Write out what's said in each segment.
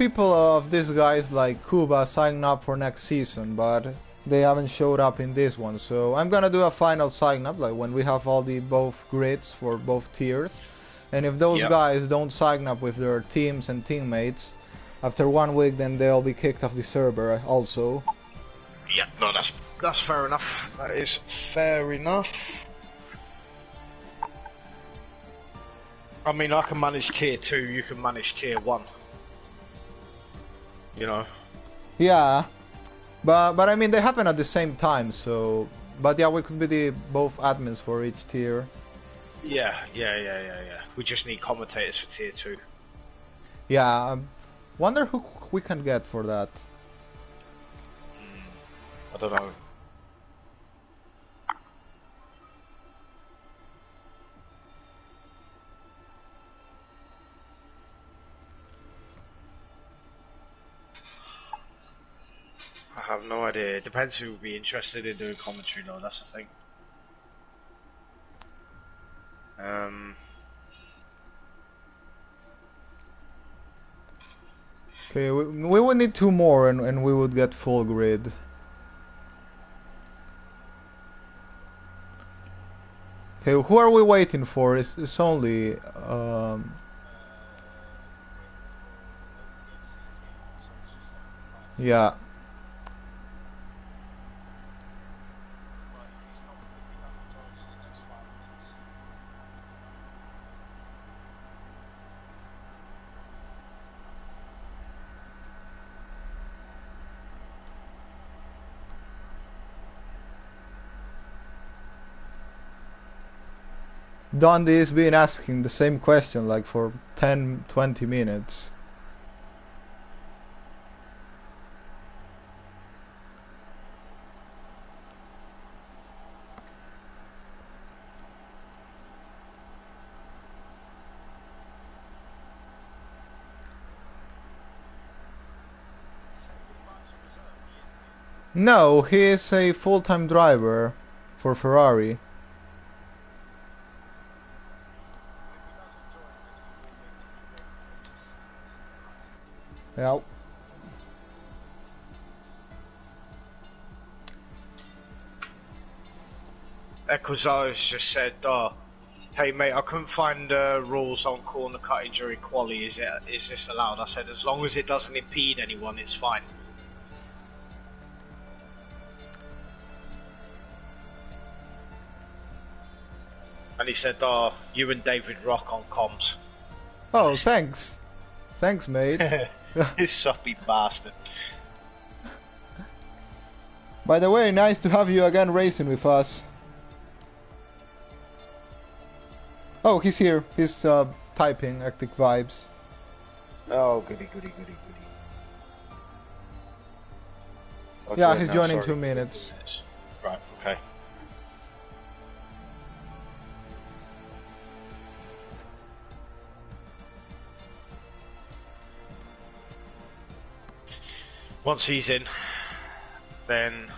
people of these guys like Cuba signing up for next season, but they haven't showed up in this one. So I'm gonna do a final sign up, like when we have all the both grids for both tiers. And if those guys don't sign up with their teams and teammates, after 1 week, then they'll be kicked off the server also. Yeah, no, that's fair enough. That is fair enough. I mean, I can manage tier 2, you can manage tier 1. You know? Yeah, but I mean, they happen at the same time, so... But yeah, we could be the both admins for each tier. Yeah. We just need commentators for tier 2. Yeah, wonder who we can get for that. I don't know. I have no idea. It depends who would be interested in doing commentary though, that's the thing. Okay, we would need 2 more and we would get full grid. Okay, who are we waiting for? It's only... Yeah. Dundee's been asking the same question like for 10-20 minutes. No, he is a full-time driver for Ferrari. Yeah. Equizar's just said, hey mate, I couldn't find rules on corner cutting during quali. Is this allowed? I said, as long as it doesn't impede anyone, it's fine. And he said, you and David rock on comms. Oh, thanks. Thanks, mate. You soppy bastard. By the way, nice to have you again racing with us. Oh, he's here. He's typing Arctic Vibes. Oh, goody. Yeah, he's joining 2 minutes. Right, okay. Once he's in, then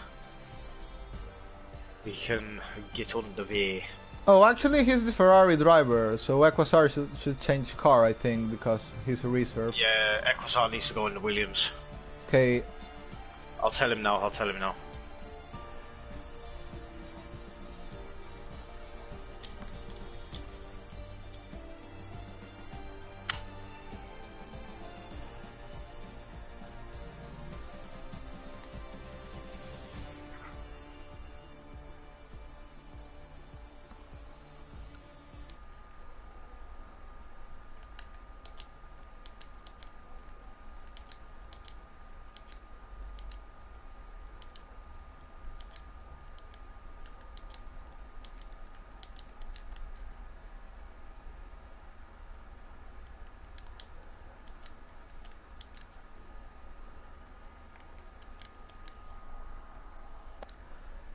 we can get on the way. Oh, actually, he's the Ferrari driver, so Equazar should change car, I think, because he's a reserve. Yeah, Equazar needs to go in the Williams. Okay. I'll tell him now.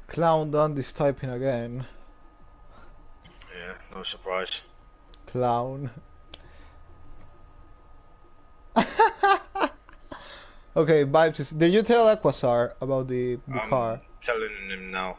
Clown done this typing again. Yeah, no surprise. Clown. Okay, Vibes, did you tell Equazar about the car? I'm telling him now.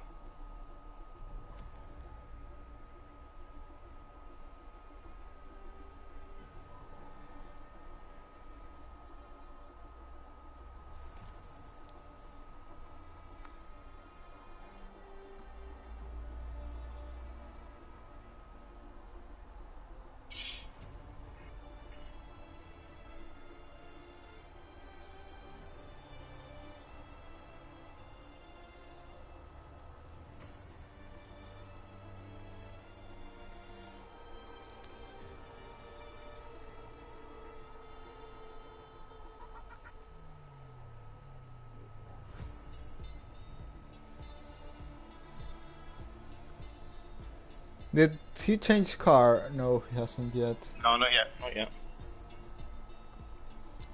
Did he change car? No, he hasn't yet. No, not yet. Not yet.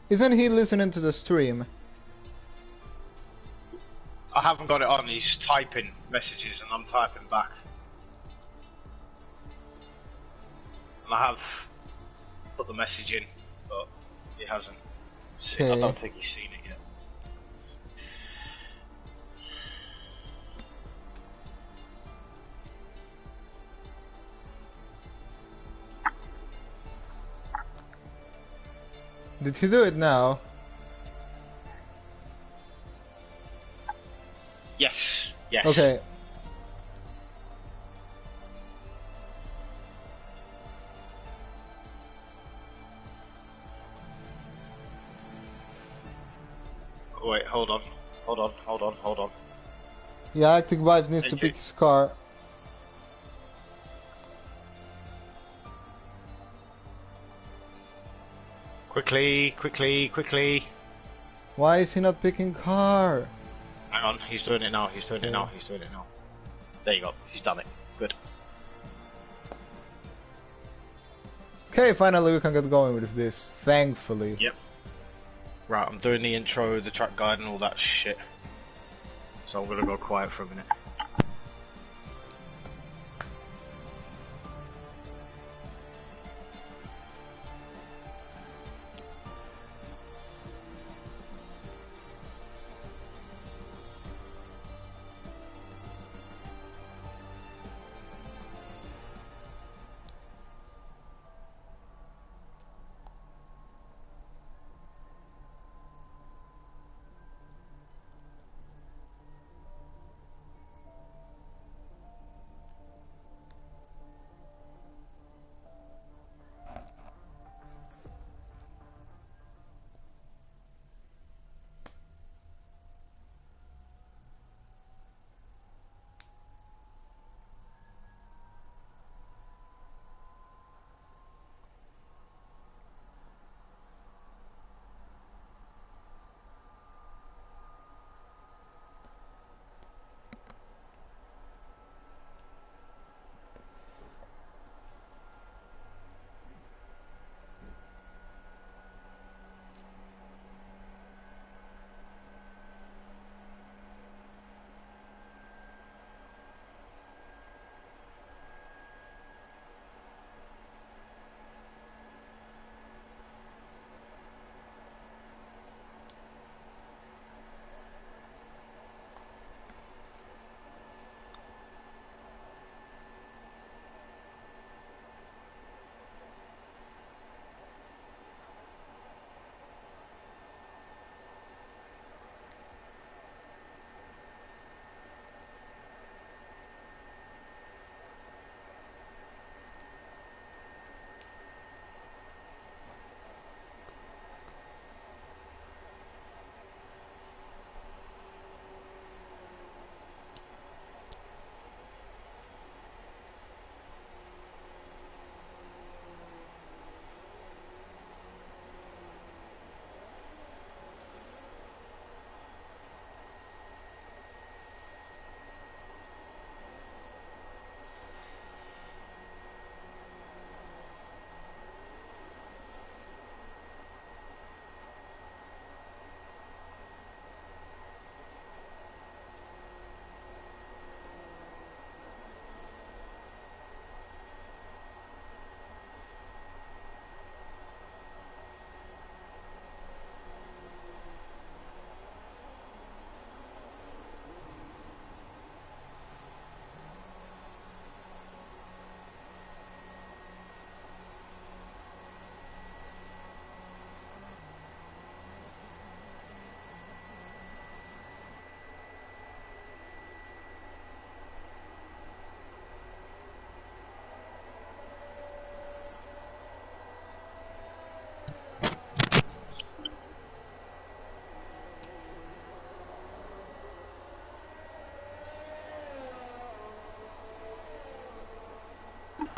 Isn't he listening to the stream? I haven't got it on. He's typing messages and I'm typing back. And I have put the message in, but he hasn't. I don't think he's seen it yet. Did he do it now? Yes. Yes. Okay. Wait, hold on. Yeah, Arctic Vibe needs to pick his car. Quickly. Why is he not picking car? Hang on, he's doing it now. There you go, he's done it. Good. Okay, finally we can get going with this, thankfully. Yep. Right, I'm doing the intro, the track guide and all that shit. So I'm gonna go quiet for a minute.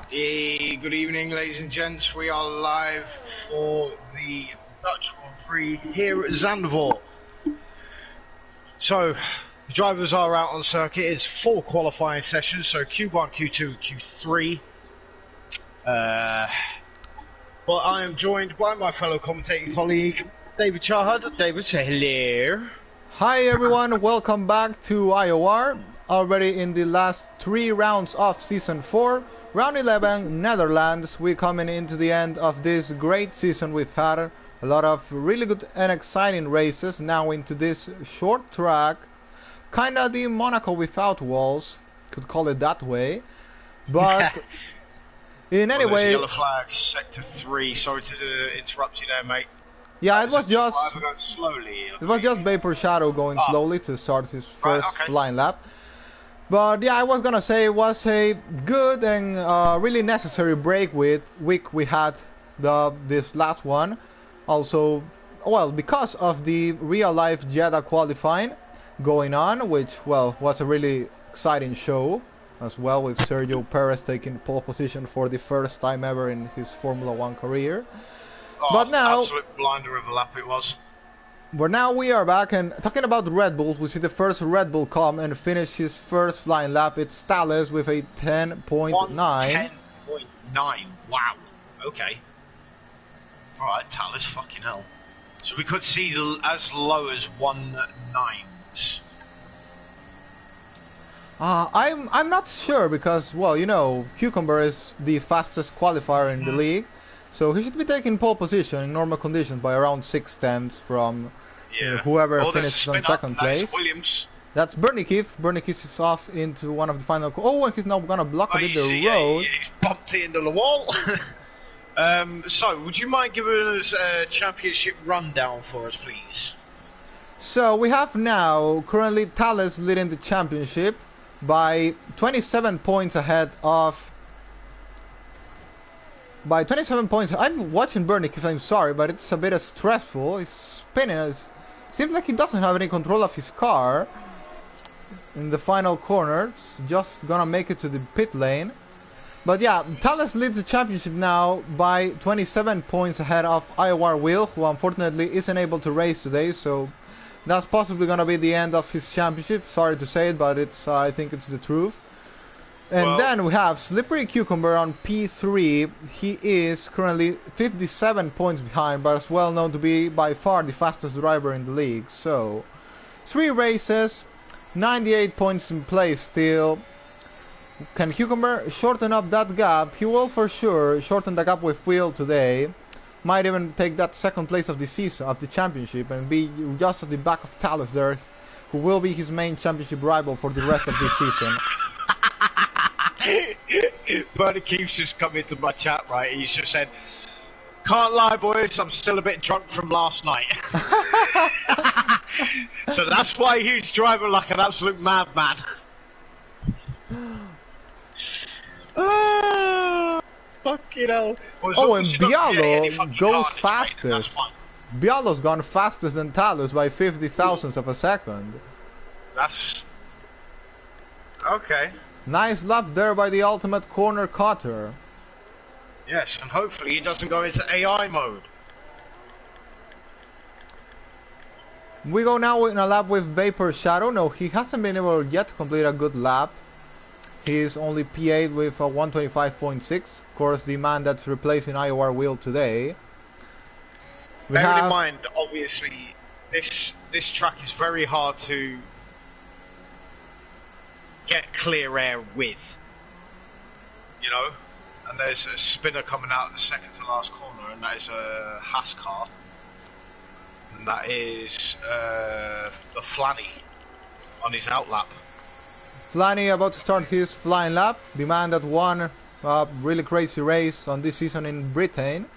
Hey, good evening, ladies and gents. We are live for the Dutch Grand Prix here at Zandvoort. So, The drivers are out on circuit. It's 4 qualifying sessions, so Q1, Q2, Q3. But I am joined by my fellow commentating colleague, David Charhad. David, say hello. Hi everyone, welcome back to IOR. Already in the last 3 rounds of Season 4. Round 11, Netherlands. We're coming into the end of this great season. We've had a lot of really good and exciting races. Now into this short track. Kinda the Monaco without walls, could call it that way. But in any way... Yellow flag, sector 3. Sorry to interrupt you there, mate. Yeah, it was just... Going slowly, it was just Vapor Shadow going slowly to start his first flying lap. But yeah, I was gonna say it was a good and really necessary week we had this last one. Also, well, because of the real-life Jeddah qualifying going on, which, well, was a really exciting show as well, with Sergio Perez taking pole position for the first time ever in his Formula 1 career. But now, absolute blinder of a lap it was. But now we are back, and talking about Red Bulls, we see the first Red Bull come and finish his first flying lap. It's Thales with a 10.9. 10.9, wow, okay. Alright, Thales, fucking hell. So we could see as low as 1.9s. I'm not sure because, well, you know, Cucumber is the fastest qualifier in the league. So he should be taking pole position in normal conditions by around 6/10 from whoever finishes on second place. Williams. That's Bernie Keith. Bernie Keith is off into one of the final... Oh, and he's now going to block a bit the road. He's bumped it into the wall. So, would you mind giving us a championship rundown for us, please? So, we have now currently Thales leading the championship by 27 points ahead of... By 27 points. I'm watching Bernie Keith, I'm sorry, but it's a bit stressful. He's spinning. Seems like he doesn't have any control of his car in the final corner. It's just gonna make it to the pit lane. But yeah, Thales leads the championship now by 27 points ahead of IOR Will, who unfortunately isn't able to race today, so that's possibly gonna be the end of his championship. Sorry to say it, but it's I think it's the truth. And then we have Slippery Cucumber on P3. He is currently 57 points behind, but is well known to be by far the fastest driver in the league. So, 3 races, 98 points in play still. Can Cucumber shorten up that gap? He will for sure shorten the gap with Will today. Might even take that second place of the season, of the championship, and be just at the back of Thales there, who will be his main championship rival for the rest of this season. Bernie Keith's just come into my chat, right? He's just said, "Can't lie, boys, I'm still a bit drunk from last night." So that's why he's driving like an absolute madman. Oh, fucking hell. Oh, and Bialo goes fastest. Bialo's gone fastest than Thales by 50 thousandths of a second. That's... okay. Nice lap there by the ultimate corner cutter. Yes, and hopefully he doesn't go into AI mode. We go now in a lap with Vapor Shadow. No, he hasn't been able yet to complete a good lap. He's only P8 with a 125.6. Of course, the man that's replacing IOR Will today. Bearing in mind, obviously, this track is very hard to get clear air with, you know, and there's a spinner coming out of the second to last corner, and that is a Haas car, and that is the Flanny on his outlap. Flanny about to start his flying lap, the man that won a really crazy race on this season in Britain.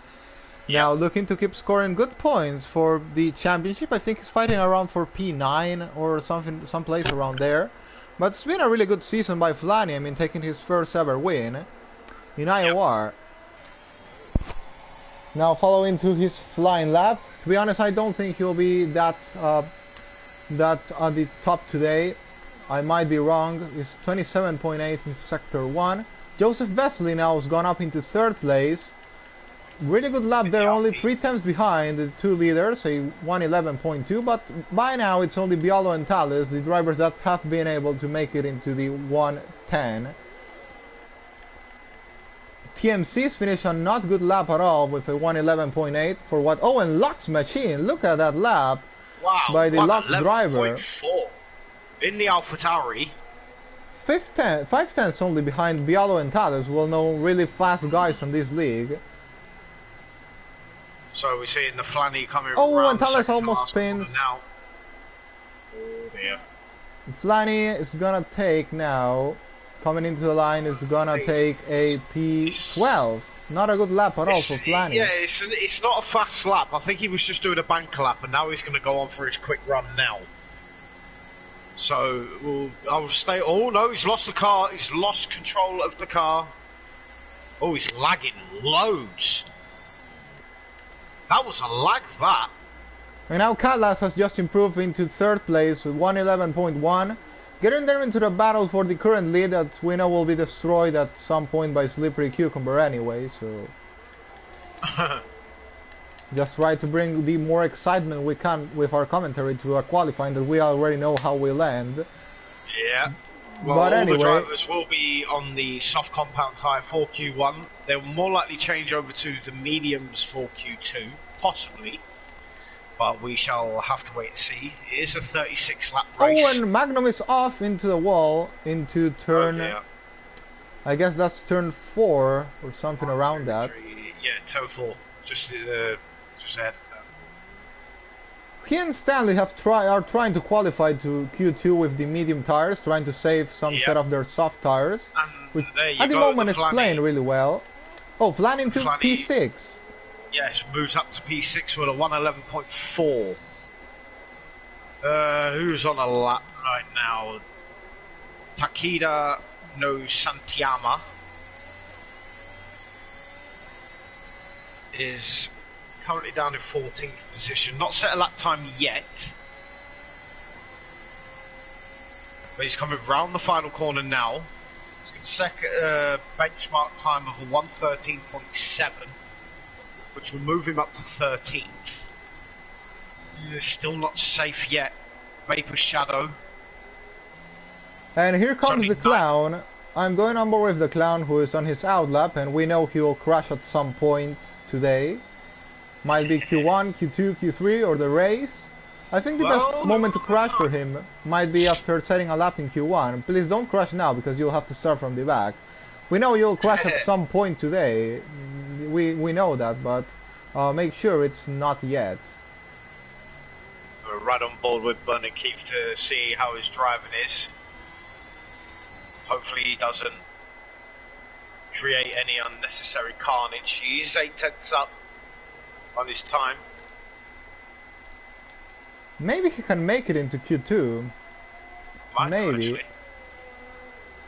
Now looking to keep scoring good points for the championship. I think he's fighting around for P9 or something, someplace around there. But it's been a really good season by Flanny. I mean, taking his first ever win in IOR. Now following to his flying lap. To be honest, I don't think he'll be that at the top today. I might be wrong. It's 27.8 in Sector 1. Joseph Vesely now has gone up into 3rd place. really good lap there, only 3 tenths behind the 2 leaders, a 111.2, but by now it's only Bialo and Thales, the drivers that have been able to make it into the 110. TMC's finished a not good lap at all with a 111.8 for what? Oh, and Locke's machine, look at that lap by the Locke's driver. In the AlphaTauri. 5 tenths only behind Bialo and Thales, well known really fast guys from this league. So we're seeing the Flanny coming around. Oh, and Thales almost spins. Now. Oh dear. Flanny is gonna take now, coming into the line, is gonna take a P12. Not a good lap at all for Flanny. Yeah, it's not a fast lap. I think he was just doing a bank lap, and now he's going to go on for his quick run now. So, I'll stay. Oh no, he's lost the car. He's lost control of the car. Oh, he's lagging loads. That was a lag, that. And now Callas has just improved into 3rd place with 111.1. Getting there into the battle for the current lead that we know will be destroyed at some point by Slippery Cucumber anyway, so... just try to bring the more excitement we can with our commentary to a qualifying that we already know how we'll end. Yeah. Well, but anyway, the drivers will be on the soft compound tyre for Q1. They'll more likely change over to the mediums for Q2, possibly. But we shall have to wait and see. It is a 36 lap race. Oh, and Magnum is off into the wall, into turn... Oh, I guess that's turn 4, or something around that. Yeah, turn 4. Just ahead of turn 4. He and Stanley are trying to qualify to Q2 with the medium tires, trying to save some set of their soft tires. Which at the moment is playing really well. Oh, Flanny into P6. Yes, moves up to P6 with a 111.4. Who's on a lap right now? Takeda no Santiyama is currently down in 14th position. Not set a lap time yet. But he's coming round the final corner now. He's got a second benchmark time of a 113.7. Which will move him up to 13th. It's still not safe yet. Vapor Shadow. And here comes the Clown. I'm going on board with the Clown, who is on his outlap, and we know he will crash at some point today. Might be Q1, Q2, Q3, or the race. I think the best moment to crash for him might be after setting a lap in Q1. Please don't crash now, because you'll have to start from the back. We know you'll crash at some point today. We know that, but make sure it's not yet. We're right on board with Burning Keith to see how his driving is. Hopefully he doesn't create any unnecessary carnage. He's 8 tenths up on his time. Maybe he can make it into Q2. Maybe.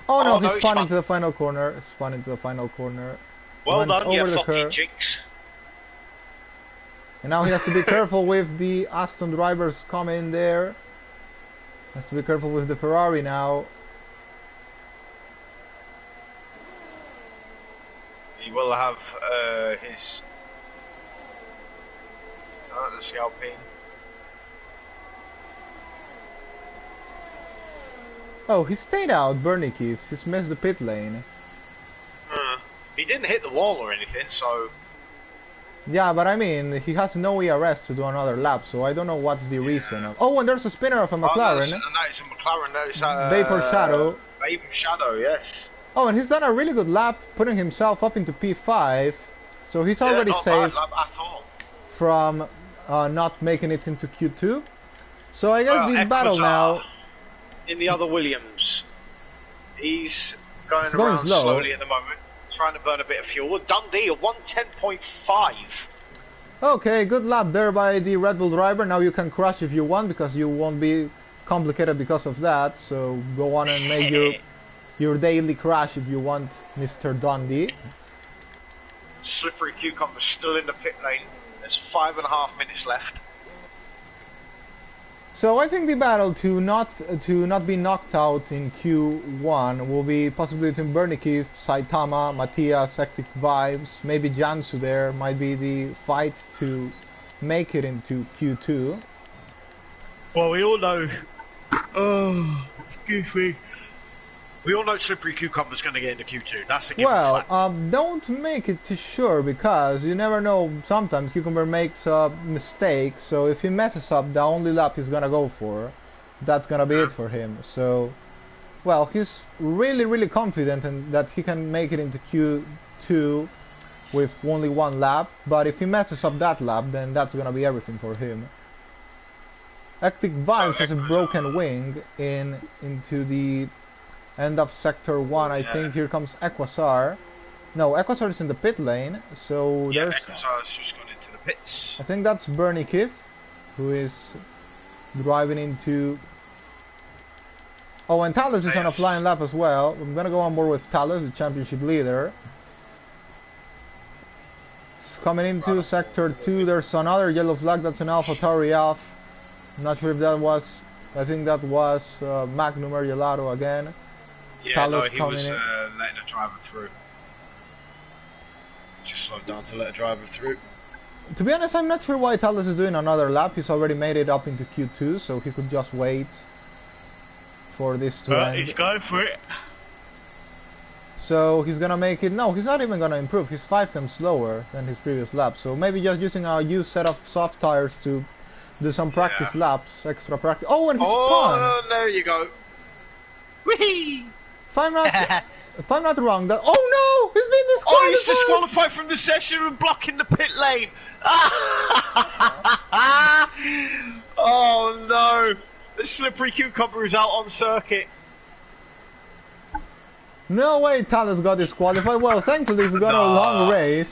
Oh no, he spun into the final corner. Spun into the final corner. Well done, you fucking jinx. And now he has to be careful with the Aston drivers coming there. Has to be careful with the Ferrari now. He will have his... the Alpine. Oh, he stayed out, Bernie Keith. He's missed the pit lane. He didn't hit the wall or anything, so... Yeah, but I mean, he has no ERS to do another lap, so I don't know what's the reason. Oh, and there's a spinner of a McLaren. And that is a McLaren, that is Vapor Shadow. Vapor Shadow, yes. Oh, and he's done a really good lap, putting himself up into P5. So he's already safe from not making it into Q2. So I guess the battle now... In the other Williams, he's going around slowly at the moment, trying to burn a bit of fuel. Dundee, a 110.5. Okay, good lap there by the Red Bull driver. Now you can crash if you want, because you won't be complicated because of that. So go on and make your daily crash if you want, Mr. Dundee. Slippery Cucumber still in the pit lane. There's 5.5 minutes left. So I think the battle to not be knocked out in Q1 will be possibly between Bernikith, Saitama, Matthias, Hectic Vibes, maybe Jansu there might be the fight to make it into Q2. Well, we all know. Oh, excuse me. We all know Slippery Cucumber's going to get into Q2. That's a given fact. Don't make it too sure because you never know. Sometimes Cucumber makes a mistake, so if he messes up, the only lap he's going to go for, that's going to be it for him. So, well, he's really confident in that he can make it into Q2 with only one lap. But if he messes up that lap, then that's going to be everything for him. Hectic Vibes has a broken wing into the end of sector 1. I think here comes Equasar. No, Equasar is in the pit lane, so yeah, there's... Equasar's just gone into the pits. I think that's Bernikith, who is driving into... Oh, and Thales is on a flying lap as well. I'm gonna go on board with Thales, the championship leader. Coming into sector 2, there's another yellow flag, that's an AlphaTauri off. I'm not sure if that was... I think that was Magnum or Gelato again. Yeah, Thales no, he was letting a driver through. Just slowed down to let a driver through. To be honest, I'm not sure why Thales is doing another lap. He's already made it up into Q2, so he could just wait for this to end. He's going for it. So he's gonna make it... No, he's not even gonna improve. He's 5 times slower than his previous lap. So maybe just using a used set of soft tires to do some practice laps, extra practice. Oh, and he's spun! Oh, there you go. Whee! If I'm not wrong, that... Oh no! He's been disqualified! Oh, he's disqualified from the session and blocking the pit lane! Oh no! The Slippery Cucumber is out on circuit. No way Thales got disqualified. Well, thankfully he's got a long race.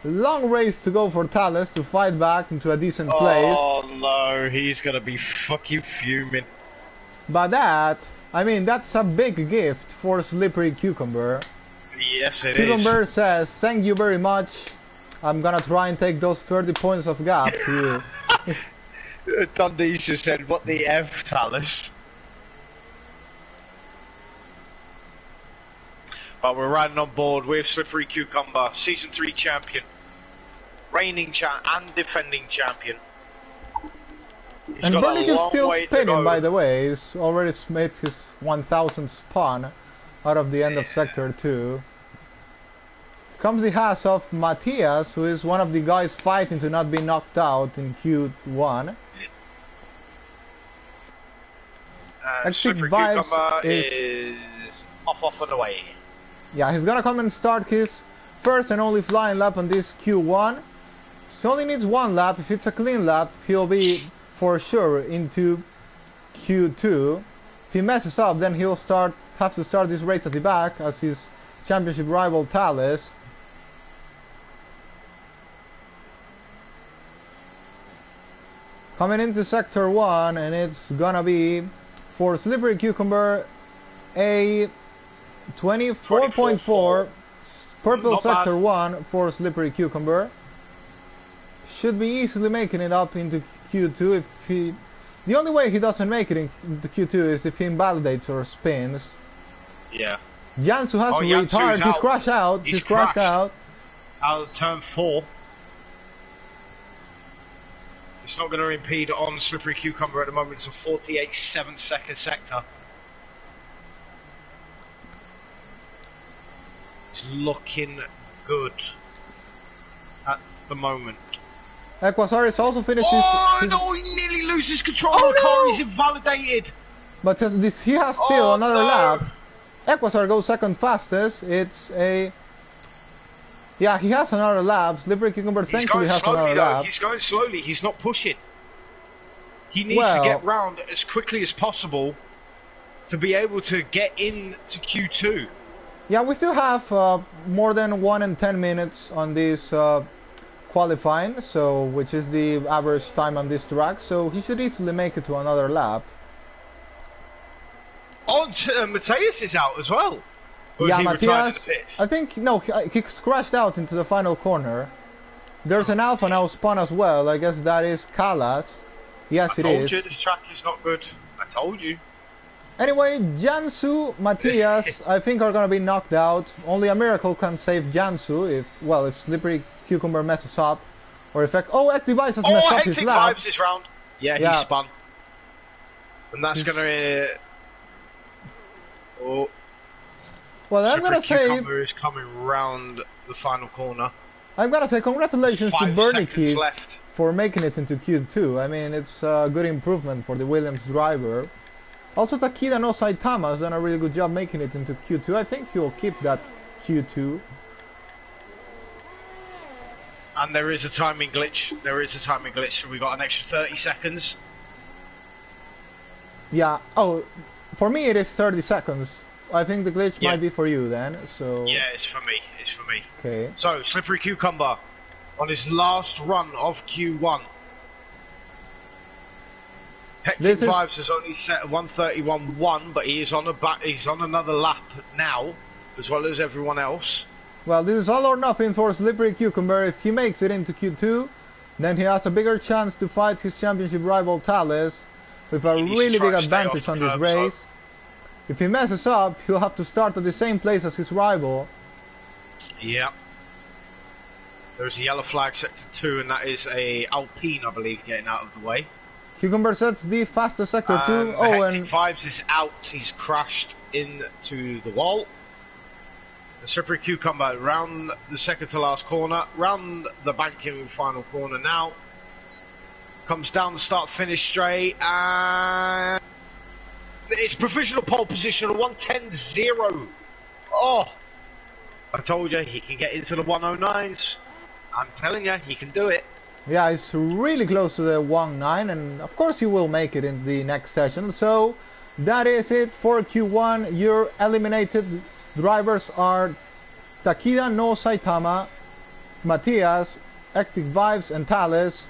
Long race to go for Thales to fight back into a decent place. Oh no, he's gonna be fucking fuming. But that... I mean, that's a big gift for Slippery Cucumber. Yes, it Cucumber says, thank you very much. I'm gonna try and take those 30 points of gap to you. Dundee just said, what the F, Thales? But we're riding on board with Slippery Cucumber, Season 3 champion. Reigning and defending champion. And Bernikith's still spinning, by the way. He's already made his 1000th spun out of the end of Sector 2. Comes the Haas of Matthias, who is one of the guys fighting to not be knocked out in Q1. Hectic Vibes is off and away. Yeah, he's gonna come and start his first and only flying lap on this Q1. He only needs one lap. If it's a clean lap, he'll be for sure into Q2. If he messes up, then he'll have to start this race at the back as his championship rival Thales. Coming into Sector 1, and it's gonna be for Slippery Cucumber a 24.4 purple Sector 1 for Slippery Cucumber. Should be easily making it up into Q2 if he... The only way he doesn't make it into Q2 is if he invalidates or spins. Yeah. Jansu has to retard. He's crashed out. He's crashed out. Out of turn 4. It's not going to impede on Slippery Cucumber at the moment. It's a 48.7-second sector. It's looking good at the moment. Equasaris also finishes. Oh no! He nearly loses control of the car. He's invalidated. But he has still another lap. Equasar goes second fastest. It's a... Yeah, he has another lap. Slippery Cucumber thankfully has another lap. He's going slowly. He's not pushing. He needs to get round as quickly as possible to be able to get into Q2. Yeah, we still have more than 1 and 10 minutes on this qualifying, so which is the average time on this track. So he should easily make it to another lap. Oh, Matthias is out as well. Yeah, Matthias. I think no, he crashed out into the final corner. There's an Alpha now spun as well. I guess that is Callas. Yes, it is. I told you this track is not good. I told you. Anyway, Jansu, Matthias, I think are gonna be knocked out. Only a miracle can save Jansu if Slippery Cucumber messes up. Or if Active Device has messed up his Hectic lap. Vibes this round. Yeah, he spun. And that's gonna... Oh. Well, I'm gonna say... Cucumber is coming round the final corner. I'm gonna say congratulations to 5 seconds left for making it into Q2. I mean, it's a good improvement for the Williams driver. Also, Takeda no Saitama has done a really good job making it into Q2. I think he will keep that Q2. And there is a timing glitch. So we got an extra 30 seconds. Yeah. Oh, for me it is 30 seconds. I think the glitch might be for you then. So. Yeah, it's for me. Okay. So Slippery Cucumber on his last run of Q1. Hectic Vibes has only set a 1:31.1, but he is on he's on another lap now, as well as everyone else. Well, this is all or nothing for Slippery Cucumber. If he makes it into Q2, then he has a bigger chance to fight his championship rival Thales with a really big advantage on this race. If he messes up, he'll have to start at the same place as his rival. Yeah. There's a yellow flag sector 2, and that is a Alpine, I believe, getting out of the way. Cucumber sets the fastest sector 2. Hectic Vibes is out. He's crashed into the wall. The Slippery Cucumber round the second to last corner, round the banking final corner now. Comes down the start finish straight, and it's provisional pole position of 1:10.0. Oh, I told you he can get into the 1:09s. I'm telling you, he can do it. Yeah, it's really close to the 1:09, and of course he will make it in the next session. So that is it for Q1. Your eliminated drivers are Takeda no Saitama, Matthias, Active Vibes, and Thales.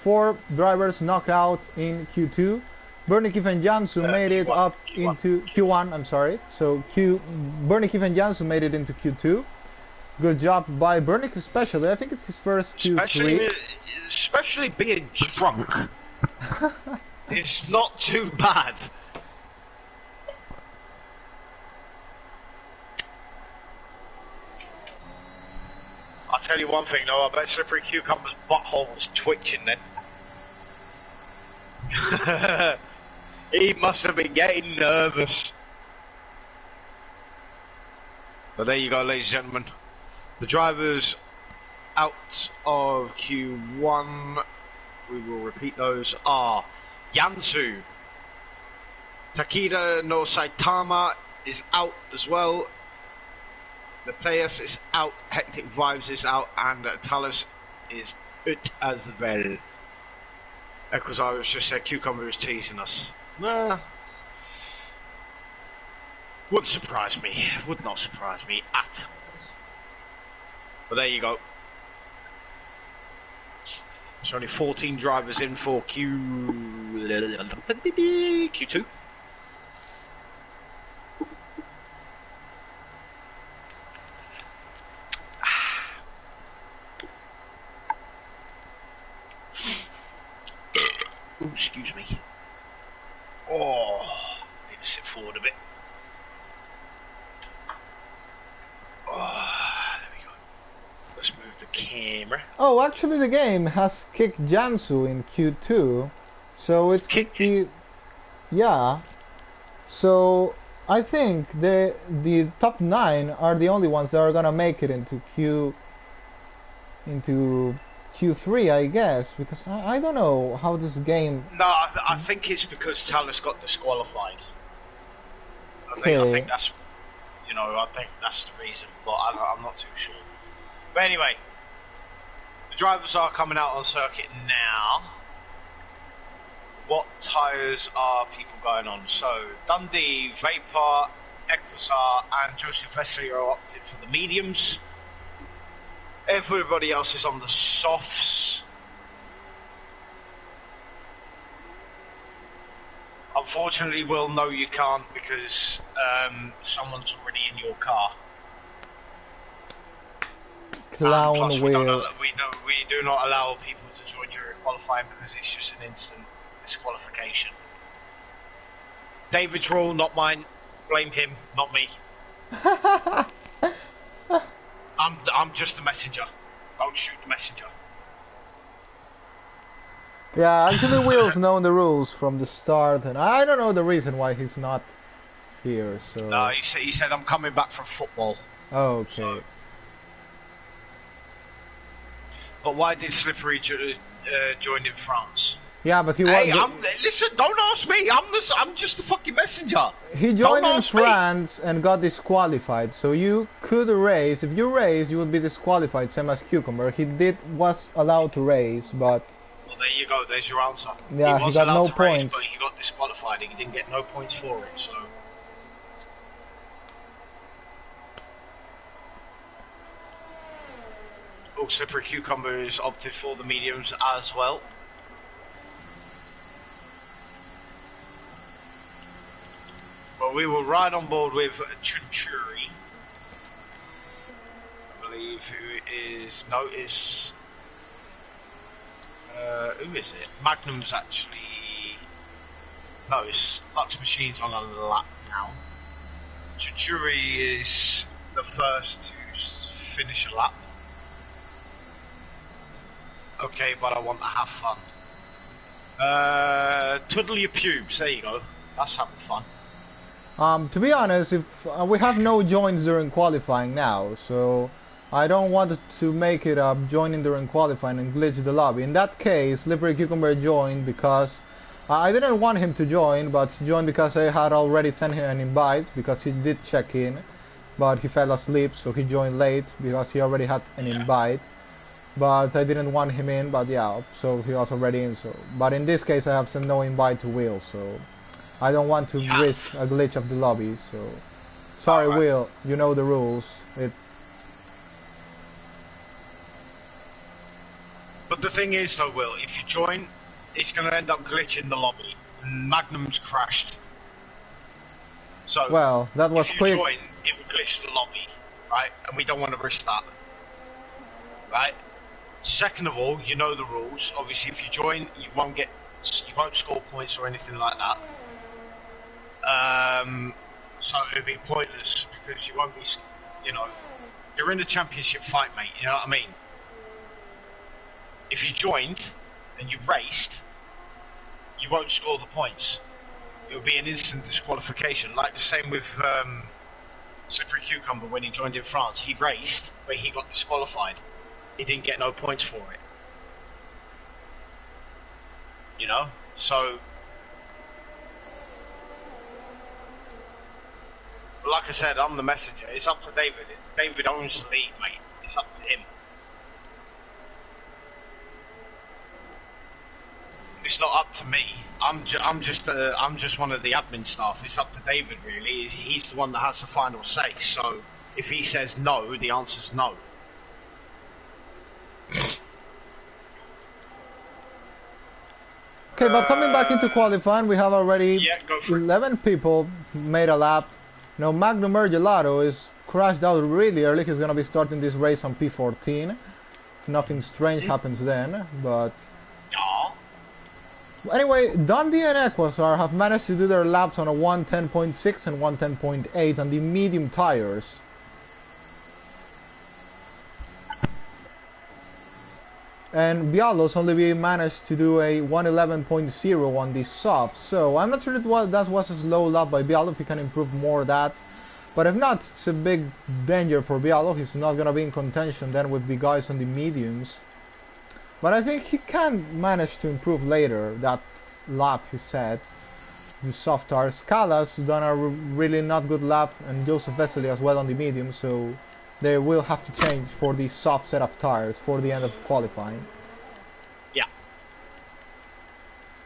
4 drivers knocked out in Q2. Bernikif and Jansu made it up into Q1. I'm sorry. So Bernikif and Jansu made it into Q2. Good job by Bernikif, especially. I think it's his first Q3. Especially being drunk. It's not too bad. I'll tell you one thing though, I bet Slippery Cucumber's butthole was twitching then. He must have been getting nervous. But there you go, ladies and gentlemen. The drivers out of Q1, we will repeat those, are Jansu. Takeda no Saitama is out as well. Matthias is out, Hectic Vibes is out, and Thales is out as well. Because I was just saying Cucumber is teasing us. Nah. Wouldn't surprise me. Would not surprise me at all. But there you go. There's only 14 drivers in for Q2. Ooh, excuse me. Oh, need to sit forward a bit. Oh, there we go. Let's move the camera. Oh, actually the game has kicked Jansu in Q2. So it's kicked him. Yeah. So I think the top 9 are the only ones that are gonna make it into Q3, I guess, because I don't know how this game... No, I think it's because Thales got disqualified. I think that's, you know, I think that's the reason, but I'm not too sure. But anyway, the drivers are coming out on circuit now. What tyres are people going on? So, Dundee, Vapor, Equisar, and Joseph Vesely are opted for the mediums. Everybody else is on the softs. Unfortunately, Will, no you can't because someone's already in your car. Clown plus wheel. We do not allow people to join during qualifying because it's just an instant disqualification. David's rule, not mine. Blame him, not me. I'm just the messenger. Don't shoot the messenger. Yeah, actually Will's known the rules from the start, and I don't know the reason why he's not here, so... No, he said I'm coming back from football. Oh, okay. So... But why did Slippery join in France? Yeah, but he Hey, was... listen, don't ask me. I'm just the fucking messenger. He joined in France and got disqualified, so you could race. If you race, you would be disqualified, same as Cucumber. He was allowed to race, but... Well, there you go. There's your answer. Yeah, he was got allowed no to points. race, but he got disqualified. He didn't get no points for it, so... Oh, Slippery Cucumber is opted for the mediums as well. But we will ride on board with Chunchuri. I believe who is... No, it's... who is it? Magnum's actually... No, it's Lux Machine's on a lap now. Chunchuri is the first to finish a lap. Okay, but I want to have fun. Twiddle your pubes, there you go. That's having fun. To be honest, if we have no joins during qualifying now, so I don't want to make it up joining during qualifying and glitch the lobby. In that case, Slippery Cucumber joined because I didn't want him to join, but he joined because I had already sent him an invite because he did check in, but he fell asleep, so he joined late because he already had an invite. But I didn't want him in, but yeah, so he was already in. So, but in this case, I have sent no invite to Will, so I don't want to risk a glitch of the lobby. So, sorry, right. Will, you know the rules. But the thing is, though, Will, if you join, it's going to end up glitching the lobby. Magnum's crashed. So, well, that was if you quick. join, it will glitch the lobby, right? And we don't want to risk that, right? Second of all, you know the rules. Obviously, if you join, you won't score points or anything like that. So it'd be pointless because you won't be, you're in a championship fight, mate. You know what I mean? If you joined and you raced, you won't score the points. It would be an instant disqualification. Like the same with Slippery Cucumber when he joined in France. He raced, but he got disqualified. He didn't get no points for it. You know? So... But like I said, I'm the messenger. It's up to David. David owns the lead, mate. It's up to him. It's not up to me. I'm just one of the admin staff. It's up to David, really. He's the one that has the final say. So if he says no, the answer's no. Okay, but coming back into qualifying, we have already 11 people made a lap. Now Magnum Gelato is crashed out really early. He's gonna be starting this race on P14. If nothing strange happens then, but anyway, Dundee and Equasar have managed to do their laps on a 110.6 and 110.8 on the medium tires. And Bialos only managed to do a 111.0 on the soft, so I'm not sure that was a slow lap by Bialo. If he can improve more of that, but if not, it's a big danger for Bialo. He's not gonna be in contention then with the guys on the mediums, but I think he can manage to improve later. That lap he said, the soft tires. Callas done a really not good lap, and Joseph Vesely as well on the medium, so they will have to change for the soft set of tires for the end of qualifying. Yeah.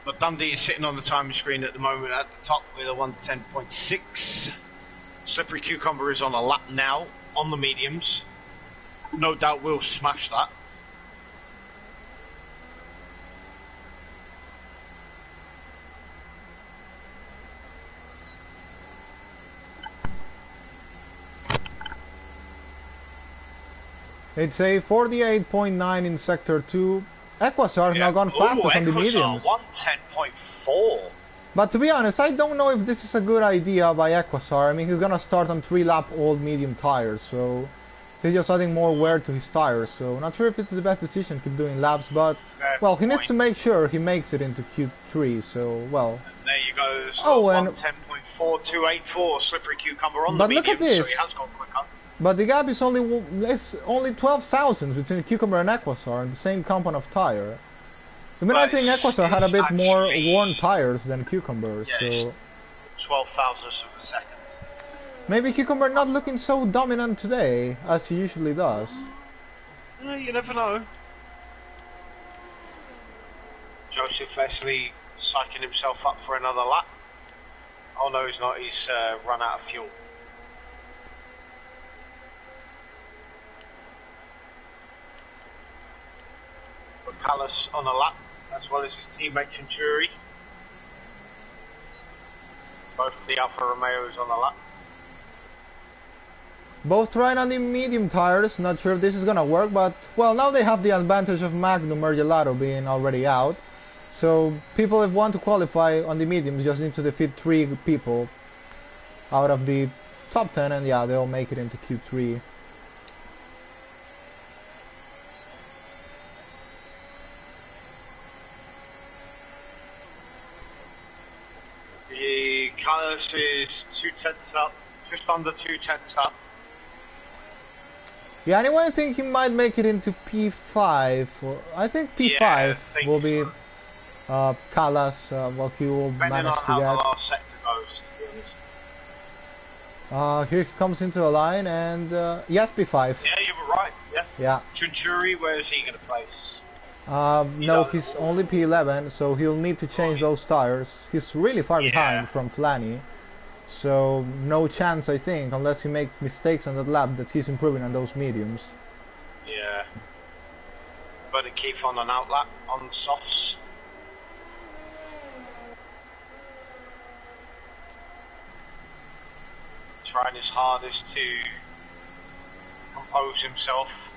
But Dundee is sitting on the timing screen at the moment at the top with a 110.6. Slippery Cucumber is on a lap now on the mediums. No doubt we'll smash that. It's a 48.9 in Sector 2, Equasar has now gone fastest on the mediums. 110.4. But to be honest, I don't know if this is a good idea by Equasar. I mean, he's gonna start on 3-lap old medium tires, so he's just adding more wear to his tires. So not sure if it's the best decision to keep doing laps, but well, he needs to make sure he makes it into Q3. So well. And there you go. So oh, and 110.4284 slippery cucumber on but the medium, look at this. so he has gone quicker. But the gap is only 12 thousandths between Cucumber and Equasar in the same compound of tire. I mean, I think Equasar had a bit more worn tires than Cucumber, yeah, so 12 thousandths of a second. maybe Cucumber not looking so dominant today as he usually does. You never know. Joseph Leslie psyching himself up for another lap. Oh no, he's not. He's run out of fuel. Callas on a lap, as well as his teammate Chinturi. Both the Alfa Romeos on a lap. Both trying on the medium tires, not sure if this is gonna work, but well, now they have the advantage of Magnum or Gelato being already out. So people if want to qualify on the mediums just need to defeat 3 people out of the top 10, and yeah, they'll make it into Q3. Callas is 2/10 up, just under 2/10 up. Yeah, anyway, I think he might make it into P5. Or I think P5 will be Callas. Well, he will manage to how get. the last sector goes, to be honest. Here he comes into the line, and yes, P5. Yeah, you were right. Yeah. Yeah. Chinturi, where is he going to place? No, he's only P11, so he'll need to change those tires. He's really far behind from Flanny, so no chance, I think, unless he makes mistakes on that lap, that he's improving on those mediums. Yeah. But Keith on an outlap on softs. Trying his hardest to compose himself.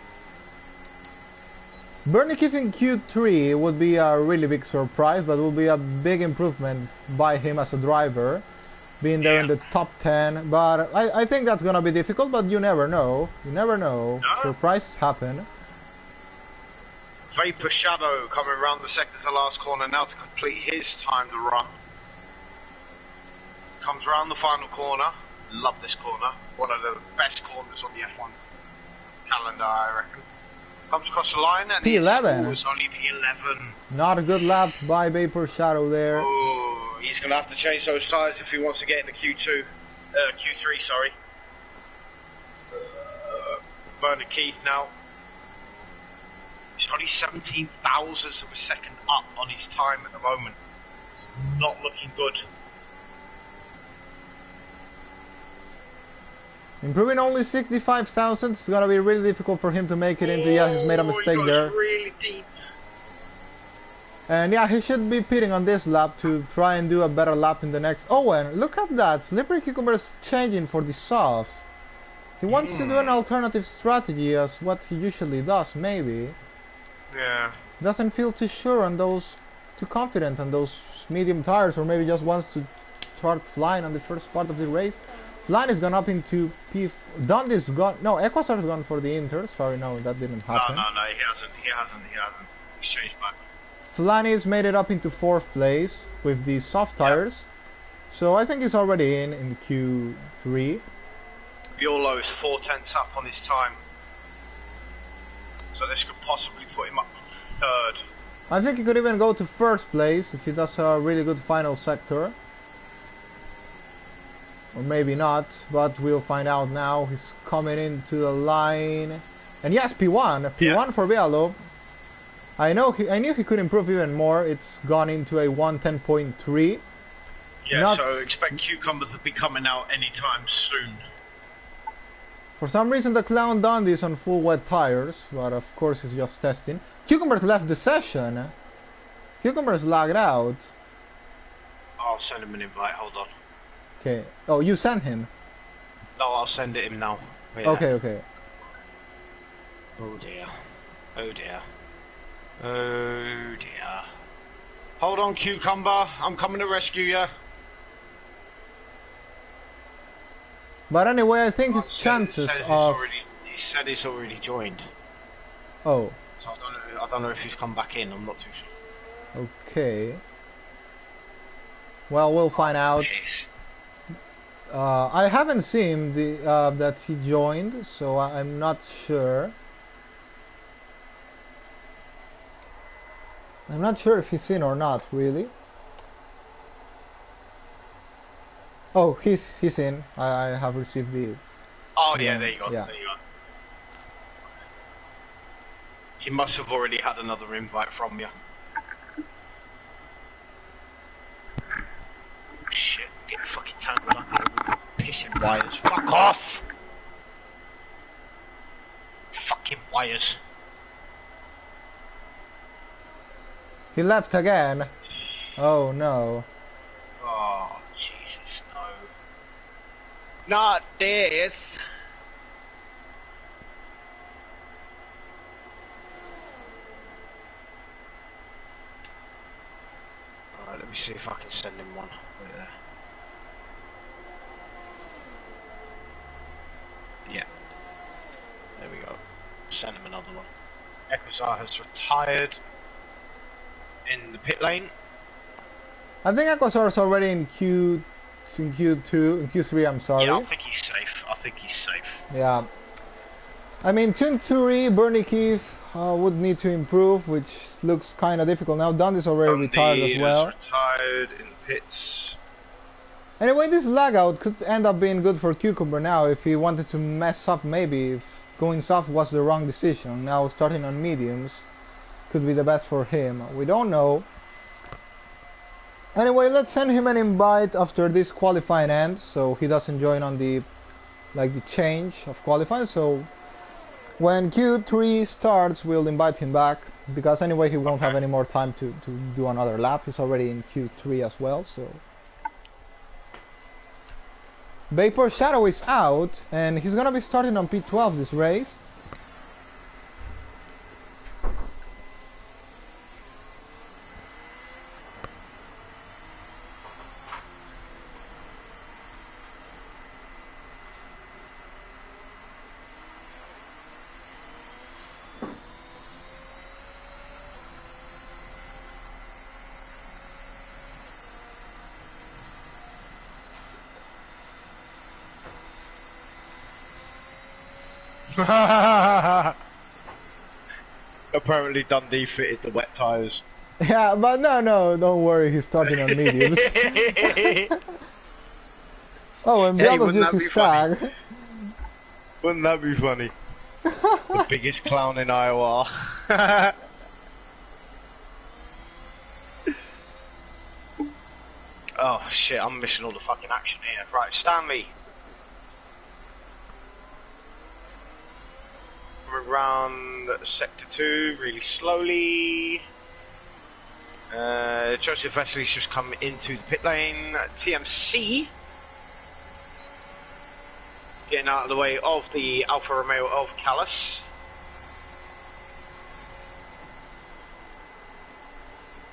Bernie Keith in Q3 would be a really big surprise, but will be a big improvement by him as a driver, being there in the top 10. But I think that's gonna be difficult, but you never know. You never know. No. Surprises happen. Vapor Shadow coming around the second to last corner now to complete his timed run. Comes around the final corner. Love this corner. One of the best corners on the F1 calendar, I reckon. Comes across the line and P11. it's only P11. Not a good lap by Vapor Shadow there. Oh, he's going to have to change those tyres if he wants to get into Q3, sorry. Bernard Keith now. He's only 17 thousandths of a second up on his time at the moment. Not looking good. Improving only 65 thousandths, it's gonna be really difficult for him to make it into. Yeah, he's made a mistake there. Really deep. And yeah, he should be pitting on this lap to try and do a better lap in the next. Oh, and look at that, Slippery Cucumber is changing for the softs. He wants to do an alternative strategy as what he usually does, maybe. Yeah. Doesn't feel too sure on those, too confident on those medium tires, or maybe just wants to start flying on the first part of the race. Flan is gone up into P. Dundee's gone. No, Equasar's gone for the Inter. Sorry, no, that didn't happen. No, he hasn't. He's changed back. Flanny's made it up into 4th place with the soft tires. So I think he's already in Q3. Violo is 4/10 up on his time. So this could possibly put him up to 3rd. I think he could even go to 1st place if he does a really good final sector. Or maybe not, but we'll find out now. He's coming into the line. And yes, P1 for Vialo. I knew he could improve even more. It's gone into a 110.3. Yeah, so expect Cucumber to be coming out anytime soon. For some reason the Clown Dundee is on full wet tires, but of course he's just testing. Cucumber's left the session. Cucumber's lagged out. I'll send him an invite, hold on. Okay. Oh, you sent him? No, I'll send it him now. Yeah. Okay. Oh dear. Oh dear. Oh dear. Hold on, Cucumber. I'm coming to rescue you. But anyway, I think his chances of... He said he's already joined. Oh. So I don't know if he's come back in. I'm not too sure. Okay. Well, we'll find out. I haven't seen that he joined, so I'm not sure. I'm not sure if he's in or not, really. Oh, he's in. I have received the... Oh yeah, there you go. Yeah. There you go. He must have already had another invite from you. Shit, get fucking tangled up here with pissing wires. Fuck off! Fucking wires. He left again. Oh no. Oh, Jesus, no. Not this! Alright, let me see if I can send him one. Wait there. Yeah. There we go. Send him another one. Equazar has retired in the pit lane. I think Aquasar's already in Q2, in Q3, I'm sorry. Yeah, I think he's safe. I think he's safe. Yeah. I mean, Tunturi, Bernie Keefe would need to improve, which looks kind of difficult now. Dundee's already retired as well. Retired in the pits. Anyway, this lag out could end up being good for Cucumber now if he wanted to mess up, maybe if going soft was the wrong decision. Now starting on mediums could be the best for him. We don't know. Anyway, let's send him an invite after this qualifying ends, so he doesn't join on the change of qualifying. So when Q3 starts, we'll invite him back, because anyway he won't have any more time to do another lap. He's already in Q3 as well. So Vapor Shadow is out, and he's gonna be starting on P12 this race. Apparently Dundee fitted the wet tyres. Yeah, but no, don't worry, he's starting on mediums. Oh, and Biello's just his tag. Wouldn't that be funny? The biggest clown in IOR. Oh shit, I'm missing all the fucking action here. Right, Stanley. Around sector 2 really slowly. Joseph Vesely's just come into the pit lane. TMC getting out of the way of the Alfa Romeo of Callis.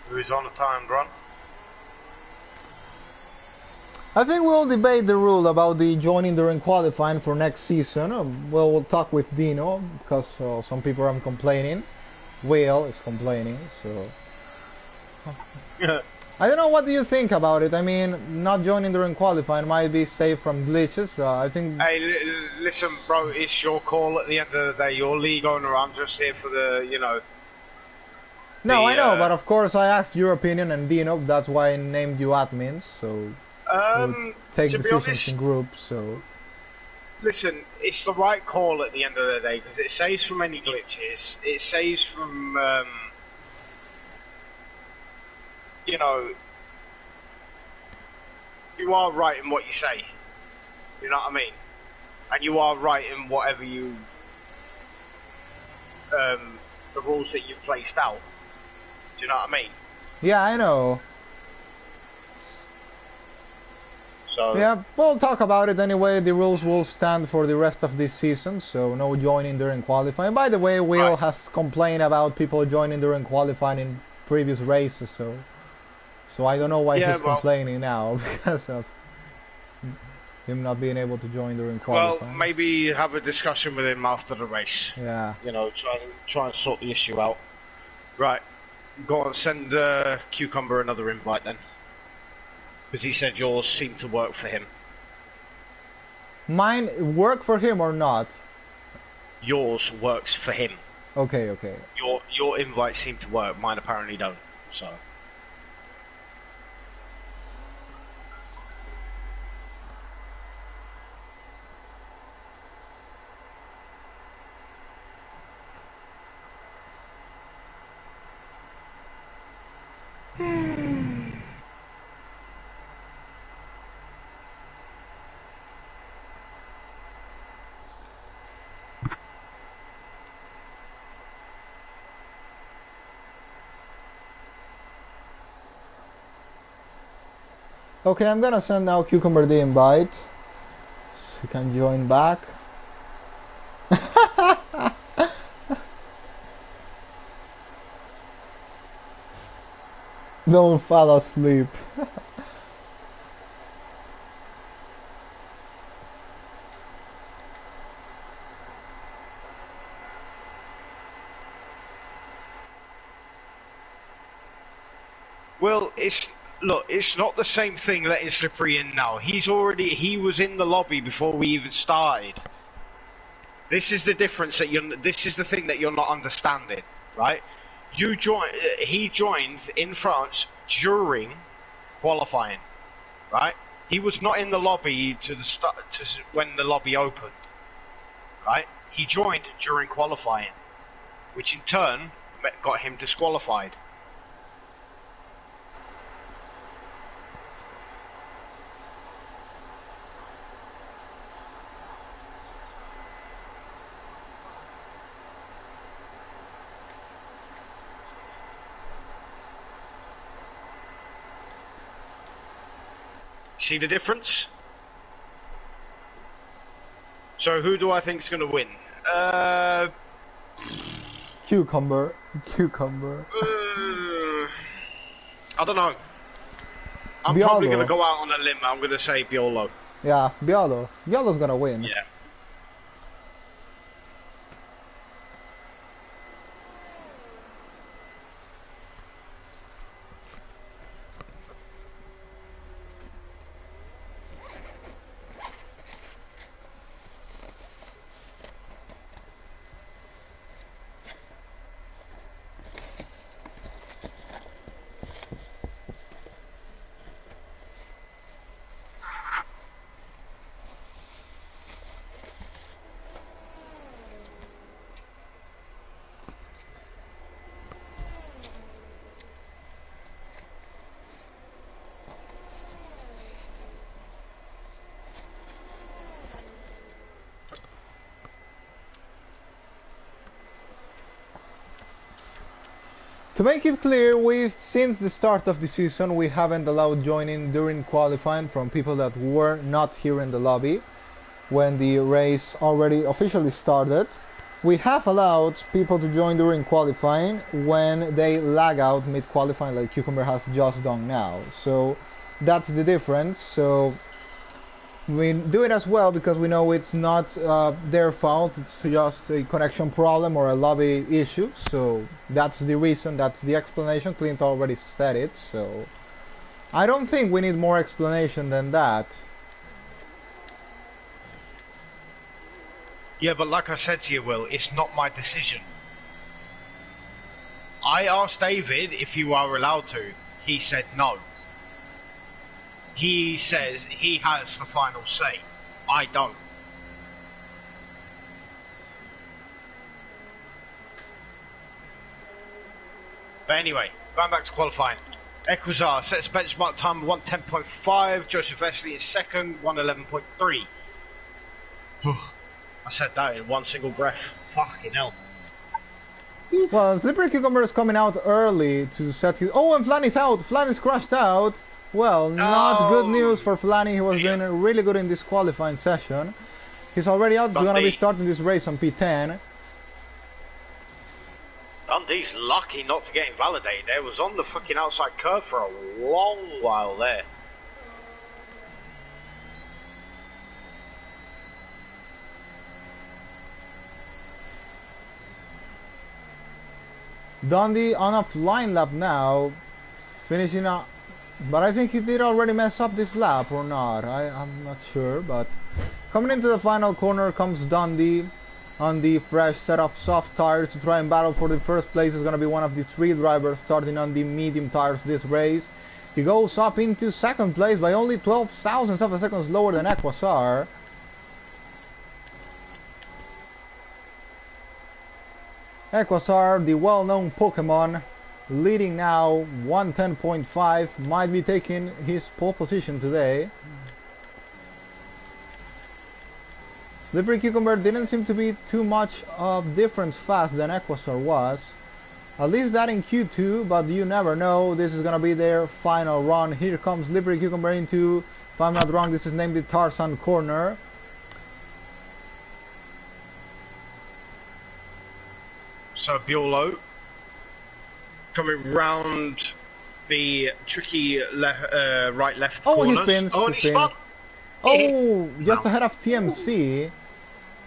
Who is on a timed run. I think we'll debate the rule about the joining during qualifying for next season. Well, we'll talk with Dino, because some people are complaining. Will is complaining, so... I don't know, what do you think about it? I mean, not joining during qualifying might be safe from glitches. I think... Hey, listen, bro, it's your call at the end of the day. Your league owner, I'm just here for the, you know... No, I know, but of course I asked your opinion, and Dino, that's why I named you admins, so... We'll take decisions honest, in groups, so... Listen, it's the right call at the end of the day, because it saves from any glitches, it saves from, you know, you are right in what you say, you know what I mean? And you are right in whatever you, the rules that you've placed out, do you know what I mean? Yeah, I know. So yeah, we'll talk about it anyway. The rules will stand for the rest of this season, so no joining during qualifying. By the way, Will has complained about people joining during qualifying in previous races, so I don't know why he's complaining now because of him not being able to join during qualifying. Well, maybe have a discussion with him after the race. Yeah. You know, try and sort the issue out. Right. Go on, send Cucumber another invite then. Because he said yours seemed to work for him. Mine work for him or not? Yours works for him. Okay, okay. Your invites seem to work. Mine apparently don't. So. Okay, I'm gonna send now Cucumber the invite, so he can join back. Don't fall asleep. Well, it's not the same thing letting Slippery in now. He was in the lobby before we even started. This is the difference this is the thing that you're not understanding, right? He joined in France during qualifying, right? He was not in the lobby to when the lobby opened, right? He joined during qualifying, which in turn got him disqualified. See the difference? So who do I think is going to win? Cucumber. I don't know. I'm Biolo. probably going to go out on a limb. I'm going to say Biolo. Yeah, Biolo. Biolo's gonna win. Yeah. To make it clear, since the start of the season, we haven't allowed joining during qualifying from people that were not here in the lobby when the race already officially started. We have allowed people to join during qualifying when they lag out mid-qualifying, like Cucumber has just done now. So that's the difference. So we do it as well because we know it's not their fault, it's just a connection problem or a lobby issue. So that's the reason, that's the explanation. Clint already said it, so I don't think we need more explanation than that. Yeah, but like I said to you, Will, it's not my decision. I asked David if you are allowed to. He said no. He says he has the final say. I don't. But anyway, going back to qualifying. Equazar sets benchmark time 1:10.5. Joseph Vesely is second, 1:11.3. I said that in one single breath. Fucking hell. Well, Slippery Cucumber is coming out early to set his... Oh, and Flan is out! Flan is crashed out! Well, not good No. news for Flanny. He was doing really good in this qualifying session. He's already out. He's going to be starting this race on P10. Dundee's lucky not to get invalidated there. Was on the fucking outside curve for a long while there. Dundee on a flying lap now, finishing up. But I think he did already mess up this lap or not. I'm not sure. But coming into the final corner comes Dundee on the fresh set of soft tires to try and battle for the first place. Is going to be one of the three drivers starting on the medium tires this race. He goes up into second place by only 12 thousandths of a second lower than Equasar. Equasar, the well-known Pokemon, leading now 110.5, might be taking his pole position today. Slippery Cucumber didn't seem to be too much of difference fast than Equasar was. At least that in Q2, but you never know. This is gonna be their final run. Here comes Slippery Cucumber into, if I'm not wrong, this is named the Tarzan corner. So Biolo coming round the tricky right-left corners. He spins. Oh, and he spun. Oh, just ahead of TMC.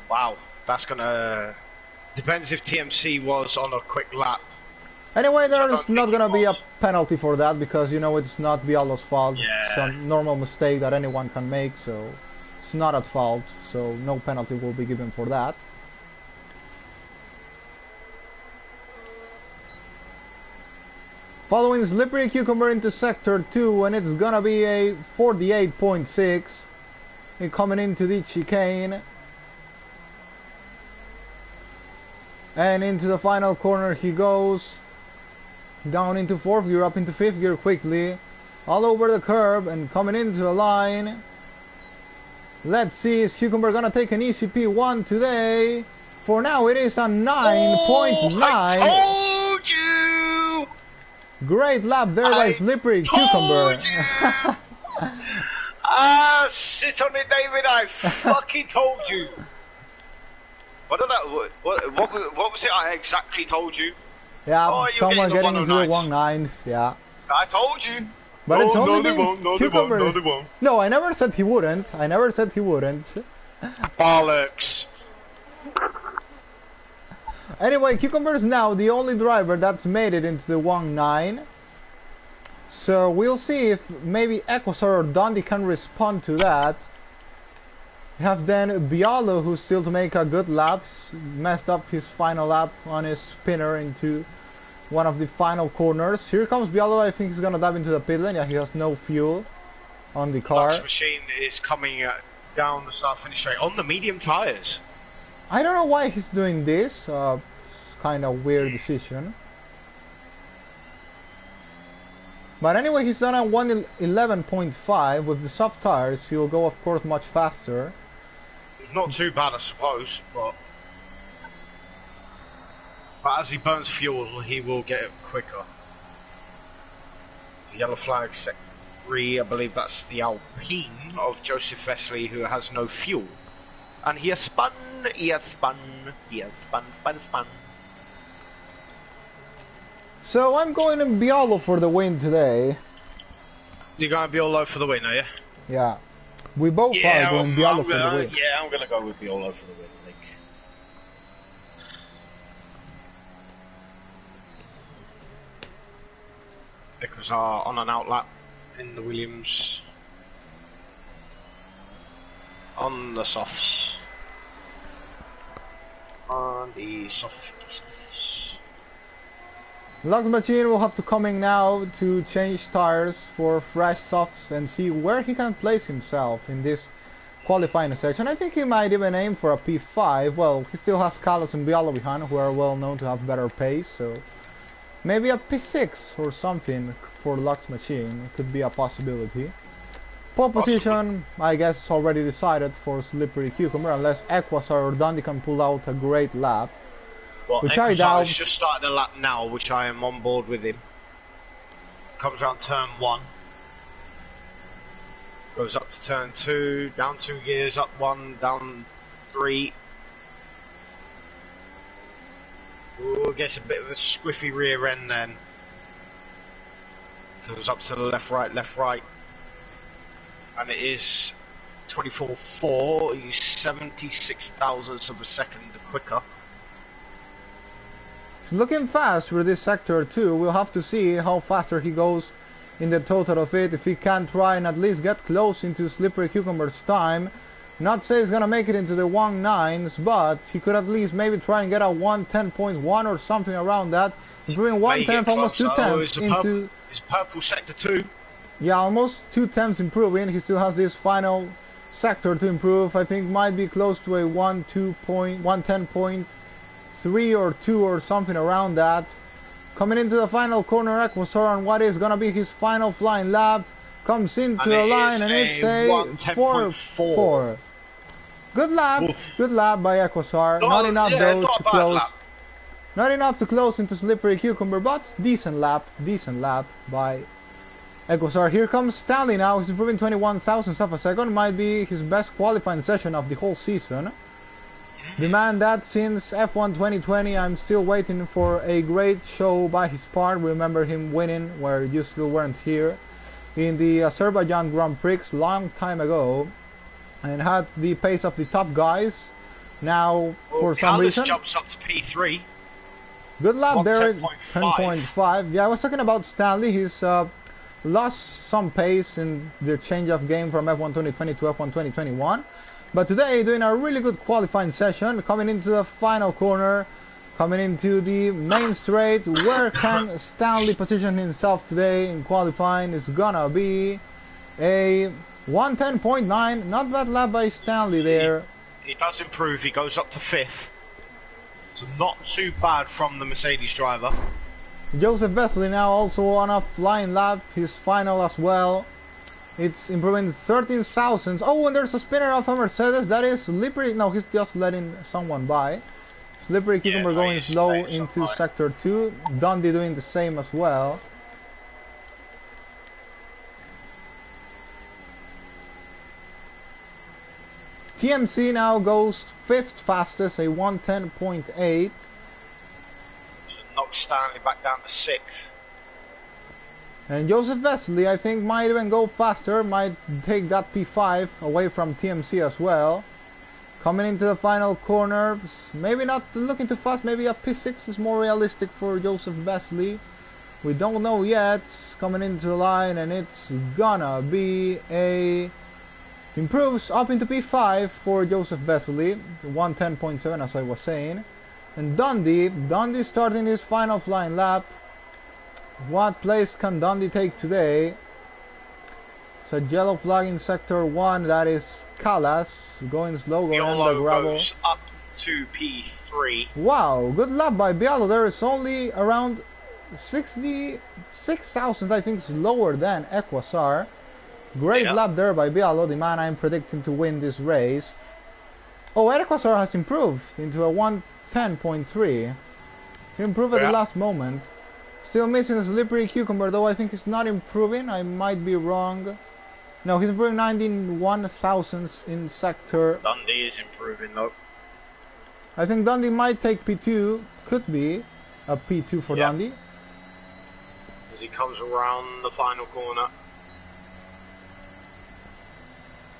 Wow, that's gonna... Depends if TMC was on a quick lap. Anyway, there's not gonna be a penalty for that because, you know, it's not Bialo's fault. Yeah. It's a normal mistake that anyone can make, so it's not at fault, so no penalty will be given for that. Following Slippery Cucumber into Sector 2, and it's gonna be a 48.6. Coming into the chicane. And into the final corner he goes. Down into 4th gear, up into 5th gear quickly. All over the curb and coming into a line. Let's see, is Cucumber gonna take an ECP1 today? For now it is a 9.9. I told you! Great lap there by Slippery Cucumber. Sit on it, David. I fucking told you. What was it? I exactly told you. Yeah, someone getting into the 1.9. Yeah. I told you. But it's only been Cucumber. No, I never said he wouldn't. I never said he wouldn't. Bollocks. Anyway, Cucumber is now the only driver that's made it into the 1.9. So we'll see if maybe Equasar or Dundee can respond to that. We have then Bialo, who's still to make a good lap. Messed up his final lap on his spinner into one of the final corners. Here comes Bialo. I think he's gonna dive into the pit lane. Yeah, he has no fuel on the car. Lux Machine is coming down the start-finish straight on the medium tires. I don't know why he's doing this. It's kind of weird decision. But anyway, he's done at 111.5 with the soft tires. He'll go, of course, much faster. Not too bad, I suppose, but as he burns fuel, he will get it quicker. Yellow flag, sector 3. I believe that's the Alpine of Joseph Vesley, who has no fuel. And he has spun, spun. So I'm going to Bialo for the win today. You're going to Bialo for the win, are you? Yeah. We both are going Bialo for the win. Yeah, I'm going to go with Bialo for the win, I think. Because on an outlap in the Williams. On the softs. On the softs. Lux Machine will have to coming now to change tires for fresh softs and see where he can place himself in this qualifying section. I think he might even aim for a P5. Well, he still has Carlos and Bialo behind, who are well known to have better pace, so maybe a P6 or something for Lux Machine could be a possibility. Pole position, I guess, is already decided for Slippery Cucumber, unless Equasar or Dundee can pull out a great lap. Well, which I doubt. He's just started a lap now, which I am on board with him. Comes around turn 1. Goes up to turn 2, down 2 gears, up 1, down 3. Ooh, gets a bit of a squiffy rear end then. Goes up to the left, right. And it is 24.4, he's 76 thousandths of a second quicker. It's looking fast for this sector too. We'll have to see how faster he goes in the total of it. If he can try and at least get close into Slippery Cucumber's time. Not say he's gonna make it into the 1.9s, but he could at least maybe try and get a 110.1 or something around that. Improving 1/10, almost 2/10 into... It's purple sector 2. Yeah, almost 2/10 improving. He still has this final sector to improve. I think might be close to a 110.3 or 2 or something around that. Coming into the final corner, Equator on what is gonna be his final flying lap. Comes into the line and it's a 4.4. Good lap, good lap by Equator. Not enough though to close. Not enough to close into Slippery Cucumber, but decent lap by Equator. Here comes Stanley now. He's improving 21 thousandths of a second. Might be his best qualifying session of the whole season. The man that since F1 2020 I'm still waiting for a great show by his part. Remember him winning where you still weren't here in the Azerbaijan Grand Prix long time ago, and had the pace of the top guys. Now for some reason jumps up to P3. Good lap there, 10.5. Yeah, I was talking about Stanley. He's lost some pace in the change of game from F1 2020 to F1 2021. But today, doing a really good qualifying session, coming into the final corner, coming into the main straight. Where can Stanley position himself today in qualifying? Is gonna be a 110.9. Not bad lap by Stanley there. He does improve. He goes up to 5th. So not too bad from the Mercedes driver. Joseph Vesely now also on a flying lap, his final as well. It's improving 13 thousandths. Oh, and there's a spinner of a Mercedes. That is Slippery. No, he's just letting someone by. Slippery Cucumber going slow into sector 2. Dundee doing the same as well. TMC now goes 5th fastest, a 110.8. So knock Stanley back down to 6th. And Joseph Vesely, I think, might even go faster, might take that P5 away from TMC as well. Coming into the final corner, maybe not looking too fast, maybe a P6 is more realistic for Joseph Vesely. We don't know yet. Coming into the line, and it's gonna be a... Improves up into P5 for Joseph Vesely, 110.7 as I was saying. And Dundee starting his final flying lap. What place can Dundee take today? It's a yellow flag in sector 1, that is Callas, going slow, going on the gravel. Goes up to P3. Wow, good lap by Bialo. There is only around 66 thousandths, I think, slower than Equasar. Great lap there by Bialo, the man I'm predicting to win this race. Oh, Equasar has improved into a 110.3. He improved at the last moment. Still missing a Slippery Cucumber, though I think he's not improving. I might be wrong. No, he's improving 91 thousandths in sector. Dundee is improving though. I think Dundee might take P2. Could be a P2 for Dundee. As he comes around the final corner.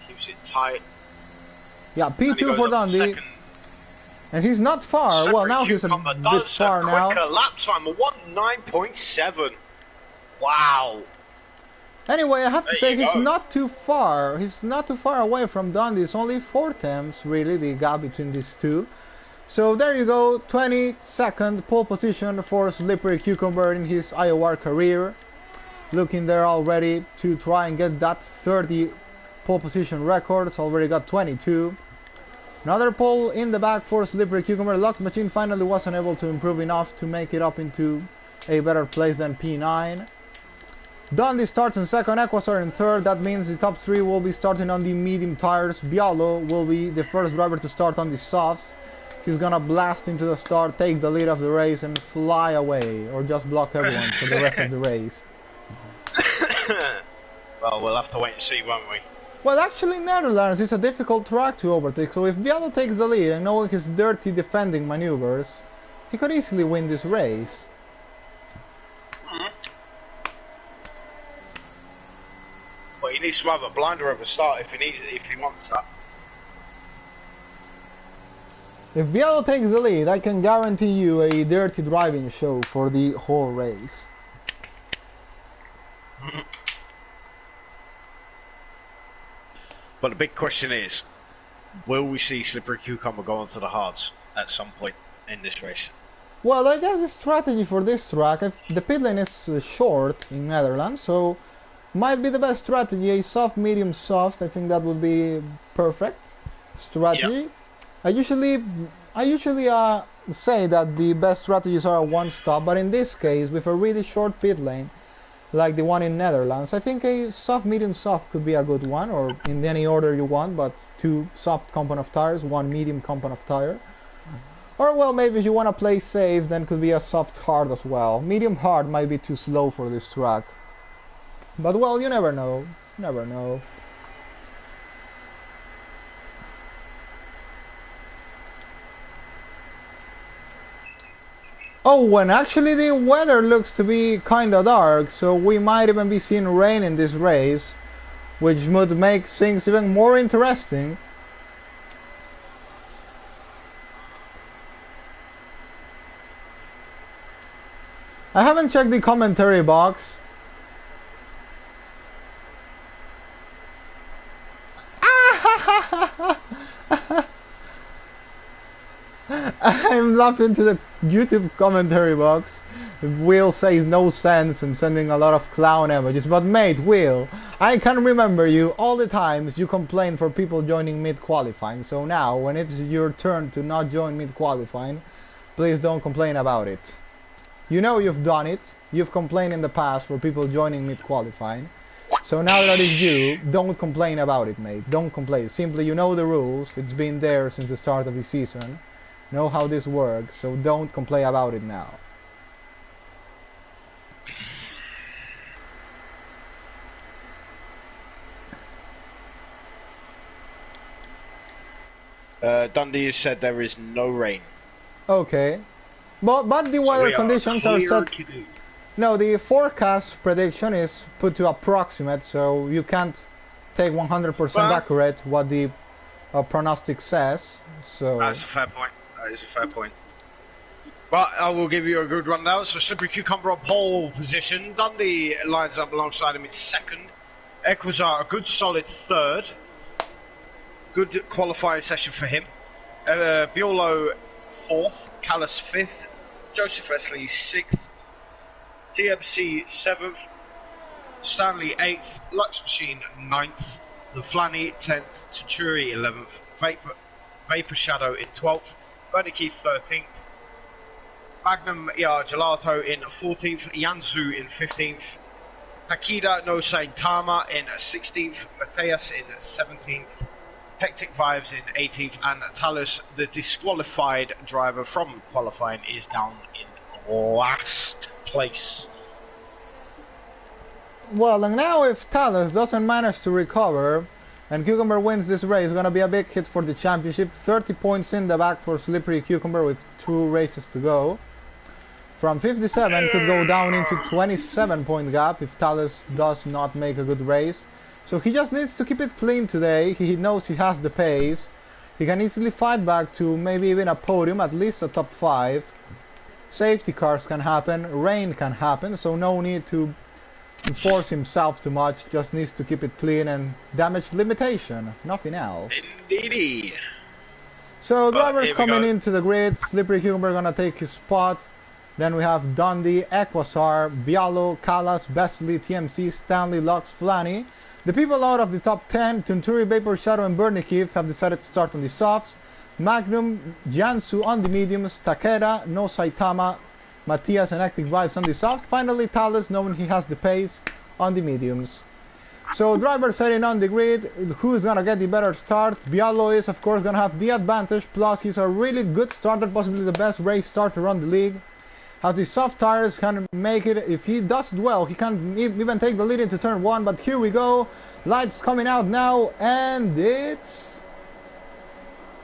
Keeps it tight. Yeah, P2 for Dundee. And he's not far. Well, now he's a bit far now. Quicker lap time, a 1:09.7. Wow. Anyway, I have to say he's not too far. He's not too far away from Dundee. It's only 4 tenths, really, the gap between these two. So there you go, 22nd pole position for Slippery Cucumber in his IOR career. Looking there already to try and get that 30 pole position record. It's already got 22. Another pole in the back for Slippery Cucumber. Locked Machine finally wasn't able to improve enough to make it up into a better place than P9. Dundee starts in second, Equasar in third. That means the top 3 will be starting on the medium tires. Bialo will be the first driver to start on the softs. He's gonna blast into the start, take the lead of the race and fly away. Or just block everyone for the rest of the race. Well, we'll have to wait and see, won't we? Well, actually, Netherlands is a difficult track to overtake, so if Bialo takes the lead and knowing his dirty defending maneuvers, he could easily win this race. But he needs to have a blinder of a start if he wants that. If Bialo takes the lead, I can guarantee you a dirty driving show for the whole race. But the big question is, will we see Slippery Cucumber go onto the hards at some point in this race? Well, I guess the strategy for this track, the pit lane is short in Netherlands, so might be the best strategy, a soft, medium, soft. I think that would be perfect strategy. Yep. I usually say that the best strategies are a one-stop, but in this case, with a really short pit lane, like the one in Netherlands, I think a soft, medium, soft could be a good one, or in any order you want, but 2 soft compound of tires, 1 medium compound of tire. Or well, maybe if you want to play safe, then could be a soft hard as well. Medium hard might be too slow for this track. But well, you never know. Never know. Oh, and actually the weather looks to be kinda dark, so we might even be seeing rain in this race, which would make things even more interesting. I haven't checked the commentary box. I'm laughing to the YouTube commentary box. Will says no sense and sending a lot of clown emojis. But mate, Will, I can remember you all the times you complain for people joining mid-qualifying. So now, when it's your turn to not join mid-qualifying, please don't complain about it. You know you've done it. You've complained in the past for people joining mid-qualifying. So now that it's you, don't complain about it, mate. Don't complain. Simply, you know the rules. It's been there since the start of the season. Know how this works, so don't complain about it now. Dundee said there is no rain. Okay. But the weather conditions are set... No, the forecast prediction is put to approximate, so you can't take 100% accurate what the prognostic says. So that's a fair point. That is a fair point. But I will give you a good rundown. So Slippery Cucumber on pole position. Dundee lines up alongside him in second. Equazar a good solid third. Good qualifying session for him. Biolo fourth. Callis fifth. Joseph Wesley sixth. TMC 7th, Stanley 8th, Lux Machine 9th, The Flanny 10th, Tachuri 11th, Vapor Shadow in 12th, Bernie Keith 13th, Magnum Gelato in 14th, Yanzu in 15th, Takida no Saitama in 16th, Mateus in 17th, Hectic Vibes in 18th, and Talus, the disqualified driver from qualifying, is down in last place. Well, and now if Talus doesn't manage to recover and Cucumber wins this race, it's gonna be a big hit for the championship. 30 points in the back for Slippery Cucumber with 2 races to go. From 57 could go down into 27-point gap if Talus does not make a good race. So he just needs to keep it clean today. He knows he has the pace. He can easily fight back to maybe even a podium, at least a top 5. Safety cars can happen, rain can happen, so no need to force himself too much, just needs to keep it clean and damage limitation, nothing else. Indeedy. So drivers coming into the grid, Slippery Cucumber gonna take his spot, then we have Dundee, Equazar, Bialo, Callas, Besley, TMC, Stanley, Lux, Flanny. The people out of the top 10, Tunturi, Vapor Shadow and Bernikiv have decided to start on the softs. Magnum, Jiansu on the mediums, Takeda, no Saitama, Matthias and Active Vibes on the softs. Finally Talus, knowing he has the pace, on the mediums. So drivers heading on the grid, who's gonna get the better start? Bialo is of course gonna have the advantage, plus he's a really good starter, possibly the best race starter on the league. How the soft tires can make it. If he does it well, he can even take the lead into turn 1. But here we go. Lights coming out now, and it's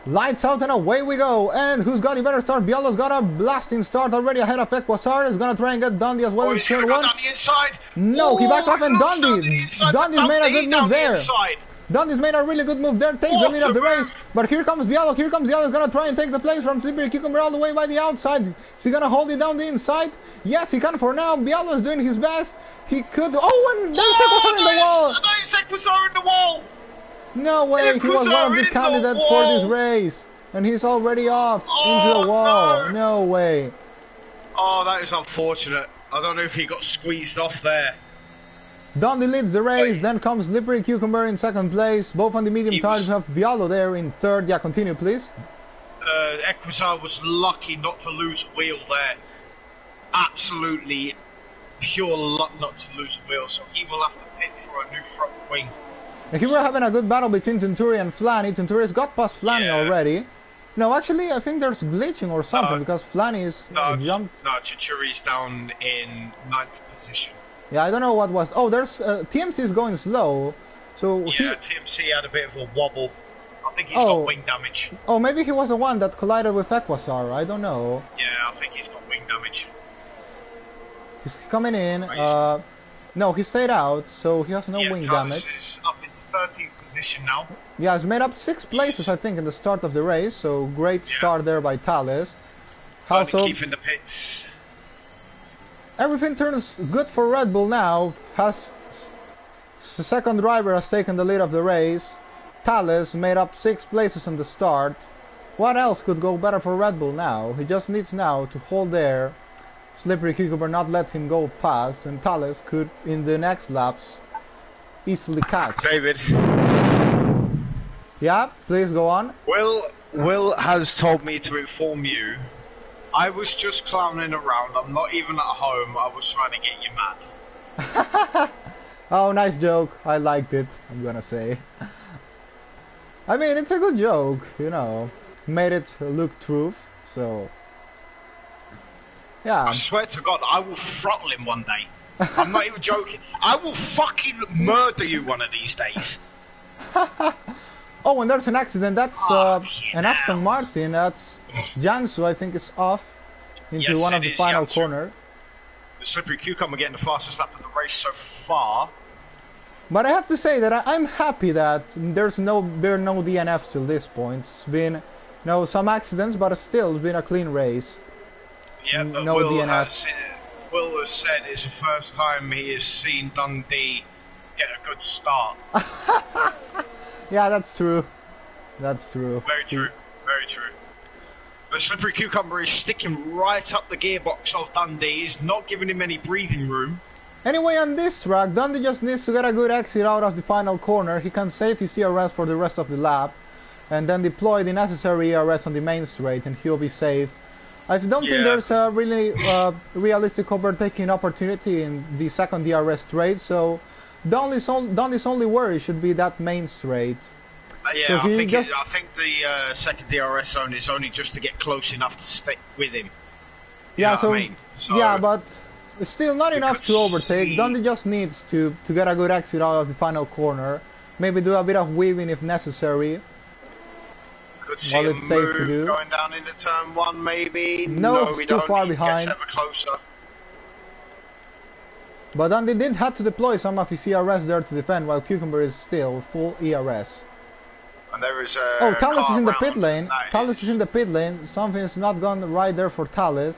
lights out and away we go. And who's got a better start? Bialo's got a blasting start already ahead of Equasar. Is gonna try and get Dundee as well in turn 1. Down the inside. No, he backed up, and Dundee's made a good move there. Dundee's made a really good move there, takes the lead of the race. But here comes Bialo, he's gonna try and take the place from Slippery Cucumber all the way by the outside. Is he gonna hold it down the inside? Yes, he can for now. Bialo is doing his best. He could. Oh, and there's Equasar in the wall. There's Equasar in the wall. No way, he was one of the candidates for this race. And he's already off into the wall. No way. Oh, that is unfortunate. I don't know if he got squeezed off there. Dundee leads the race, then comes Slippery Cucumber in second place. Both on the medium tires. We have Bialo there in third. Yeah, continue please. Equasar was lucky not to lose a wheel there. Absolutely pure luck not to lose a wheel, so he will have to pit for a new front wing. And here we're having a good battle between Tunturi and Flanny. Tunturi's got past Flanny already. No, actually, I think there's glitching or something because Flanny is jumped. No, Tunturi's down in 9th position. Yeah, I don't know what was. Oh, there's TMC is going slow. So yeah, TMC had a bit of a wobble. I think he's got wing damage. Oh, maybe he was the one that collided with Equasar. I don't know. Yeah, I think he's got wing damage. He's coming in. No, he stayed out, so he has no wing damage. Is up into 13th position now. Yeah, he's made up 6 places, I think, in the start of the race. So great start there by Thales. Keith in the pits. Everything turns good for Red Bull now. The second driver has taken the lead of the race. Thales made up 6 places in the start. What else could go better for Red Bull now? He just needs now to hold there. Slippery Cucumber not let him go past, and Thales could, in the next laps, easily catch. David. Yeah, please go on. Will has told me to inform you. I was just clowning around. I'm not even at home. I was trying to get you mad. Oh, nice joke. I liked it, I'm gonna say. I mean, it's a good joke, you know. Made it look truth, so... Yeah. I swear to God, I will throttle him one day. I'm not even joking. I will fucking murder you one of these days. Oh, and there's an accident. That's an Aston Martin. That's Jansu, I think, is off into one of the final corner. The Slippery Cucumber getting the fastest lap of the race so far. But I have to say that I'm happy that there are no DNFs till this point. It's been some accidents, but still it's been a clean race. Yeah, but no DNFs. Will has said it's the first time he has seen Dundee get a good start. Yeah, that's true. That's true. Very true. Very true. The Slippery Cucumber is sticking right up the gearbox of Dundee. He's not giving him any breathing room. Anyway, on this track, Dundee just needs to get a good exit out of the final corner. He can save his ERS for the rest of the lap, and then deploy the necessary ERS on the main straight, and he'll be safe. I don't think there's a really realistic overtaking opportunity in the second DRS straight, so Dundee's only worry should be that main straight. Yeah, so I think the second DRS zone is only just to get close enough to stick with him. Yeah, yeah, but it's still not enough to overtake. Dundee just needs to get a good exit out of the final corner. Maybe do a bit of weaving if necessary. Could see a it's safe to do. Going down into turn 1 maybe. No, it's too far behind. Gets ever closer. But Dundee did have to deploy some of his ERS there to defend, while Cucumber is still full ERS. And there is Thales is in the pit lane. Thales is in the pit lane. Something is not gone right there for Thales.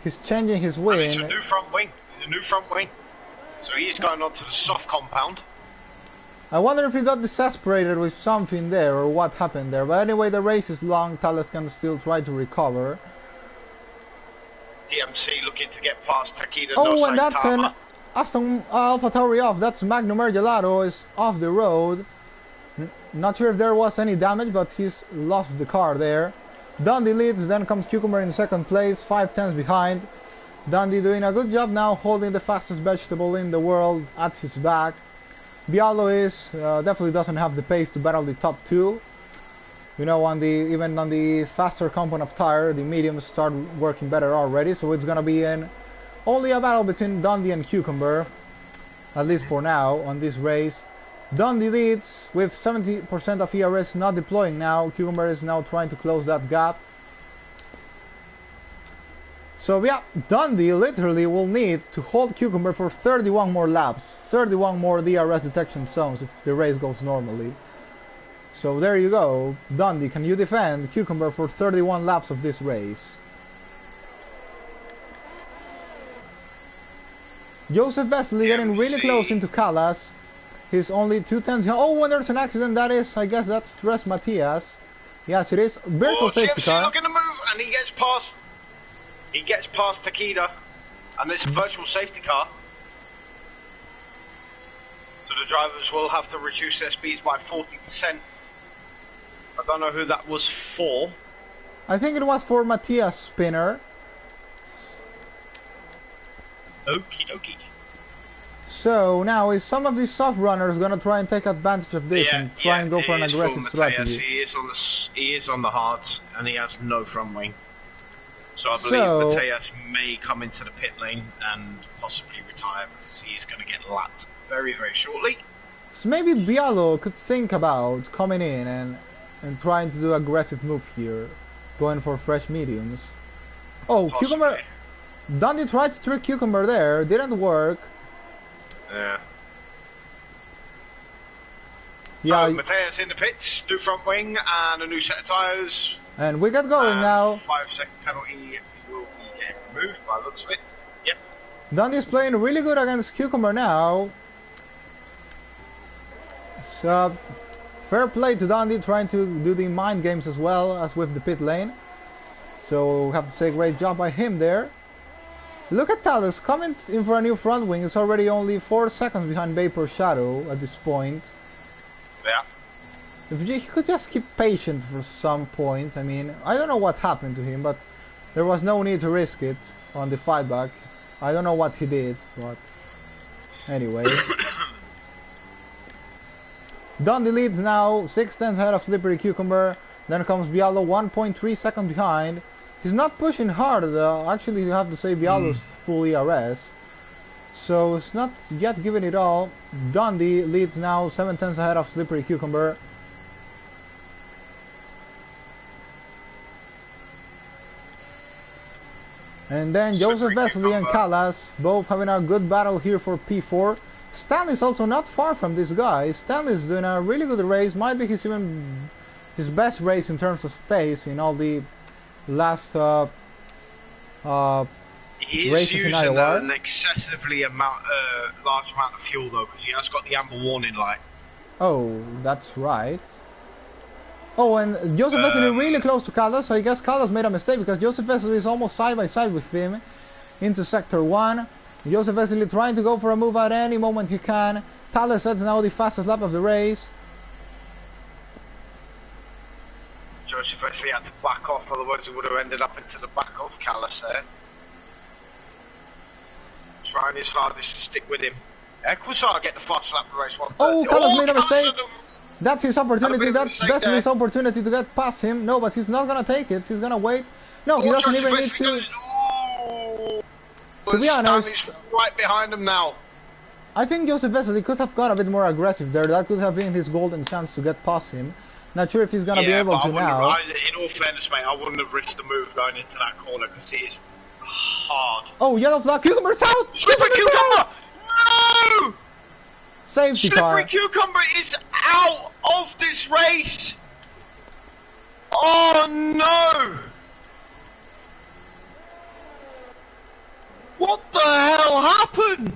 He's changing his wing. It's a new front wing. It's a new front wing. So he's going on to the soft compound. I wonder if he got exasperated with something there or what happened there. But anyway, the race is long. Thales can still try to recover. DMC looking to get past Takeda. Oh, and that's an Aston AlphaTauri off. That's Magnum Gelato is off the road. Not sure if there was any damage, but he's lost the car there. Dundee leads, then comes Cucumber in second place, 5/10 behind. Dundee doing a good job now, holding the fastest vegetable in the world at his back. Bialo is definitely doesn't have the pace to battle the top 2. You know, even on the faster component of tire, the mediums start working better already. So it's gonna be only a battle between Dundee and Cucumber, at least for now on this race. Dundee leads with 70% of ERS not deploying now. Cucumber is now trying to close that gap. So yeah, Dundee literally will need to hold Cucumber for 31 more laps, 31 more DRS detection zones if the race goes normally. So there you go. Dundee, can you defend Cucumber for 31 laps of this race? Joseph Vesely getting really close into Callas. He's only 2 tenths. Oh, when there's an accident, that is, I guess that's Tres Matias. Yes, it is. Virtual safety GMC car. looking to move, and he gets past. He gets past Takeda, and it's a virtual safety car. So the drivers will have to reduce their speeds by 40%. I don't know who that was for. I think it was for Matias Spinner. Okie dokie. So now is some of these soft runners gonna try and take advantage of this and try and go for an aggressive strategy? He is on the hards, and he has no front wing. So I believe Mateus may come into the pit lane and possibly retire because he's going to get lapped very, very shortly. So maybe Bialo could think about coming in and trying to do aggressive move here, going for fresh mediums. Oh, possibly. Cucumber! Dundee tried to trick Cucumber there, didn't work. Yeah. Yeah. So Mateus in the pits, new front wing and a new set of tyres. And we get going now. 5-second penalty will be getting removed by the looks of it. Yep. Dundee's playing really good against Cucumber now. So, fair play to Dundee, trying to do the mind games as well as with the pit lane. So, have to say great job by him there. Look at Talus coming in for a new front wing. It's already only 4 seconds behind Vapor Shadow at this point. Yeah. If he could just keep patient for some point, I mean, I don't know what happened to him, but there was no need to risk it on the fight back. I don't know what he did, but anyway. Dundee leads now, 6 tenths ahead of Slippery Cucumber. Then comes Bialo, 1.3 seconds behind. He's not pushing hard, actually you have to say Bialo's full ERS. So it's not yet giving it all. Dundee leads now, 7 tenths ahead of Slippery Cucumber. And then Joseph Vesely and Callas both having a good battle here for P4. Stanley's also not far from this guy. Stanley's doing a really good race. Might be his best race in terms of space in all the last races in IOR. An excessively large amount of fuel though, because he has got the amber warning light. Oh, that's right. Oh, and Joseph Vesely really close to Callas, so I guess Callas made a mistake because Joseph Vesely is almost side by side with him into Sector 1. Joseph Vesely trying to go for a move at any moment he can. Callas sets now the fastest lap of the race. Joseph Vesely had to back off, otherwise he would have ended up into the back of Callas there. Trying his hardest to stick with him. Equisar get the fast lap of the race. Oh, Callas made a mistake. That's his opportunity, that's Vesely's opportunity to get past him. No, but he's not gonna take it, he's gonna wait. No, he doesn't even need to... To be honest... Stanley's right behind him now. I think Joseph Vesely could have gone a bit more aggressive there. That could have been his golden chance to get past him. Not sure if he's gonna be able to now. In all fairness, mate, I wouldn't have risked the move going into that corner because it is hard. Oh, yellow flag, Cucumber's out! Slippery Cucumber! No! Safety car. Slippery Cucumber is out of this race! Oh no! What the hell happened?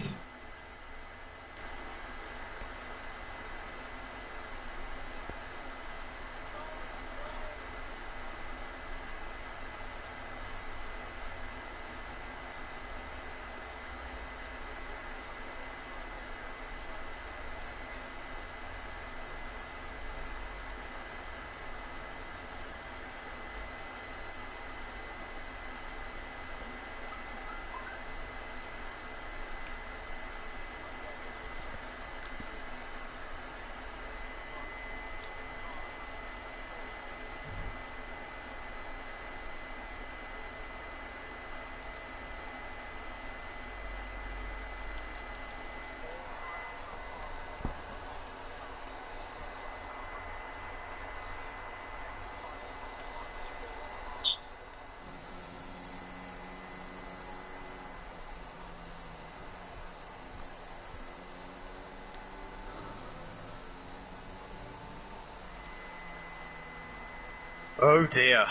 Oh dear.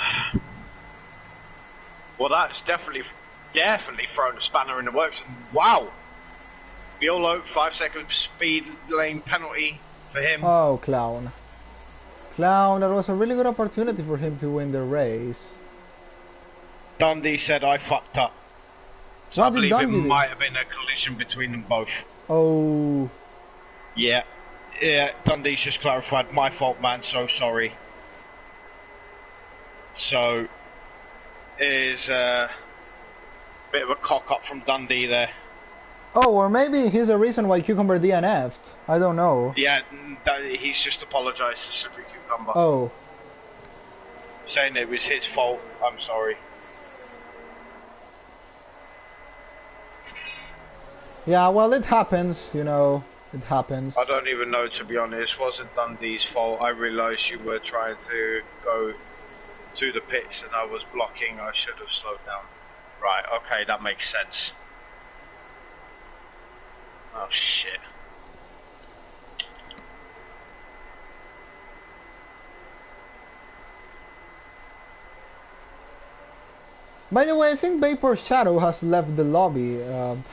Well, that's definitely thrown a spanner in the works. And wow, Biolo, 5 second speed lane penalty for him. Oh, clown. Clown, that was a really good opportunity for him to win the race. Dundee said I fucked up. So I believe it might have been a collision between them both. Oh. Yeah, Dundee's just clarified. My fault, man, so sorry. So, is a bit of a cock-up from Dundee there. Oh, or maybe he's the reason why Cucumber DNF'd. I don't know. Yeah, he's just apologised to Slippery Cucumber. Oh. Saying it was his fault. I'm sorry. Yeah, well, it happens, you know. It happens. I don't even know, to be honest. It wasn't Dundee's fault. I realised you were trying to go to the pits and I was blocking. I should have slowed down. Right, okay, that makes sense. Oh, shit. By the way, I think Vapor Shadow has left the lobby,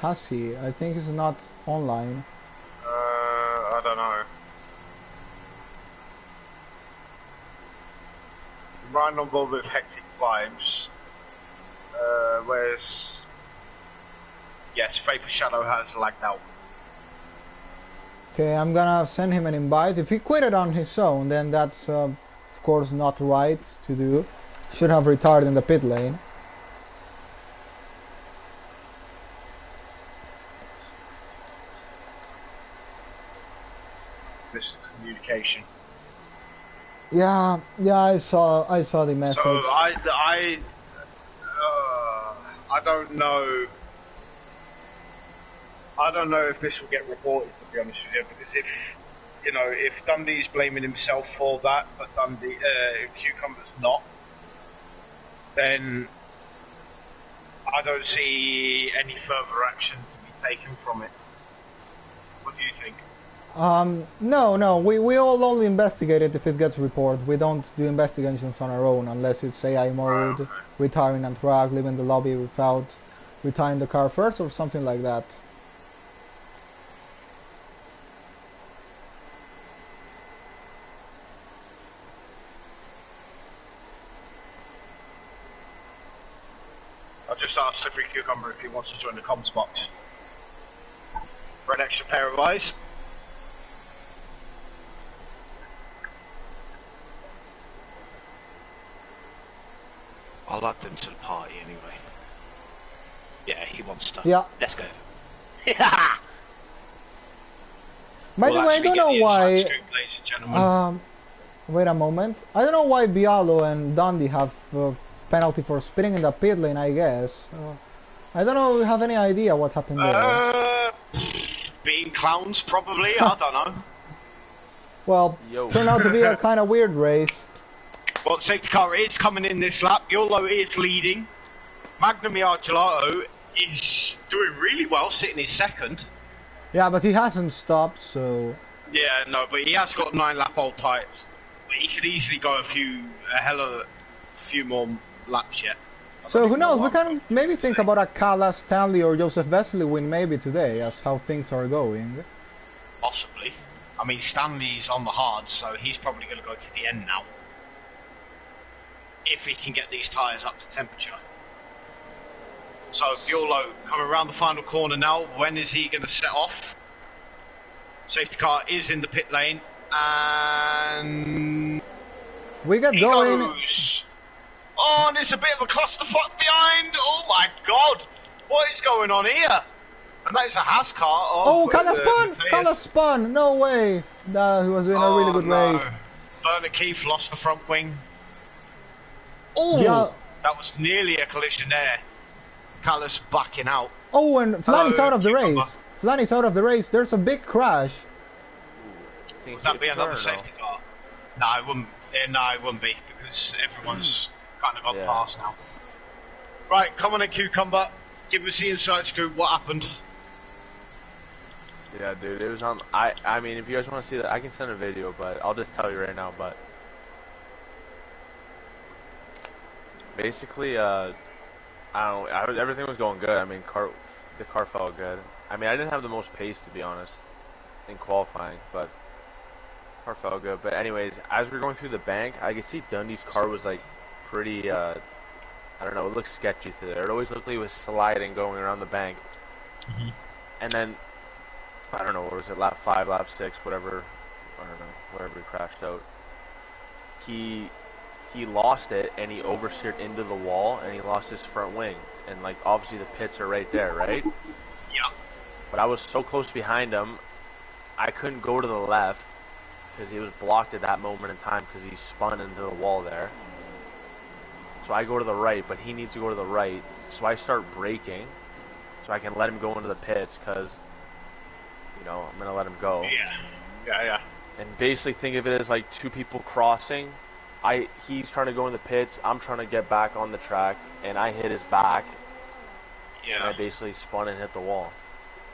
has he? I think he's not online. I don't know. Ryan on board with Hectic Vibes. Where's... Yes, Vapor Shadow has lagged out. Okay, I'm gonna send him an invite. If he quitted on his own, then that's, of course, not right to do. Should have retired in the pit lane. Communication. Yeah, I saw the message. So I don't know. I don't know if this will get reported, to be honest with you, because if Dundee's blaming himself for that, but Cucumber's not, then I don't see any further action to be taken from it. What do you think? No, we all only investigate it if it gets reported. We don't do investigations on our own unless it's AI mode, okay. Retiring on track, leaving the lobby without retiring the car first or something like that. I'll just ask Slippery Cucumber if he wants to join the comms box for an extra pair of eyes. I'll add them to the party anyway. Yeah, he wants to. Yeah. Let's go. By the way, I don't know why. Scoop, ladies and gentlemen. Wait a moment. I don't know why Bialo and Dundee have penalty for spinning in the pit lane, I guess. I don't know if you have any idea what happened there. Being clowns, probably. I don't know. Well, turned out to be a kind of weird race. Well, safety car is coming in this lap. Yolo is leading. Magnum Gelato is doing really well, sitting in second. Yeah, but he hasn't stopped, so... Yeah, no, but he has got 9 lap old tyres. But he could easily go a few more laps yet. So who knows, we can maybe think about a Kala Stanley or Joseph Vesely win maybe today, as how things are going. Possibly. I mean, Stanley's on the hard, so he's probably going to go to the end now. If he can get these tyres up to temperature. So, Biolo coming around the final corner now. When is he going to set off? Safety car is in the pit lane. And... we get going. Goes. Oh, and there's a bit of a clusterfuck behind. Oh my god. What is going on here? And that is a Haas car. Oh, Kala spun! No way! He was doing a really good race. Bernard Keith lost the front wing. Oh, yeah. That was nearly a collision there. Callas backing out. Oh, and Flanny's out of the race. Flanny's out of the race. There's a big crash. Would that be another safety car? No, it wouldn't. No, it wouldn't be because everyone's kind of on pass now. Right, come on in, Cucumber. Give us the inside scoop. What happened? Yeah, dude, it was on. I mean, if you guys want to see that, I can send a video, but I'll just tell you right now. But Basically, I don't know. Everything was going good. I mean, the car felt good. I mean, I didn't have the most pace, to be honest, in qualifying, but car felt good. But anyways, as we were going through the bank, I could see Dundee's car was like pretty, I don't know, it looked sketchy through there. It always looked like it was sliding going around the bank. And then, I don't know, what was it, lap 5, lap 6, whatever, I don't know, wherever he crashed out. He lost it, and he oversteered into the wall, and he lost his front wing. And, like, obviously the pits are right there, right? Yeah. But I was so close behind him, I couldn't go to the left, because he was blocked at that moment in time, because he spun into the wall there. So I go to the right, but he needs to go to the right, so I start braking, so I can let him go into the pits, because, you know, I'm going to let him go. Yeah. And basically think of it as like two people crossing. He's trying to go in the pits, I'm trying to get back on the track, and I hit his back. Yeah. And I basically spun and hit the wall.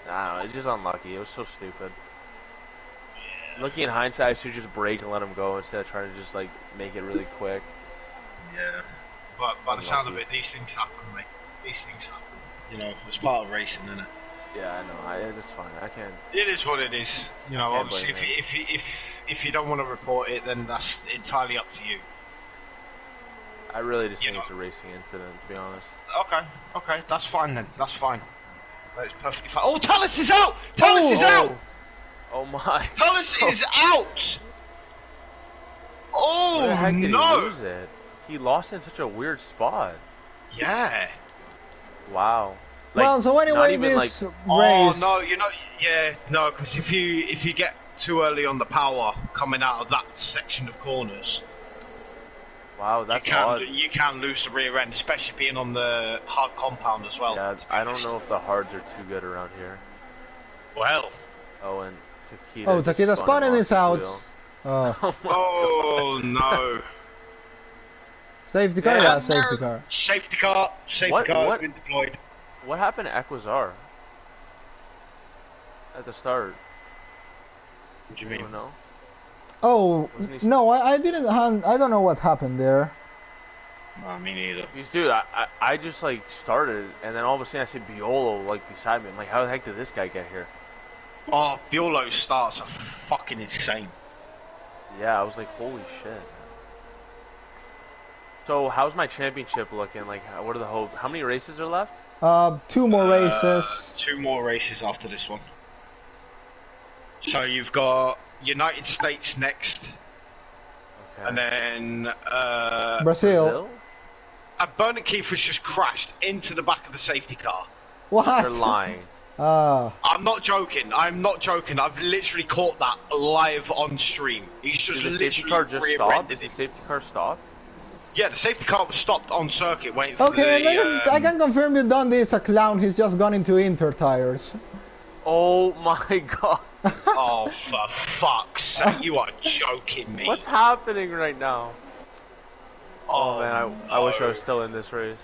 I don't know, it's just unlucky. It was so stupid. Yeah. Looking in hindsight, I should just brake and let him go instead of trying to just like make it really quick. Yeah. But by the sound of it, these things happen, mate. These things happen. You know, it's part of racing, isn't it? Yeah, I know. It's fine. I can't. It is what it is. You know, obviously, if you don't want to report it, then that's entirely up to you. I really just think it's a racing incident, to be honest. Okay, that's fine then. That's fine. That's perfectly fine. Oh, Tallis is out! Tallis is out! Oh my! Tallis is out! Oh, Where the heck did no! he lose it? He lost in such a weird spot. Yeah. Wow. Like, well, so anyway, this race. Oh no, you know, yeah, no, because if you get too early on the power coming out of that section of corners, wow, that's odd. You can lose the rear end, especially being on the hard compound as well. Yeah, I don't know if the hards are too good around here. Well. Oh, and Takeda. Oh, Takeda spawning is out. Oh no. Safety car, yeah, safety car. Safety car has been deployed. What happened to Equazar? At the start. What do you mean? No. Oh no, I didn't. I don't know what happened there. No, me neither. Dude, I just like started, and then all of a sudden I see Biolo like beside me. I'm like, how the heck did this guy get here? Oh, Biolo's starts are fucking insane. Yeah, I was like, holy shit. So how's my championship looking? Like, what are the hopes? How many races are left? 2 more races. 2 more races after this one. So you've got United States next, and then Brazil. Bernard Keith has just crashed into the back of the safety car. What? You're lying. I'm not joking. I've literally caught that live on stream. He's just Did the safety car just stop? Did the safety car stop? Yeah, the safety car was stopped on circuit waiting for I can confirm you Dundee is a clown. He's just gone into Inter tires. Oh my god. Oh, for fuck's sake, you are joking me. What's happening right now? Oh man, I wish I was still in this race.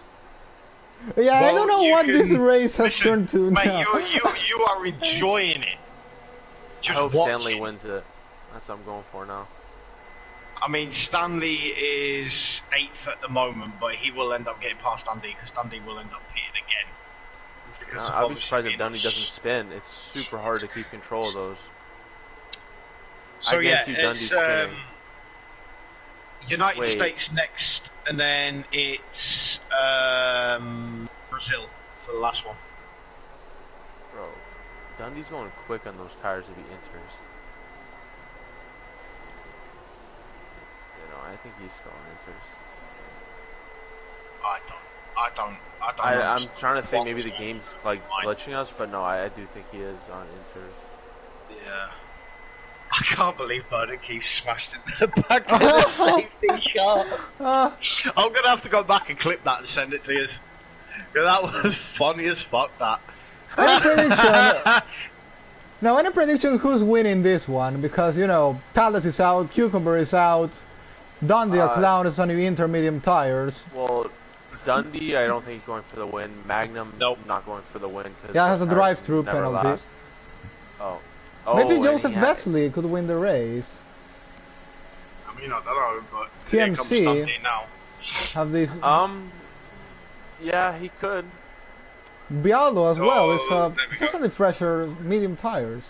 Yeah, well, I don't know what this race has turned to mate, now. you are enjoying it. Just I hope watching. Stanley wins it. That's what I'm going for now. I mean, Stanley is 8th at the moment, but he will end up getting past Dundee because Dundee will end up pitting again. I'd be surprised if Dundee doesn't spin. It's super hard to keep control of those. So yeah, it's United States next, and then it's Brazil for the last one. Bro, Dundee's going quick on those tires if he enters. You know, I think he's still on enters. I'm trying to think maybe the game's like glitching us, but no, I do think he is on inters. Yeah. I can't believe Bernard Keith smashed into the back of the safety car. I'm gonna have to go back and clip that and send it to you. That was funny as fuck. That. Any prediction? Now, any prediction who's winning this one? Because you know, Tallis is out, Cucumber is out, Dundee a clown is on the intermediate tires. Well. Dundee, I don't think he's going for the win. Magnum, nope, not going for the win. Yeah, it has a drive-through penalty. Oh, maybe Joseph Vesely could win the race. I mean, I don't know, but TMC. Here comes Dundee now. Have these? Yeah, he could. Bialo as well is there we go. slightly fresher medium tires.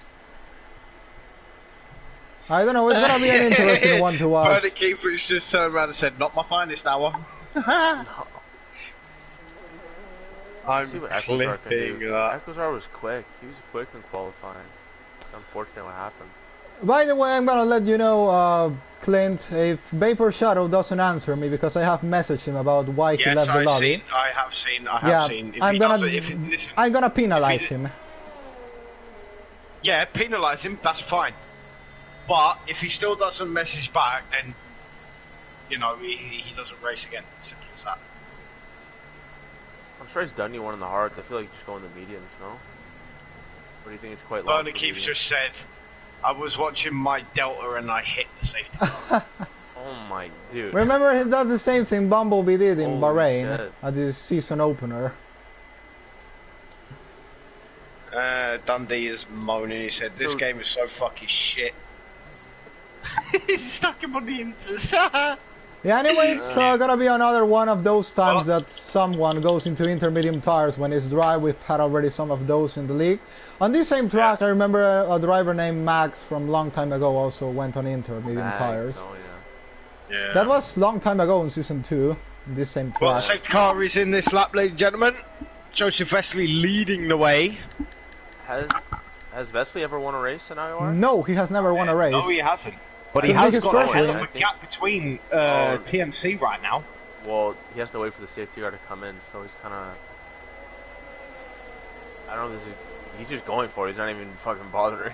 I don't know, it's gonna be an interesting one to watch. Bernie Keefer's just turned around and said, "Not my finest hour." I'm See what Ecclesar can clipping do. that. Ecclesar was quick. He was quick in qualifying. It's unfortunate what happened. By the way, I'm gonna let you know, Clint, if Vapor Shadow doesn't answer me because I have messaged him about why he left the lobby. I have seen. If I'm gonna penalize him. Yeah, penalise him, that's fine. But if he still doesn't message back, then, you know, he doesn't race again. Simple as that. I'm sure he's done you one in the hards. I feel like you just go in the mediums, no? Or do you think it's quite long? Bernie Keefe just said, I was watching my Delta and I hit the safety car. Oh my dude. Remember, he does the same thing Bumblebee did in Holy Bahrain shit. at the season opener. Dundee is moaning. He said, "This game is so fucking shit." He stuck him on the inters. Yeah, anyway, it's gonna be another one of those times that someone goes into intermediate tires when it's dry. We've had already some of those in the league. On this same track, I remember a driver named Max from long time ago also went on intermediate tires. Oh yeah. Yeah. That was long time ago in season 2, this same track. Well, the safety car is in this lap, ladies and gentlemen. Joseph Vesely leading the way. Has Vesely ever won a race in IOR? No, he has never won a race. No, he hasn't. But he I think has his got a first hell win. of a gap between TMC right now. Well, he has to wait for the safety car to come in, so he's kind of... I don't know, he's just going for it. He's not even fucking bothering.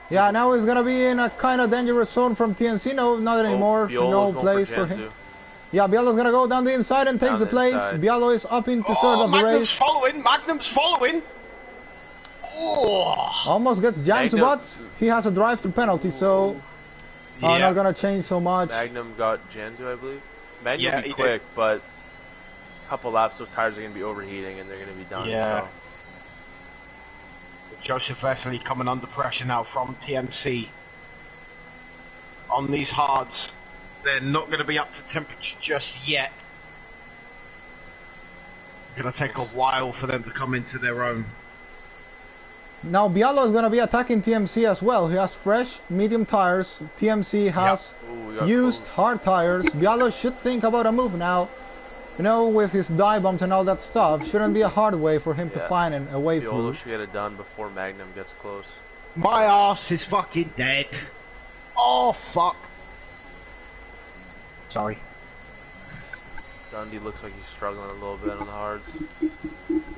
Yeah, now he's gonna be in a kind of dangerous zone from TNC. No, not anymore. No place for him. Yeah, Bialo's gonna go down the inside and takes the place. Bialo is up into third of the race. Magnum's following. Oh. Almost gets Jansu, but he has a drive-through penalty, so not gonna change so much. Magnum got Jansu, I believe. Magnum will be quick, but a couple laps, those tires are gonna be overheating and they're gonna be done. Yeah. So. Joseph Vesely coming under pressure now from TMC. On these hards, they're not going to be up to temperature just yet. It's going to take a while for them to come into their own. Now Bialo is gonna be attacking TMC as well. He has fresh medium tires. TMC has used hard tires. Bialo should think about a move now. You know, with his dive bombs and all that stuff, shouldn't be a hard way for him to find a way through. Biolo should get it done before Magnum gets close. My ass is fucking dead. Oh fuck. Sorry. Dundee looks like he's struggling a little bit on the hards.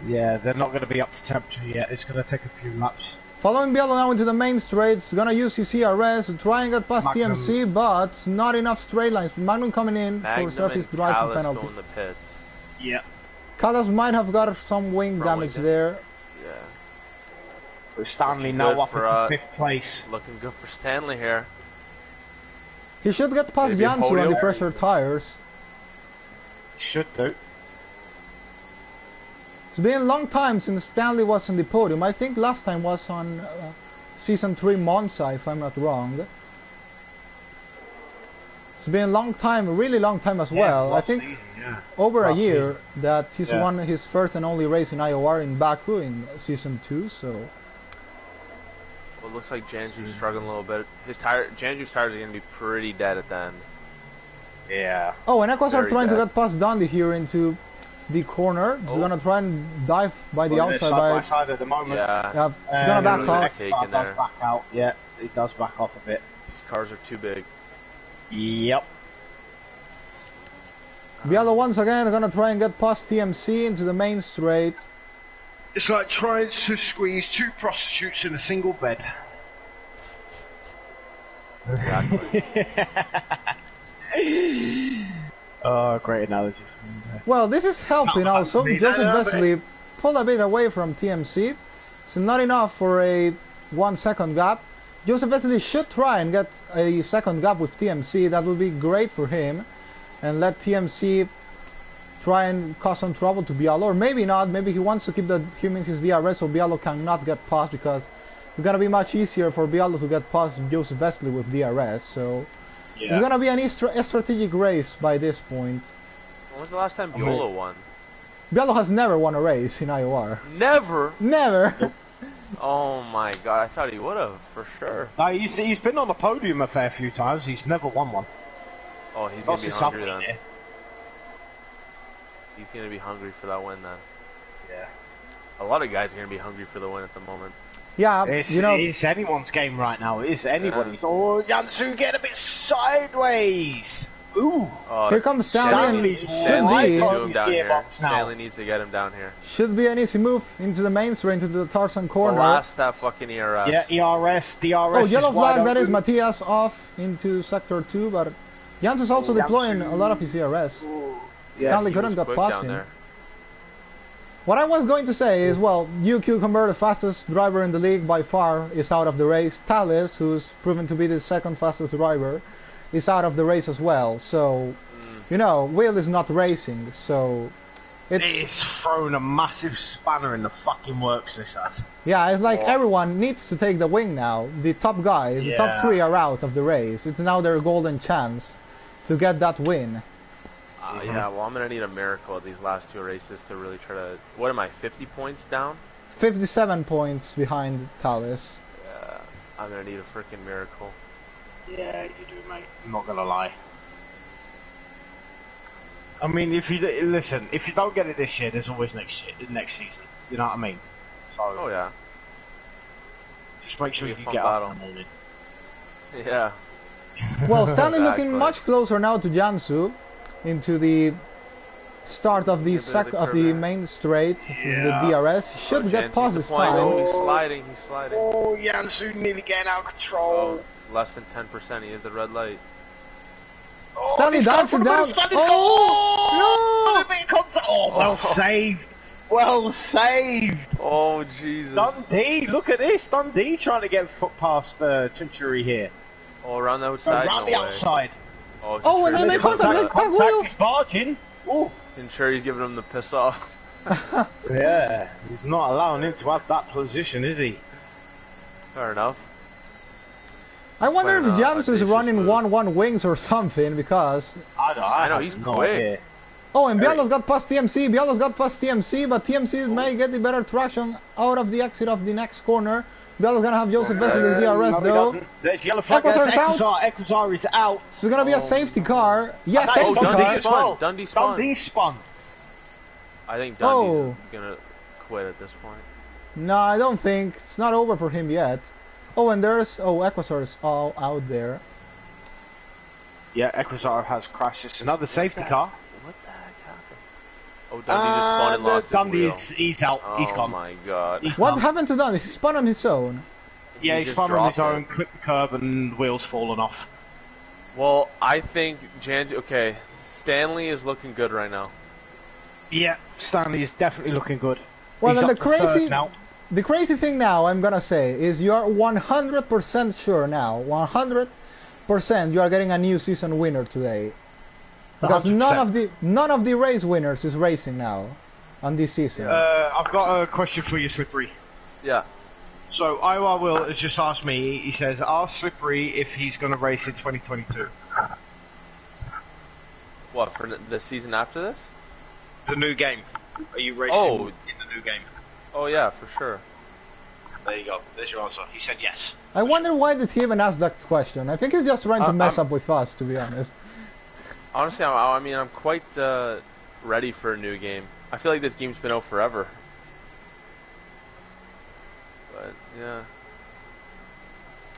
Yeah, they're not going to be up to temperature yet. It's going to take a few laps. Following Bialo now into the main straights, gonna use his ERS to try and get past TMC, but not enough straight lines. Magnum coming in for surface drive penalty. Go in the pits. Yeah. Callas might have got some wing damage there. Yeah. But Stanley now up into 5th place. Looking good for Stanley here. He should get past Jansu on the fresher tires. Should do. It's been a long time since Stanley was on the podium. I think last time was on Season 3 Monza, if I'm not wrong. It's been a long time, a really long time as well. I think over a year that he's won his first and only race in IOR in Baku in Season 2, so... Well, it looks like Janju's struggling a little bit. Janju's tires are going to be pretty dead at the end. Yeah. Oh, and Equus are trying to get past Dundee here into the corner. He's gonna try and dive by the outside. Side by side at the moment. Yeah. He's gonna back off. Does back out. Yeah, it does back off a bit. These cars are too big. Yep. Bialo once again gonna try and get past TMC into the main straight. It's like trying to squeeze 2 prostitutes in a single bed. Exactly. Oh, great analogy. Well, this is helping also. Joseph Vesely pulled a bit away from TMC. It's not enough for a 1 second gap. Joseph Vesely should try and get a second gap with TMC. That would be great for him. And let TMC try and cause some trouble to Bialo. Or maybe not. Maybe he wants to keep his DRS so Bialo cannot get past, because it's going to be much easier for Bialo to get past Joseph Vesely with DRS. So it's going to be a strategic race by this point. When was the last time Biolo won? Biolo has never won a race in IOR. Never? Never! Nope. Oh my god, I thought he would have, for sure. No, he's been on the podium a fair few times, he's never won one. Oh, he's going to be Since hungry I've then. been here. He's going to be hungry for that win then. Yeah. A lot of guys are going to be hungry for the win at the moment. Yeah, It's, you know... it's anyone's game right now, it's anybody's. Oh, Jansu getting a bit sideways! Ooh! Oh, Here comes Stanley. Stanley Should needs to do him down here. now. Stanley needs to get him down here. Should be an easy move into the main straight, into the Tarzan corner. Blast that fucking ERS. Yeah, DRS Oh, yellow is wide flag, that is open. Matthias off into sector 2, but Jans is also deploying a lot of his ERS. Yeah, Stanley He couldn't was get quick past down him. there. What I was going to say is, well, UQ Convert, the fastest driver in the league by far, is out of the race. Thales, who's proven to be the second fastest driver, is out of the race as well. So, you know, Will is not racing, so It's thrown a massive spanner in the fucking works, this has. yeah, it's like everyone needs to take the wing now. The top guys, the top 3 are out of the race. It's now their golden chance to get that win. Yeah, well, I'm going to need a miracle at these last 2 races to really try to... What am I, 50 points down? 57 points behind Thales. Yeah, I'm going to need a freaking miracle. Yeah, you do, mate. I'm not gonna lie. I mean, if you listen, if you don't get it this year, there's always next season. You know what I mean? So, Oh, yeah. just make sure It'll you be a get fun up in the morning. Yeah. Well, Stanley Exactly. looking much closer now to Jansu into the start of the main straight, the DRS. He should get past this time. Oh, he's sliding, he's sliding. Oh, Jansu nearly getting out of control. Oh, less than 10%, he is the red light. Oh, Stanley he's dives gone it for the down. middle, Stanley's Oh, gone. A bit of contact. Oh, well saved. Well saved. Oh, Jesus. Dundee, look at this. Dundee trying to get foot past Century here. Oh, around the outside, Around no the way. outside. Oh, and they make contact, back wheels. He's barging. Oh. He's giving him the piss off. Yeah, he's not allowing him to have that position, is he? Fair enough. I wonder if Fair enough, Jans I is think running she's 1-1 wings or something, because... I know, have he's no quick. idea. Oh, and Bialo's got past TMC, but TMC may get the better traction out of the exit of the next corner. Bialo's gonna have Joseph Vessel as DRS No, he though. doesn't. There's yellow flag, Equazar's there's out. Equazar is out. This is gonna be a safety car. Yes, And safety Dundee car. as well. Dundee spun. Dundee spun. I think Dundee's Oh. gonna quit at this point. No, I don't think. It's not over for him yet. Oh, and there's... Oh, Equazar is all out there. Yeah, Equazar has crashed. It's another safety car. What the heck happened? Oh, Dundee just spun and lost Dundee his wheel. he's out. Oh He's gone. my god. He's What done. happened to Dundee? He spun on his own. Yeah, He he's just spun on his dropped own, it. clipped the curb, and wheels fallen off. Well, I think okay, Stanley is looking good right now. Yeah, Stanley is definitely looking good. Well, He's and up to third now. the crazy thing now, I'm gonna say, is you're 100% sure now, 100% you are getting a new season winner today. Because 100%. none of the race winners is racing now on this season. I've got a question for you, Slippery. Yeah. So, IOR Will has just asked me, he says, ask Slippery if he's going to race in 2022. What, for the season after this? The new game. Are you racing Oh. in the new game? Oh yeah, for sure. There you go. There's your answer. He said yes. I wonder why did he even ask that question. I think he's just trying to mess I'm- up with us, to be honest. Honestly, I'm quite ready for a new game. I feel like this game's been out forever. But yeah,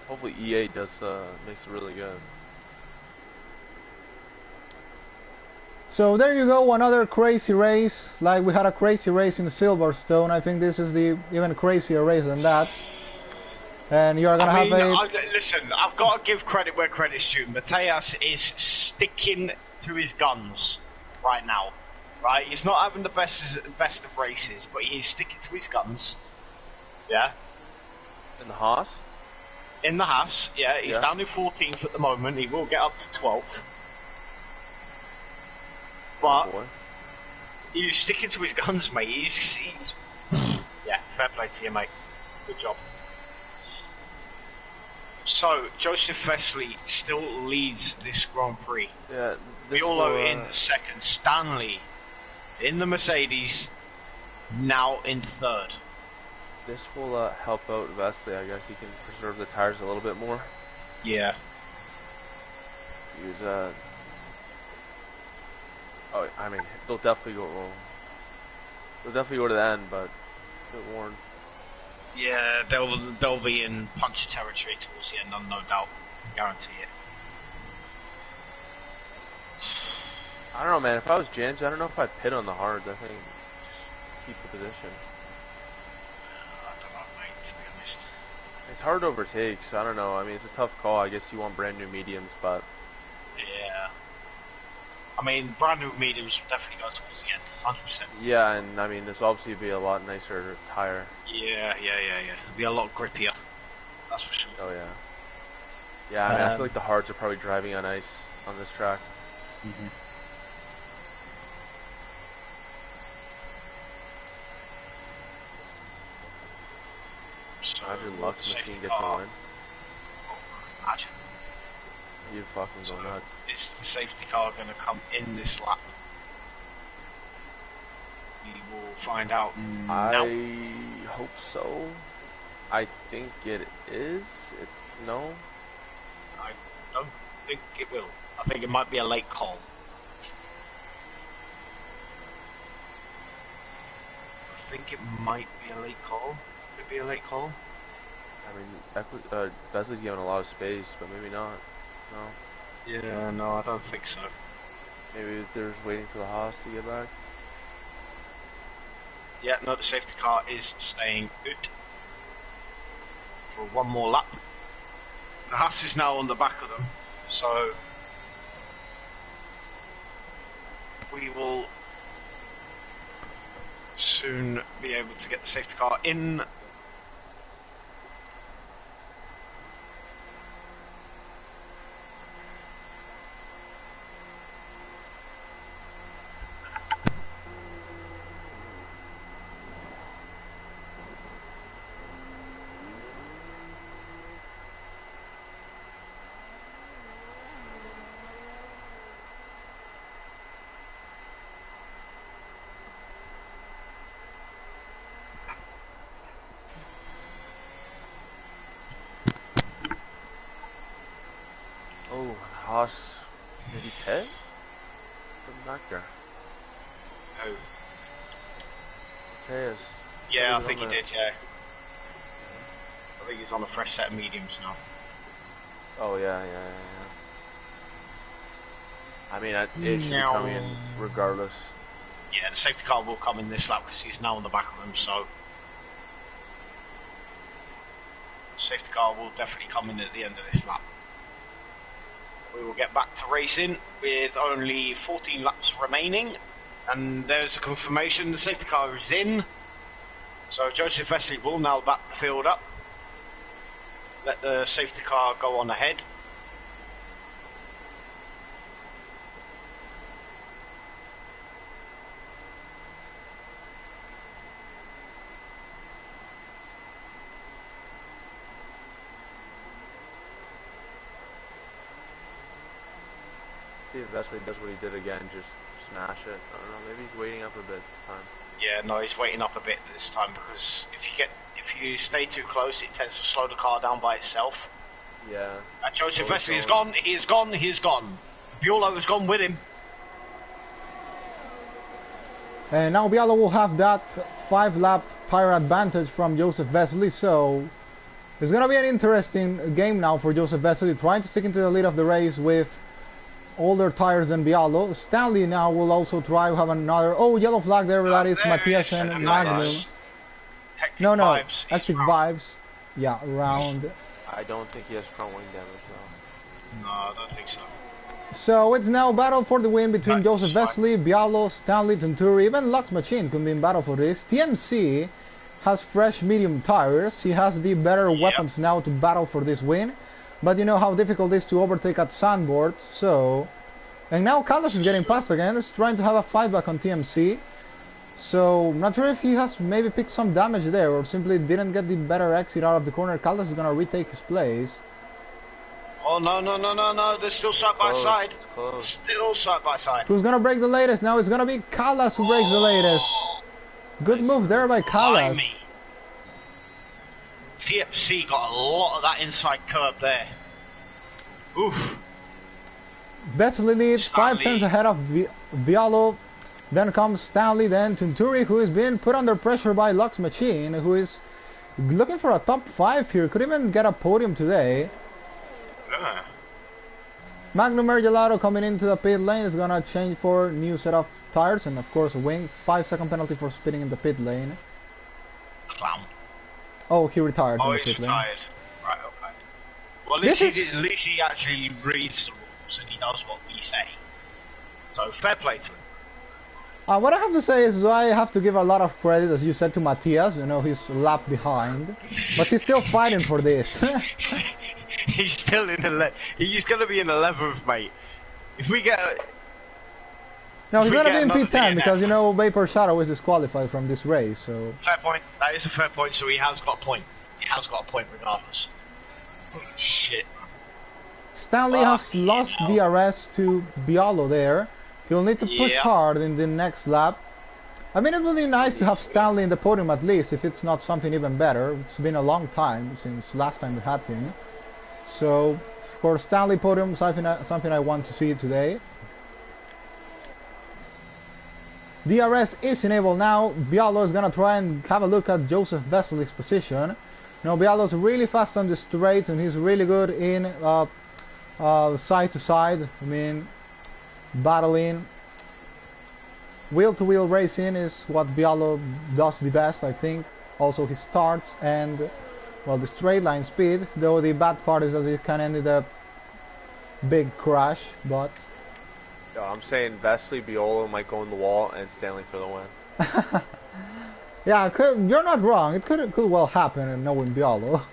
hopefully EA makes it really good. So there you go, another crazy race. Like we had a crazy race in Silverstone. I think this is the even crazier race than that. And you're gonna Listen, I've got to give credit where credit's due. Mateus is sticking to his guns right now. Right, he's not having the best of races, but he's sticking to his guns. Yeah. In the Haas? In the Haas, yeah, he's Yeah. down in 14th at the moment. He will get up to 12th. But Oh, boy. he's sticking to his guns, mate. He's yeah, fair play to you, mate. Good job. So, Joseph Vesely still leads this Grand Prix. Yeah. Biolo in second. Stanley in the Mercedes, now in third. This will help out Vesely. I guess he can preserve the tires a little bit more. Yeah. Use oh, I mean, they'll definitely go. They'll definitely go to the end, but get warned. Yeah, they'll be in puncture territory towards the end, no doubt. I can guarantee it. I don't know, man. If I was Jans, I don't know if I'd pit on the hards. I think just keep the position. I don't know, mate, to be honest. It's hard to overtake, so I don't know. I mean, it's a tough call. I guess you want brand new mediums, but... Yeah. I mean, brand new mediums will definitely go towards the end, 100%. Yeah, and I mean, this obviously be a lot nicer tire. Yeah. It'll be a lot grippier. That's for sure. Oh, yeah. Yeah, I mean, I feel like the hards are probably driving on ice on this track. Mm-hmm. So, Imagine Luck's machine gets a win. Imagine. You fucking go nuts. Is the safety car going to come in this lap? We will find out now. I hope so. I think it is. It's no. I don't think it will. I think it might be a late call. I think it might be a late call. Could it be a late call? I mean, Vesely's given a lot of space, but maybe not. No. Yeah, no, I don't think so. Maybe they're just waiting for the Haas to get back. Yeah, no, the safety car is staying good for one more lap. The Haas is now on the back of them, so we will soon be able to get the safety car in. Oh, Haas. Did he pit? From back there. Oh. Mateus. Yeah, I think he did, yeah. I think he's on a fresh set of mediums now. Oh, yeah. I mean, it should be coming in regardless. Yeah, the safety car will come in this lap because he's now on the back of him, so the safety car will definitely come in at the end of this lap. We will get back to racing with only 14 laps remaining, and there's a confirmation the safety car is in. So Joseph Vesely will now back the field up, let the safety car go on ahead. See if Vesely does what he did again, just smash it. I don't know, maybe he's waiting up a bit this time. Yeah, no, he's waiting up a bit this time because if you stay too close, it tends to slow the car down by itself. Yeah. And Joseph Vesely is gone. He is gone. He is gone. Biolo has gone with him. And now Bialo will have that 5-lap tire advantage from Joseph Vesely, so it's going to be an interesting game now for Joseph Vesely, trying to stick into the lead of the race with older tires than Bialo. Stanley now will also try to have another... Oh, yellow flag there, that is Matthias and Magnum. No, Hectic Vibes. Yeah, round. I don't think he has front wing damage though. No, I don't think so. So it's now battle for the win between Joseph Vesely, Bialo, Stanley, Tunturi, even Lux Machine could be in battle for this. TMC has fresh medium tires. He has the better weapons now to battle for this win. But you know how difficult it is to overtake at sandboard, so... And now Carlos is getting past again, he's trying to have a fight back on TMC. So, not sure if he has maybe picked some damage there, or simply didn't get the better exit out of the corner. Carlos is gonna retake his place. Oh, no. They're still side by side. Still side by side. Who's gonna break the latest? Now it's gonna be Callas who breaks the latest. Good move there by Callas. TFC got a lot of that inside curb there. Oof. Vesely leads 5/10 ahead of Viallo. Then comes Stanley, then Tunturi, who is being put under pressure by Lux Machine, who is looking for a top 5 here. Could even get a podium today. Magnum Gelato coming into the pit lane is gonna change for new set of tires, and of course a wing 5-second penalty for spinning in the pit lane. Clown. Oh, he retired. Oh, he's retired. Right, okay. Well, at least he actually reads the rules and he does what we say. So fair play to him. What I have to say is I have to give a lot of credit, as you said, to Matthias. You know, he's a lap behind, but he's still fighting for this. He's still in he's going to be in 11th, mate. If we get... No, he's going to be in P10 because, you know, Vapor Shadow is disqualified from this race, so... Fair point. That is a fair point, so he has got a point. He has got a point regardless. Holy shit. Stanley has lost DRS to Bialo there. He'll need to push hard in the next lap. I mean, it would be nice to have Stanley in the podium at least, if it's not something even better. It's been a long time since last time we had him. So, of course, Stanley podium is something I want to see today. DRS is enabled now. Bialo is going to try and have a look at Joseph Vesely's position. You know, Bialo's really fast on the straights and he's really good in side to side. I mean, battling. Wheel-to-wheel racing is what Bialo does the best, I think. Also his starts and, well, the straight line speed, though the bad part is that it can end in a big crash, but... Yo, I'm saying Vesely, Biolo might go in the wall and Stanley for the win. Yeah, you're not wrong. It could well happen in knowing Bialo.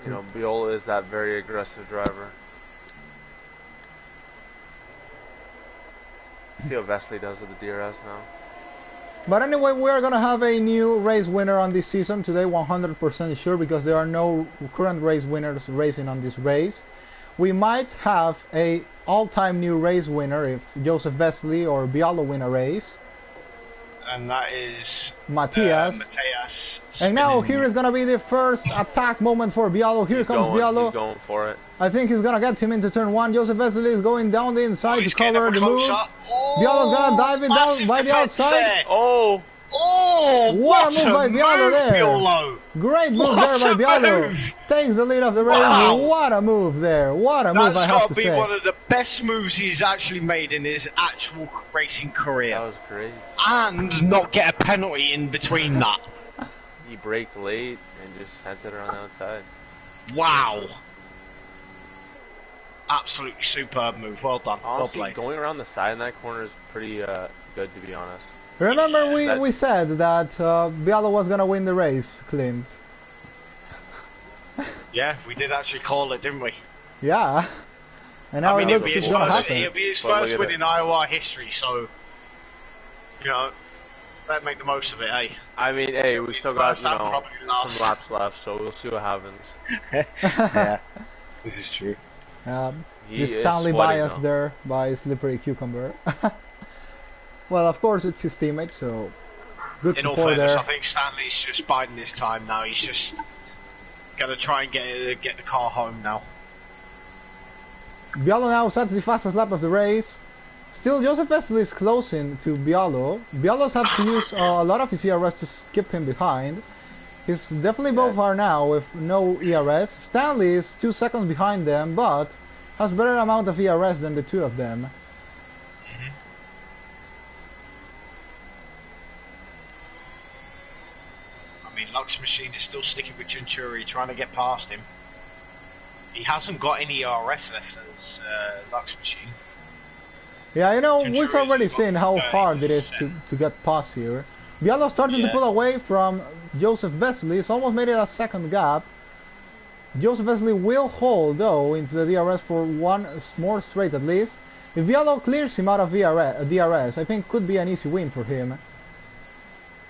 You know, Biolo is that very aggressive driver. See how Vesely does with the DRS now. But anyway, we're gonna have a new race winner on this season today, 100% sure, because there are no current race winners racing on this race. We might have a all-time new race winner if Joseph Vesely or Bialo win a race. And that is Matthias. And now here is gonna be the first attack moment for Bialo. Here comes Bialo. He's going for it. I think he's gonna get him into turn 1. Joseph Vesely is going down the inside to cover the move. Bialo's gonna dive it down by the outside. Oh, what a move by Bialo there. Great move there by Bialo. Takes the lead of the race. Wow. What a move there. What a move, I have to say. That's got to be one of the best moves he's actually made in his actual racing career. That was great. And not get a penalty in between that. He braked late and just sent it around the outside. Wow. Absolutely superb move. Well done. Honestly, well played. Going around the side in that corner is pretty good, to be honest. Remember, we said that Bialo was gonna win the race, Clint. Yeah, we did actually call it, didn't we? Yeah. And now it'll be his first win in IOR history, so you know, better make the most of it, eh? I mean, hey, we still got some laps left, so we'll see what happens. Yeah, this is true. The Stanley bias there by Slippery Cucumber. Well, of course, it's his teammate, so good in support all fairness, there. I think Stanley's just biding his time now. He's just gonna try and get the car home now. Bialo now sets the fastest lap of the race. Still, Joseph Vesely is closing to Bialo. Bialo's have to use a lot of his ERS to skip him behind. He's definitely both are now with no ERS. Stanley is 2 seconds behind them, but has better amount of ERS than the two of them. Lux Machine is still sticking with Genturi, trying to get past him. He hasn't got any ERS left as Lux Machine. Yeah, you know, we've already seen how hard it is to get past here. Bialo starting to pull away from Joseph Vesely. It's almost made it a second gap. Joseph Vesely will hold, though, into the DRS for one more straight at least. If Bialo clears him out of DRS, I think could be an easy win for him.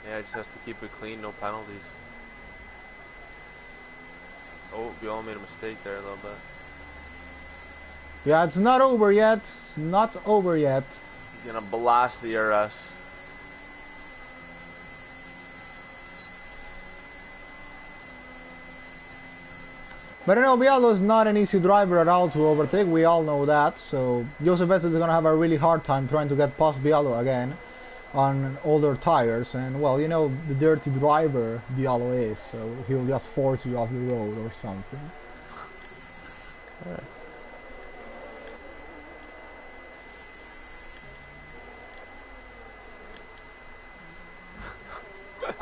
Yeah, just has to keep it clean, no penalties. Oh, Bialo made a mistake there a little bit. Yeah, it's not over yet. It's not over yet. He's gonna blast the RS. But you know, Bialo is not an easy driver at all to overtake. We all know that. So Joseph Vettel is gonna have a really hard time trying to get past Bialo again on older tires. And well, you know, the dirty driver Bialo is, so he'll just force you off the road or something.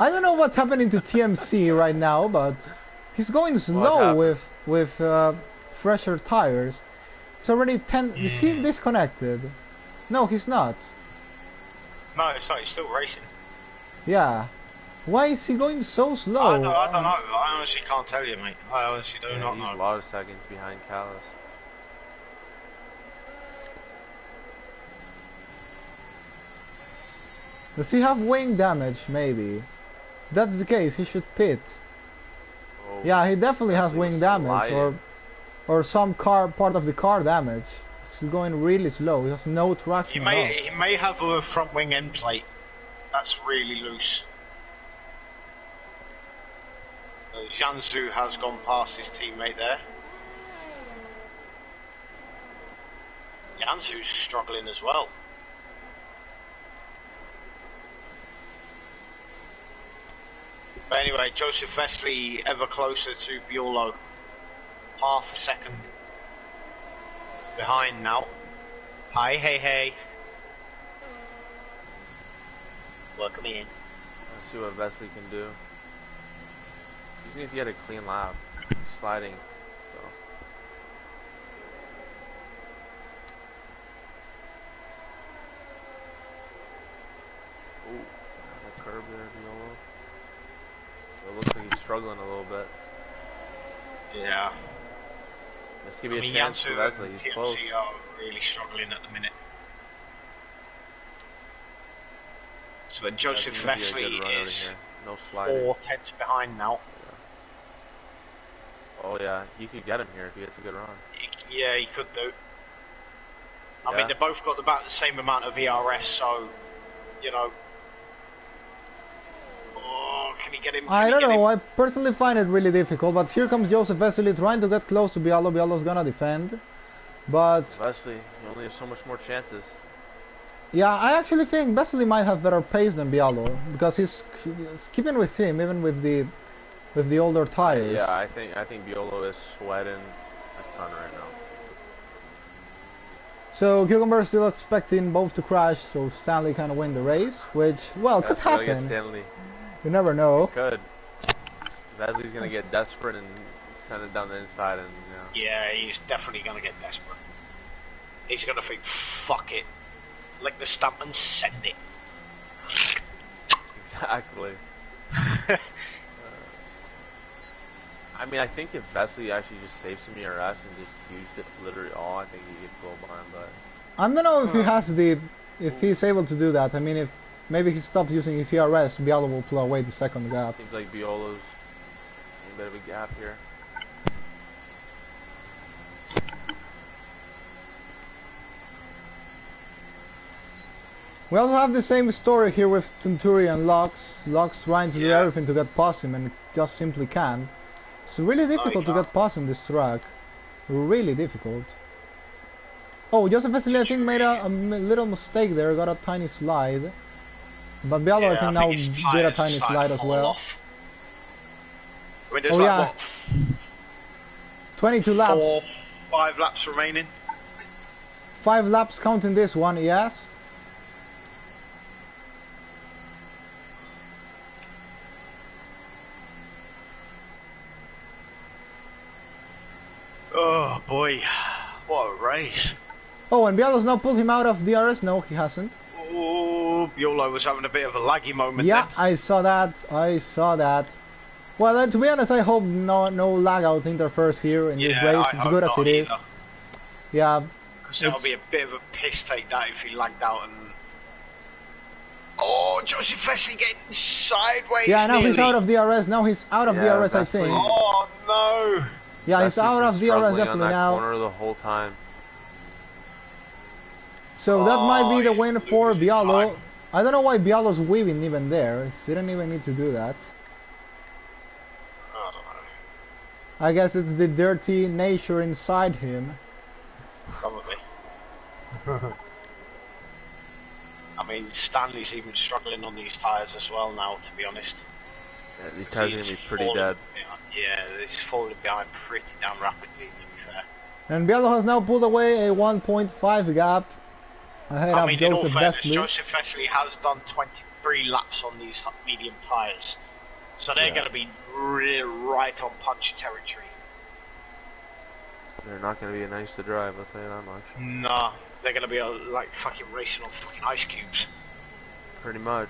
I don't know what's happening to TMC right now, but he's going slow with fresher tires. It's already 10. Is he disconnected? No, he's not. No, it's not. He's still racing. Yeah. Why is he going so slow? I don't know. I honestly can't tell you, mate. I honestly do not know. He's a lot of seconds behind Callis. Does he have wing damage? Maybe. If that's the case, he should pit. Oh, yeah, he definitely has wing damage, or some part of the car damage. He's going really slow. He has no traction. He may have a front wing end plate that's really loose. Jiangsu has gone past his teammate there. Jiangsu's struggling as well. But anyway, Joseph Vesely ever closer to Biolo. Half a second behind now. Hi, hey. Welcome in. Let's see what Vesely can do. He just needs to get a clean lap. He's sliding. So. Ooh, the curb there, Biolo. It looks like he's struggling a little bit. Yeah. This could be a chance for Vesely. He's TMC close. are really struggling at the minute. So but Joseph Vesely is no sliding. 4 tenths behind now. Oh yeah, he could get him here if he gets a good run. Yeah, he could do. I mean, they both got about the same amount of ERS, so, you know. Oh, can he get him? I don't know, I personally find it really difficult, but here comes Joseph Vesely trying to get close to Bialo. Bialo's gonna defend, but... Vesely, you only have so much more chances. Yeah, I actually think Vesely might have better pace than Bialo, because he's keeping with him, even with the older tires. Yeah, I think Biolo is sweating a ton right now. So Cucumber is still expecting both to crash, so Stanley can win the race, which, well, could happen. Stanley. You never know. Could. Vesely's gonna get desperate and send it down the inside, and yeah, he's definitely gonna get desperate. He's gonna think, fuck it, lick the stump and send it. Exactly. I mean, I think if Vesely actually just saved some ERS and just used it literally all, I think he could go behind. But I don't know if he has if he's able to do that. I mean, if maybe he stops using his ERS, Bialo will pull away the second gap. Seems like Biolo's in a bit of a gap here. We also have the same story here with Tunturi and Lux. Lux trying to do everything to get past him and just simply can't. It's really difficult to get past in this track. Really difficult. Oh, Joseph Vesely I think made a little mistake there, got a tiny slide. But Bialo I think now did a tiny slide as well. I mean, there's what, 22 laps. 5 laps remaining. 5 laps counting this one, yes. Oh boy, what a race. Oh, and Bialo's now pulled him out of DRS? No, he hasn't. Oh, Biolo was having a bit of a laggy moment Yeah, then. I saw that. Well, to be honest, I hope no lag out interferes here in this race, as good as it is. Yeah. Because that'll be a bit of a piss take that if he lagged out and... Oh, Joseph Vesely getting sideways. Yeah, now nearly. he's out of DRS. Now he's out of DRS, I think. Oh, no. Yeah, he's out of DRS definitely on that now. corner the whole time. So that might be the he's win for losing Bialo. time. I don't know why Bialo's weaving even there. He didn't even need to do that. I don't know. I guess it's the dirty nature inside him. Probably. I mean, Stanley's even struggling on these tyres as well now, to be honest. Yeah, these tires are going to be pretty dead. Yeah, it's falling behind pretty damn rapidly, to be fair. And Bialo has now pulled away a 1.5 gap ahead of in all Joseph fairness, Vesely. Joseph Vesely has done 23 laps on these medium tyres. So they're going to be really right on punchy territory. They're not going to be nice to drive, I'll tell you that much. Nah, they're going to be like fucking racing on fucking ice cubes. Pretty much.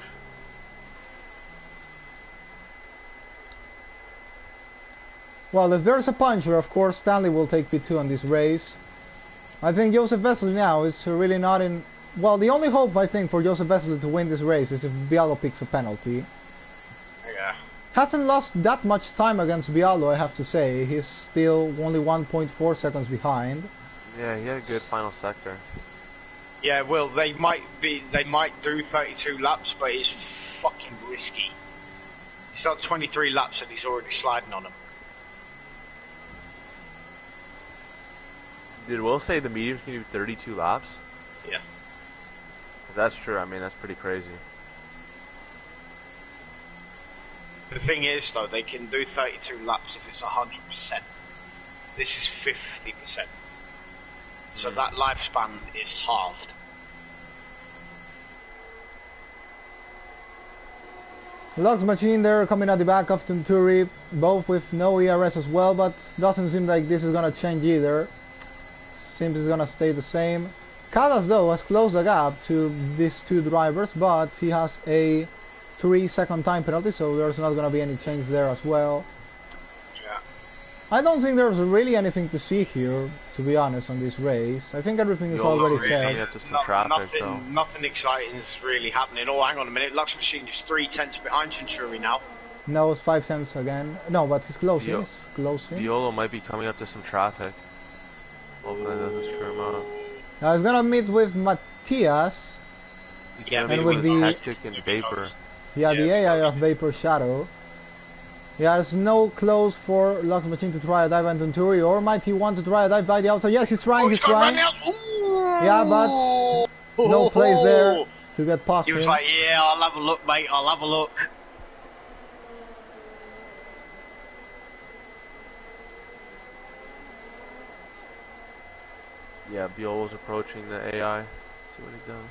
Well, if there's a puncher, of course Stanley will take P2 on this race. I think Joseph Vesely now is really not in... Well, the only hope I think for Joseph Vesely to win this race is if Bialo picks a penalty. Yeah. Hasn't lost that much time against Bialo, I have to say. He's still only 1.4 seconds behind. Yeah, he had a good final sector. Yeah, well, they might do 32 laps, but it's fucking risky. He's done 23 laps and he's already sliding on them. Did Will say the mediums can do 32 laps? Yeah. If that's true, I mean, that's pretty crazy. The thing is, though, they can do 32 laps if it's 100%. This is 50%. So that lifespan is halved. Lux Machine there coming at the back of Tunturi, both with no ERS as well, but doesn't seem like this is gonna change either. Seems it's gonna stay the same. Callas though has closed the gap to these two drivers, but he has a 3-second time penalty, so there's not gonna be any change there as well. Yeah. I don't think there's really anything to see here, to be honest, on this race. I think everything is already said. Nothing exciting is really happening. Oh, hang on a minute. Lux Machine is 3/10 behind Centuri now. No, it's 5 tenths again. No, but he's closing. He's closing. Violo might be coming up to some traffic. Hopefully that doesn't screw him up. Now he's gonna meet with Matthias. Yeah, and with the Hectic and Vapor. Yeah, the AI of Vapor Shadow. Yeah, there's no close for Lux Machine to try a dive on Tunturi, or might he want to try a dive by the outside? Yes, he's trying, he's trying. Yeah, but no place there to get past him. He was like, yeah, I'll have a look, mate, I'll have a look. Yeah, Biolo's approaching the AI. Let's see what he does.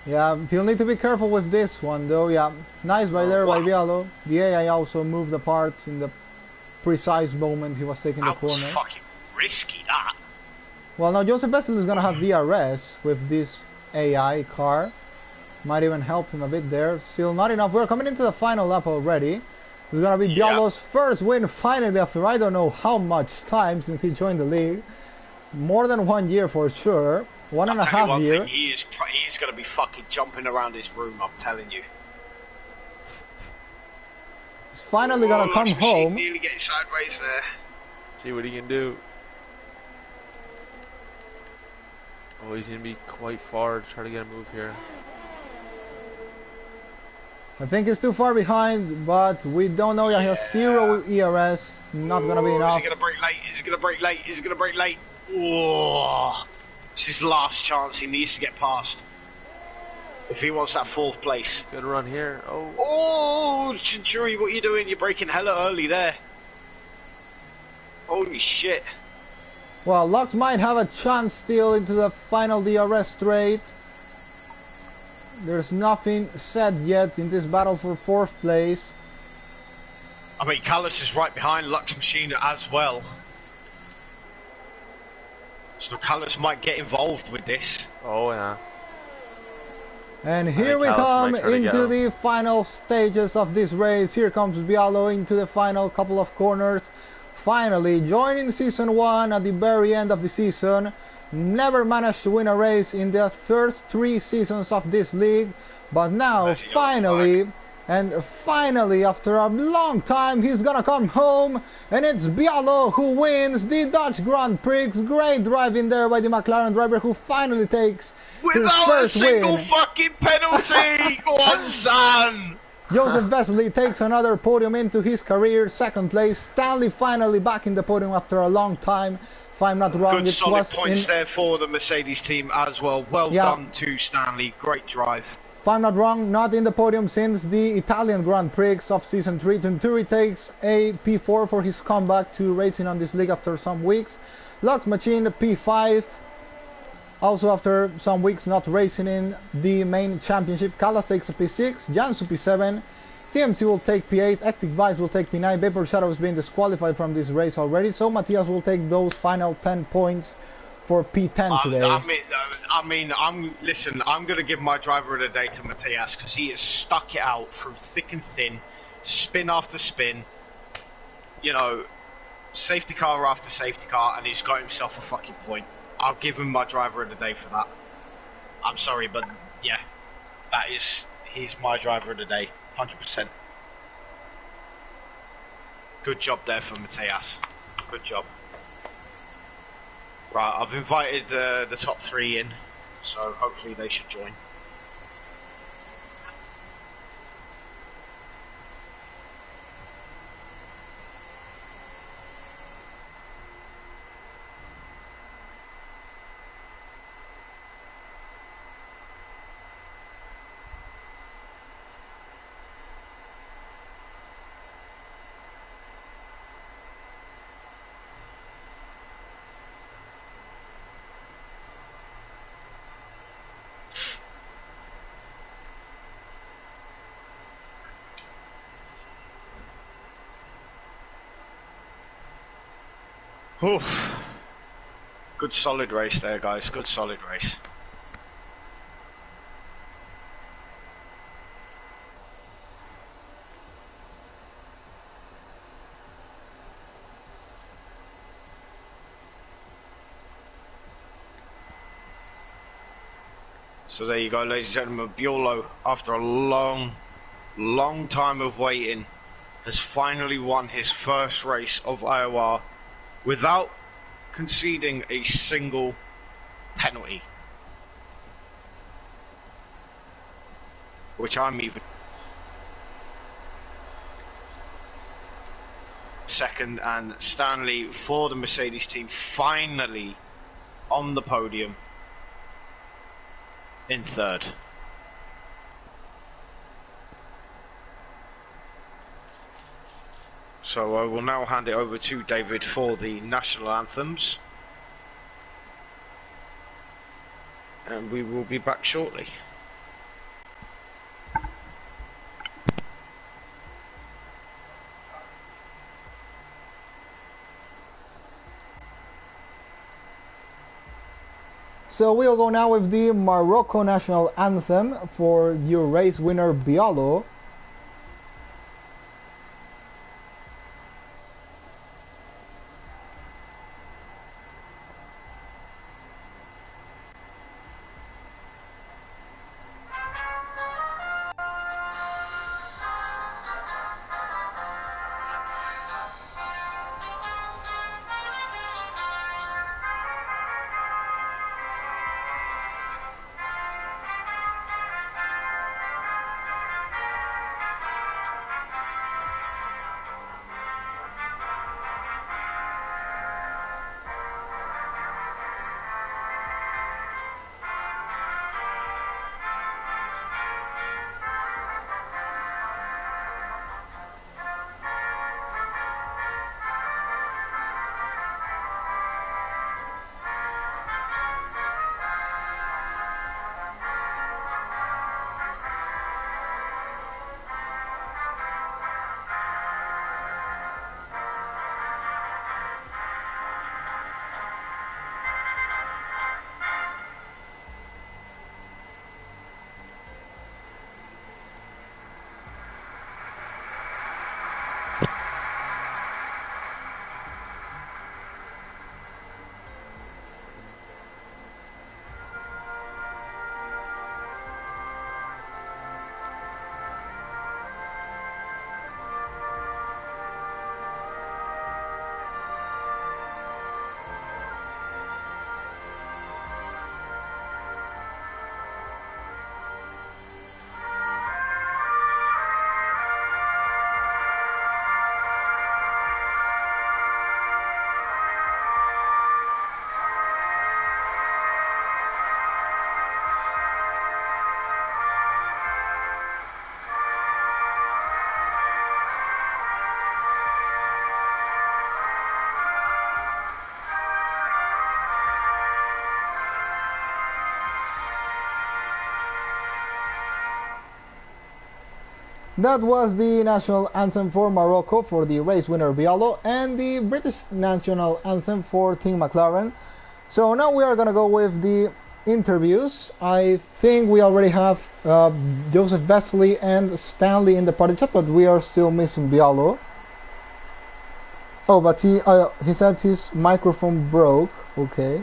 Yeah, he'll need to be careful with this one though. Yeah, nice by there by Bialo. The AI also moved apart in the precise moment he was taking the corner. That was fucking risky, that. Well, now Joseph Vesely is gonna have DRS with this AI car. Might even help him a bit there. Still not enough. We're coming into the final lap already. It's gonna be Bialo's first win finally after I don't know how much time since he joined the league. More than 1 year for sure. 1.5 years. He's going to be fucking jumping around his room, I'm telling you. He's finally going to come home. Nearly getting sideways there. See what he can do. Oh, he's going to be quite far to try to get a move here. I think he's too far behind, but we don't know yet. He has 0 ERS. Not going to be enough. Is he going to break late? Is he going to break late? Is he going to break late? Oh, it's his last chance. He needs to get past if he wants that 4th place. Good run here. Oh, Centuri, what are you doing? You're breaking hella early there. Holy shit. Well, Lux might have a chance still into the final DRS straight. There's nothing said yet in this battle for 4th place. I mean, Callas is right behind Lux Machine as well. So Callas might get involved with this. Oh, yeah. And here we come into the final stages of this race. Here comes Bialo into the final couple of corners. Finally joining Season 1 at the very end of the season. Never managed to win a race in the first 3 seasons of this league. But now finally And finally, after a long time, he's gonna come home, and it's Bialo who wins the Dutch Grand Prix. Great driving there by the McLaren driver, who finally takes his Without a first single win. fucking penalty! Go on, son! Joseph Vesely takes another podium into his career, second place. Stanley finally back in the podium after a long time. If I'm not wrong, Good it solid was points in... there for the Mercedes team as well. Well done to Stanley. Great drive. If I'm not wrong, not in the podium since the Italian Grand Prix of Season 3. Venturi takes a P4 for his comeback to racing on this league after some weeks. Lux Machine P5, also after some weeks not racing in the main championship. Callas takes a P6, Jansu P7, TMC will take P8, Active Vice will take P9, Vapor Shadow has been disqualified from this race already, so Matthias will take those final 10 points for P10 today. Listen, I'm going to give my driver of the day to Matthias because he has stuck it out through thick and thin, spin after spin, you know, safety car after safety car, and he's got himself a fucking point. I'll give him my driver of the day for that. I'm sorry, but yeah, he's my driver of the day, 100%. Good job there for Matthias. Good job. Right, I've invited the top 3 in, so hopefully they should join. Oof. Good solid race there, guys. Good solid race. So there you go, ladies and gentlemen. Biolo, after a long time of waiting, has finally won his first race of IOR without conceding a single penalty, which I'm even second, and Stanley for the Mercedes team finally on the podium in third. So I will now hand it over to David for the national anthems, and we will be back shortly. So we'll go now with the Morocco national anthem for your race winner Bialo. That was the national anthem for Morocco for the race winner Bialo and the British national anthem for Team McLaren. So now we are going to go with the interviews. I think we already have Joseph Vesely and Stanley in the party chat, but we are still missing Bialo. Oh, but he said his microphone broke. Okay.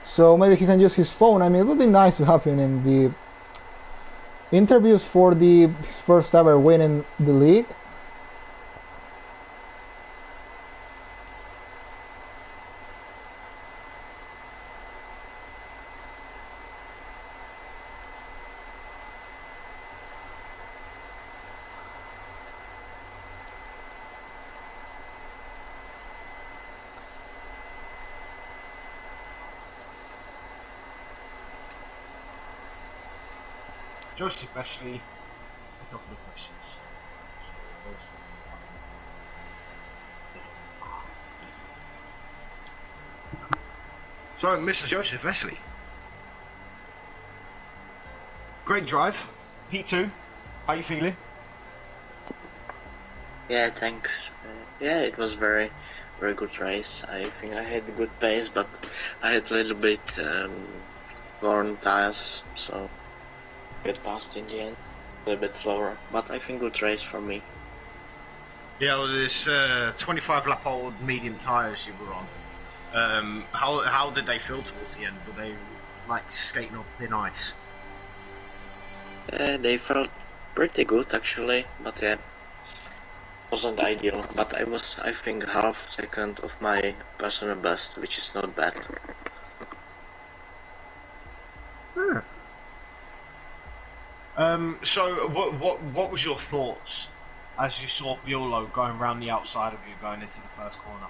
So maybe he can use his phone. I mean, it would be nice to have him in the interviews for his first ever win in the league. Joseph Vesely, a couple of questions. So, Mr. Joseph Vesely. Great drive. P2, how are you feeling? Yeah, thanks. Yeah, it was very good race. I think I had good pace, but I had a little bit worn tires, so get past in the end. A little bit slower, but I think good race for me. Yeah, well, this 25 lap old medium tyres you were on. How did they feel towards the end? Were they like skating on thin ice? They felt pretty good actually, but yeah, wasn't ideal. But I was, I think, half second of my personal best, which is not bad. So what was your thoughts as you saw Biolo going around the outside of you going into the first corner?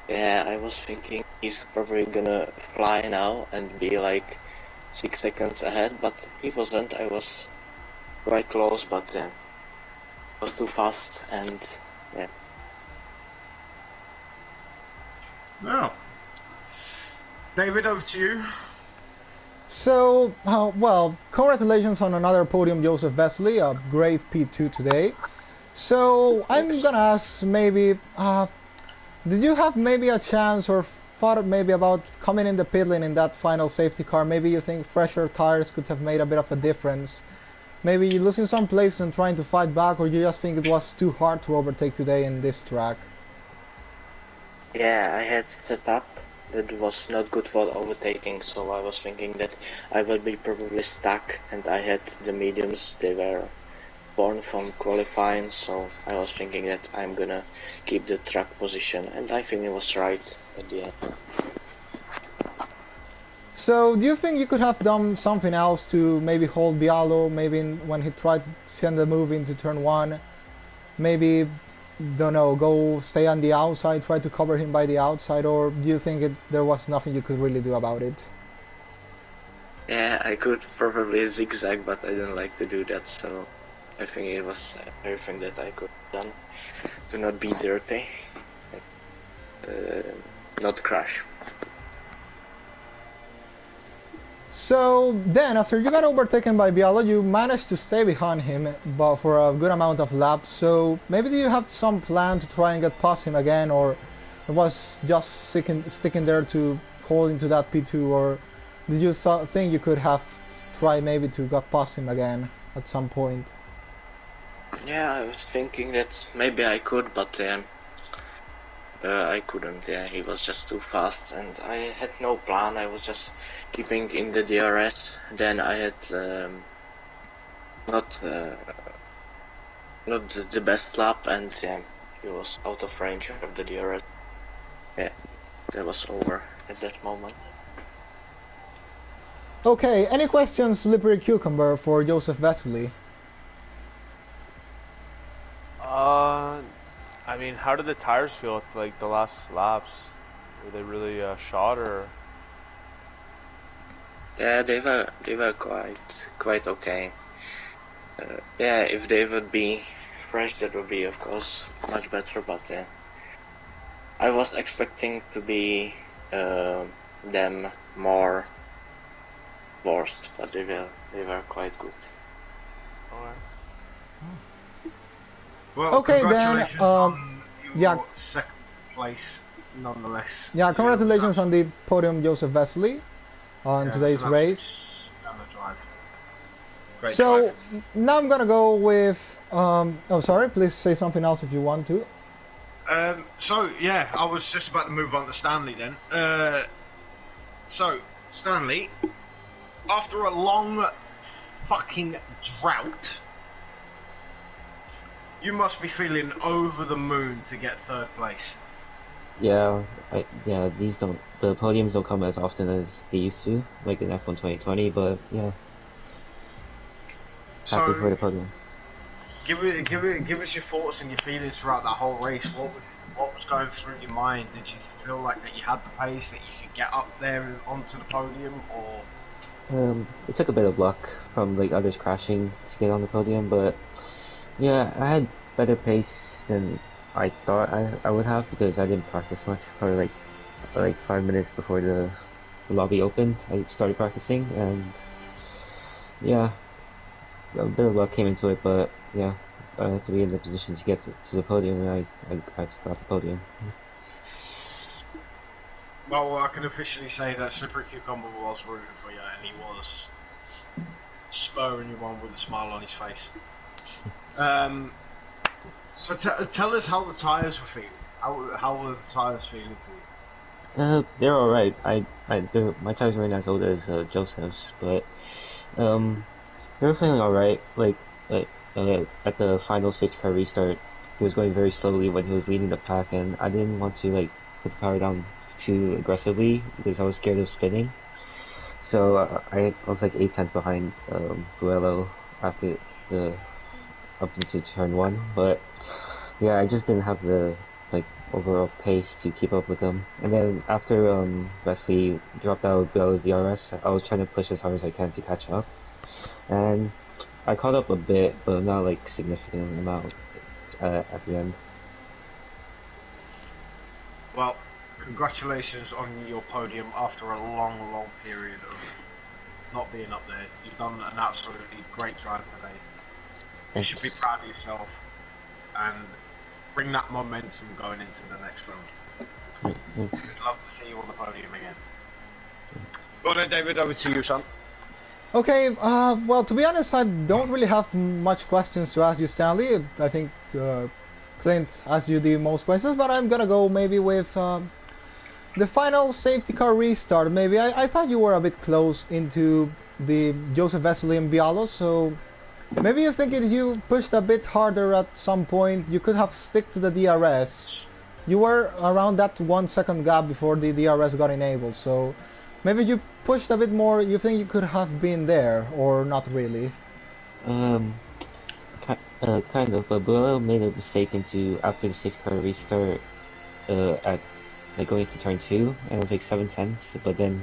Yeah, I was thinking he's probably gonna fly now and be like 6 seconds ahead, but he wasn't. I was quite close, but was too fast, and yeah. Well, David, over to you. So, well, congratulations on another podium, Joseph Vesely, a great P2 today. So, I'm gonna ask maybe, did you have maybe a chance or thought maybe about coming in the pit lane in that final safety car? Maybe you think fresher tires could have made a bit of a difference? Maybe losing some places and trying to fight back, or you just think it was too hard to overtake today in this track? Yeah, I had set up that was not good for overtaking, so I was thinking that I will be probably stuck, and I had the mediums, they were born from qualifying, so I was thinking that I'm gonna keep the track position, and I think it was right at the end. So, do you think you could have done something else to maybe hold Bialo, maybe when he tried to send the move into turn 1? Maybe, don't know, go stay on the outside, try to cover him by the outside, or do you think there was nothing you could really do about it? Yeah, I could probably zigzag, but I don't like to do that, so I think it was everything that I could have done to not be dirty, not crash. So then, after you got overtaken by Bialo, you managed to stay behind him but for a good amount of laps. So maybe do you have some plan to try and get past him again, or it was just sticking there to hold into that P2, or did you think you could have tried maybe to get past him again at some point? Yeah, I was thinking that maybe I could, but I couldn't. Yeah, he was just too fast, and I had no plan. I was just keeping in the DRS. Then I had not the best lap, and yeah, he was out of range of the DRS. Yeah, that was over at that moment. Okay, any questions, Slippery Cucumber, for Joseph Vesely? I mean, how did the tires feel at like the last laps? Were they really shot, or? Yeah, they were quite okay. Yeah, if they would be fresh, that would be of course much better. But I was expecting to be them more worst, but they were quite good. Alright. Well, Okay, then, congratulations on your yeah. second place, nonetheless. Yeah, congratulations on the podium, Joseph Vesely, on today's race. Stellar drive. Great So drive. now I'm gonna go with. Oh, sorry. Please say something else if you want to. So yeah, I was just about to move on to Stanley then. So Stanley, after a long fucking drought, you must be feeling over the moon to get third place. Yeah, the podiums don't come as often as they used to, like in F1 2020, but yeah. Happy for the podium. Give us your thoughts and your feelings throughout that whole race. What was going through your mind? Did you feel like that you had the pace, that you could get up there and onto the podium, or? It took a bit of luck from like others crashing to get on the podium, but yeah, I had better pace than I thought I would have because I didn't practice much for like 5 minutes before the lobby opened. I started practicing, and yeah, a bit of luck came into it, but yeah, I had to be in the position to get to the podium, and I got the podium. Well, I can officially say that Slippery Cucumber was rooting for you, and he was spurring you on with a smile on his face. So tell us how the tyres were feeling. How were the tyres feeling for you? They're alright. My tyres weren't as old as Joseph's, but they were feeling alright. Like at the final safety car restart, he was going very slowly when he was leading the pack, and I didn't want to like put the power down too aggressively because I was scared of spinning. So I was like 8 tenths behind Buello after up into turn 1, but yeah, I just didn't have the like overall pace to keep up with them. And then after Vesely dropped out of Buello's DRS, I was trying to push as hard as I can to catch up, and I caught up a bit, but not like significant amount at the end. Well, congratulations on your podium after a long period of not being up there. You've done an absolutely great drive today. You should be proud of yourself and bring that momentum going into the next round. We'd love to see you on the podium again. Well then, David, over to you, son. Okay, well, to be honest, I don't really have much questions to ask you, Stanley. I think Clint asked you the most questions, but I'm gonna go maybe with the final safety car restart. Maybe I thought you were a bit close into the Joseph Vesely and Bialo, so maybe you think if you pushed a bit harder at some point, you could have stick to the DRS. You were around that 1 second gap before the DRS got enabled, so maybe you pushed a bit more. You think you could have been there, or not really? Kind of, but Buello made a mistake after the safety car restart at like going to turn 2, and it was like 7 tenths, but then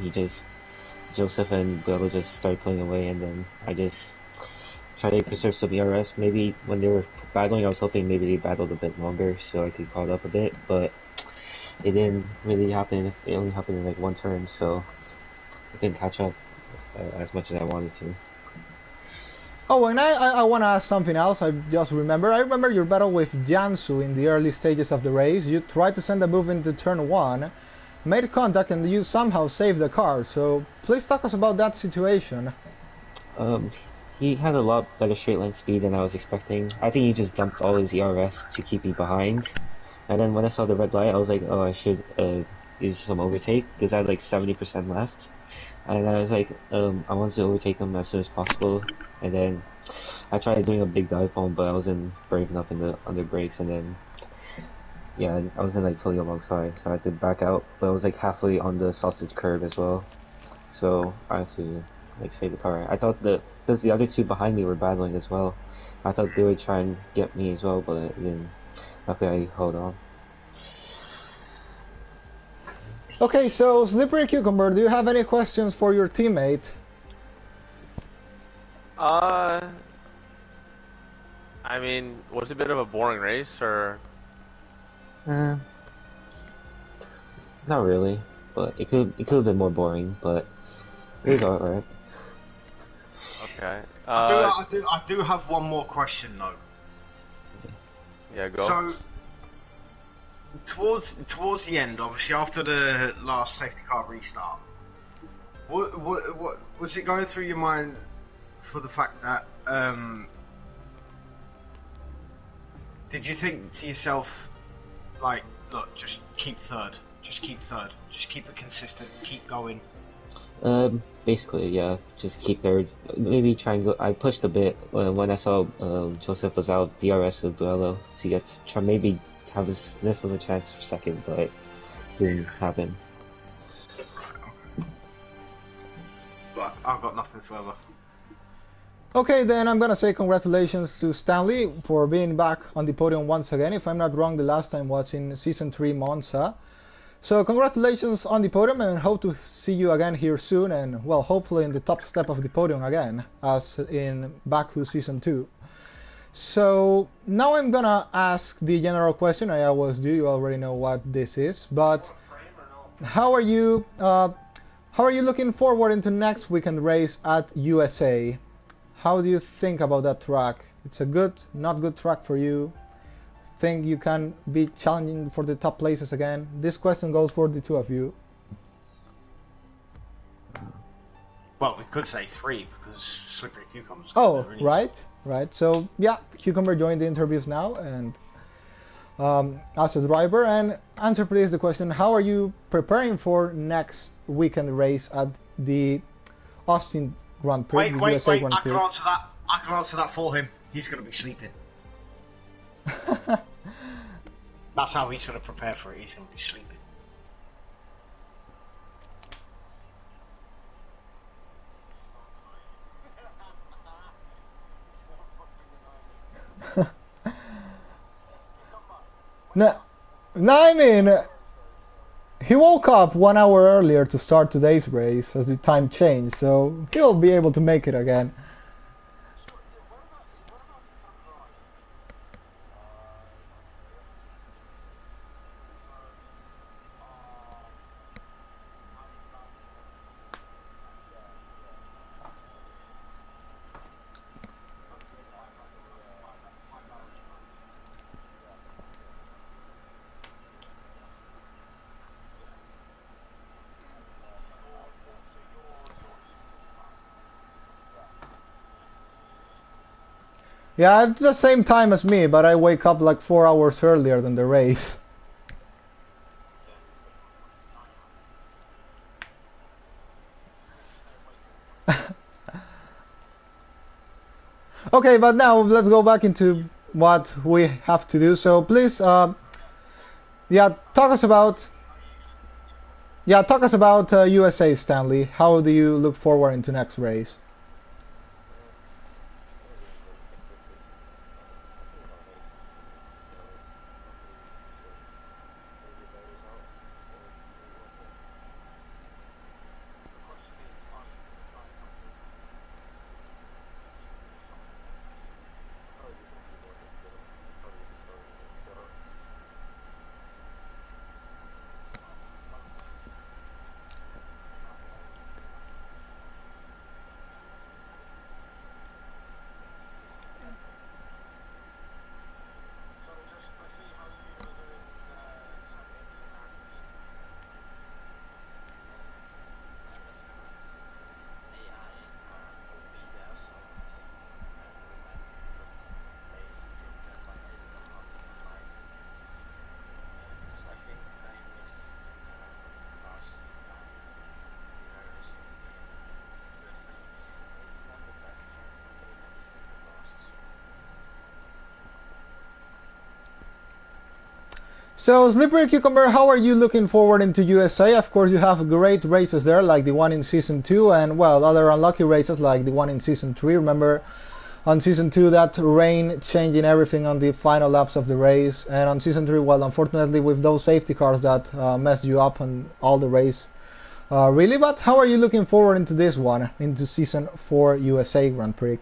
Joseph and Buello just started pulling away, and then I just tried to preserve some ERS. Maybe when they were battling, I was hoping maybe they battled a bit longer so I could caught up a bit, but it didn't really happen. It only happened in like 1 turn, so I couldn't catch up as much as I wanted to. Oh, and I want to ask something else. I remember your battle with Jansu in the early stages of the race. You tried to send a move into turn 1, made contact, and you somehow saved the car. So please talk us about that situation. He had a lot better straight line speed than I was expecting. I think he just dumped all his ERS to keep me behind. And then when I saw the red light, I was like, oh, I should use some overtake because I had like 70% left. And I was like, I wanted to overtake him as soon as possible. And then I tried doing a big dive bomb, but I wasn't brave enough under brakes. And then, yeah, I wasn't like fully alongside, so I had to back out. But I was like halfway on the sausage curve as well, so I had to like save the car. I thought because the other 2 behind me were battling as well. I thought they would try and get me as well, but it didn't. Luckily, I held on. Okay, so Slippery Cucumber, do you have any questions for your teammate? I mean, was it a bit of a boring race, or? Not really, but it could have been more boring, but it was alright. Okay. I do have one more question though. Yeah, go. So towards the end, obviously after the last safety car restart, what was it going through your mind for the fact that did you think to yourself like, look, just keep third, just keep it consistent, keep going? Basically, yeah, just keep third. Maybe try and go. I pushed a bit when I saw Joseph was out DRS with Duello, so you try maybe have a sniff of a chance for second, but didn't happen. But I've got nothing further. Okay, then I'm gonna say congratulations to Stanley for being back on the podium once again. If I'm not wrong, the last time was in Season 3 Monza. So congratulations on the podium, and hope to see you again here soon, and well, hopefully in the top step of the podium again, as in Baku Season 2. So now I'm gonna ask the general question I always do. You already know what this is, but how are you looking forward into next weekend race at USA? How do you think about that track? It's a good, not good track for you? Think you can be challenging for the top places again? This question goes for the two of you. Well, we could say 3 because Slippery Cucumber's Oh, there, right. So yeah, Cucumber joined the interviews now and as a driver. And answer please the question: how are you preparing for next weekend race at the Austin Grand Prix? Wait, USA Grand Prix? I can answer that for him. He's going to be sleeping. That's how he's going to prepare for it. He's going to be sleeping. No, I mean, he woke up 1 hour earlier to start today's race as the time changed, so he'll be able to make it again. Yeah, it's the same time as me, but I wake up like 4 hours earlier than the race. Okay, but now let's go back into what we have to do. So please, yeah, talk us about USA, Stanley. How do you look forward into next race? So, Slippery Cucumber, how are you looking forward into USA? Of course, you have great races there, like the one in Season 2, and, well, other unlucky races like the one in Season 3. Remember, on Season 2, that rain changing everything on the final laps of the race. And on Season 3, well, unfortunately, with those safety cars that messed you up on all the race. Really, but how are you looking forward into this one, into Season 4 USA Grand Prix?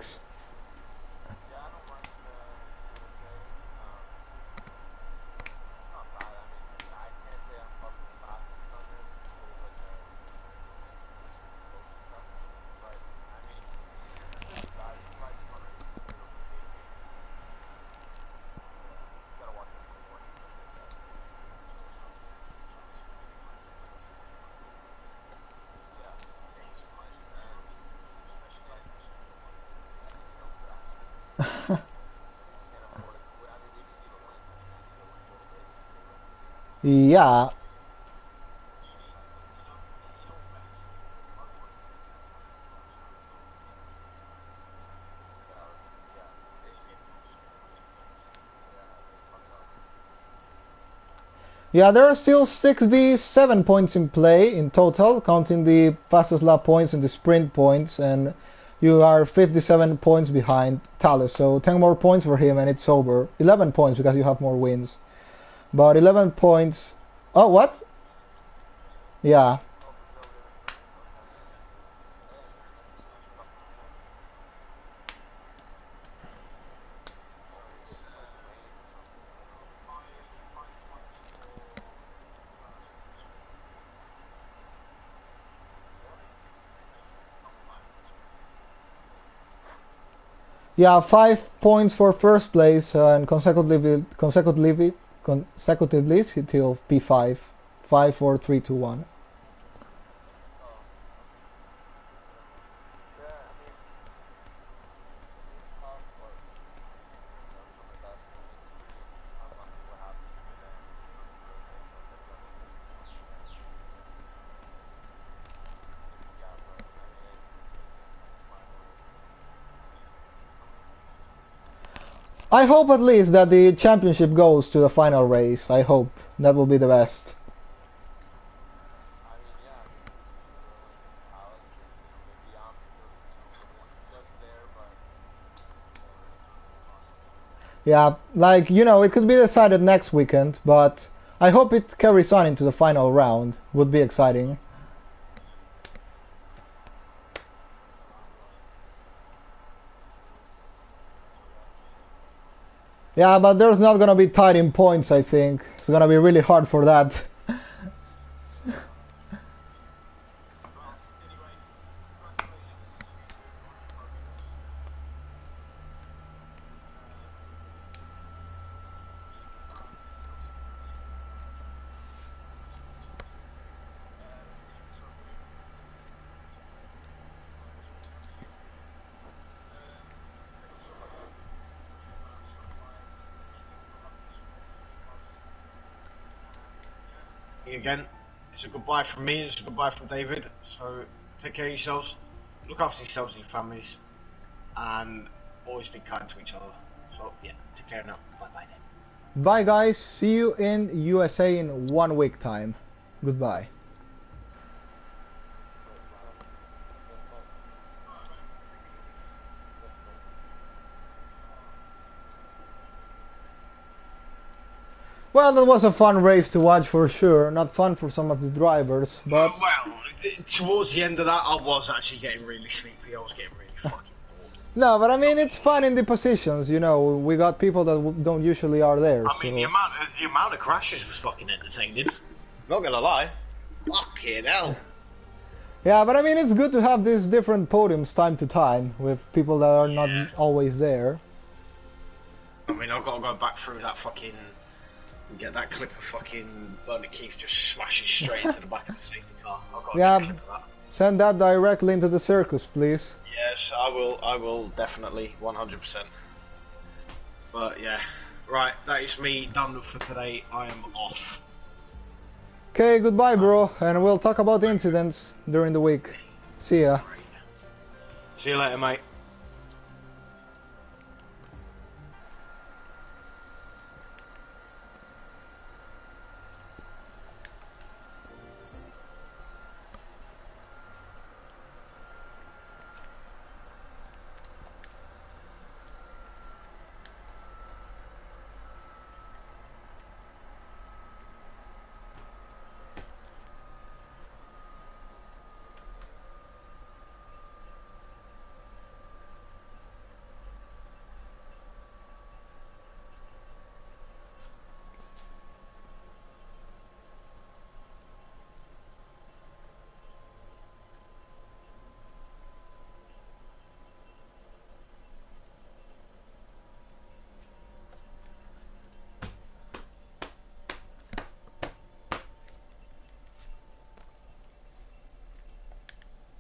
Yeah. Yeah, there are still 67 points in play in total, counting the fastest lap points and the sprint points, and you are 57 points behind Thales, so 10 more points for him and it's over. 11 points because you have more wins. But 11 points... Oh, what? Yeah. Yeah, 5 points for first place and consecutively till P5. 5, 4, 3, 2, 1. I hope at least that the championship goes to the final race. I hope. That will be the best. Yeah, like, you know, it could be decided next weekend, but I hope it carries on into the final round. Would be exciting. Yeah, but there's not gonna be tied in points, I think. It's gonna be really hard for that. Again, it's a goodbye from me, it's a goodbye from David. So take care of yourselves, look after yourselves and your families, and always be kind to each other. So yeah, take care now. Bye bye then. Bye guys, see you in USA in 1 week time. Goodbye. Well, that was a fun race to watch for sure. Not fun for some of the drivers, but... Well, towards the end of that, I was actually getting really sleepy. I was getting really fucking bored. No, but I mean, it's fun in the positions, you know. We got people that don't usually are there. I mean, the amount of crashes was fucking entertaining. Not gonna lie. Fucking hell. Yeah, but I mean, it's good to have these different podiums time to time with people that are not always there. I mean, I've got to go back through that fucking... get that clip of fucking Bernard Keith just smashing straight into the back of the safety car. I've got to get a clip of that. Send that directly into the circus, please. Yes, I will definitely, 100%. But yeah, right, that is me done for today. I am off. Okay, goodbye, bro, and we'll talk about incidents during the week. See ya. See you later, mate.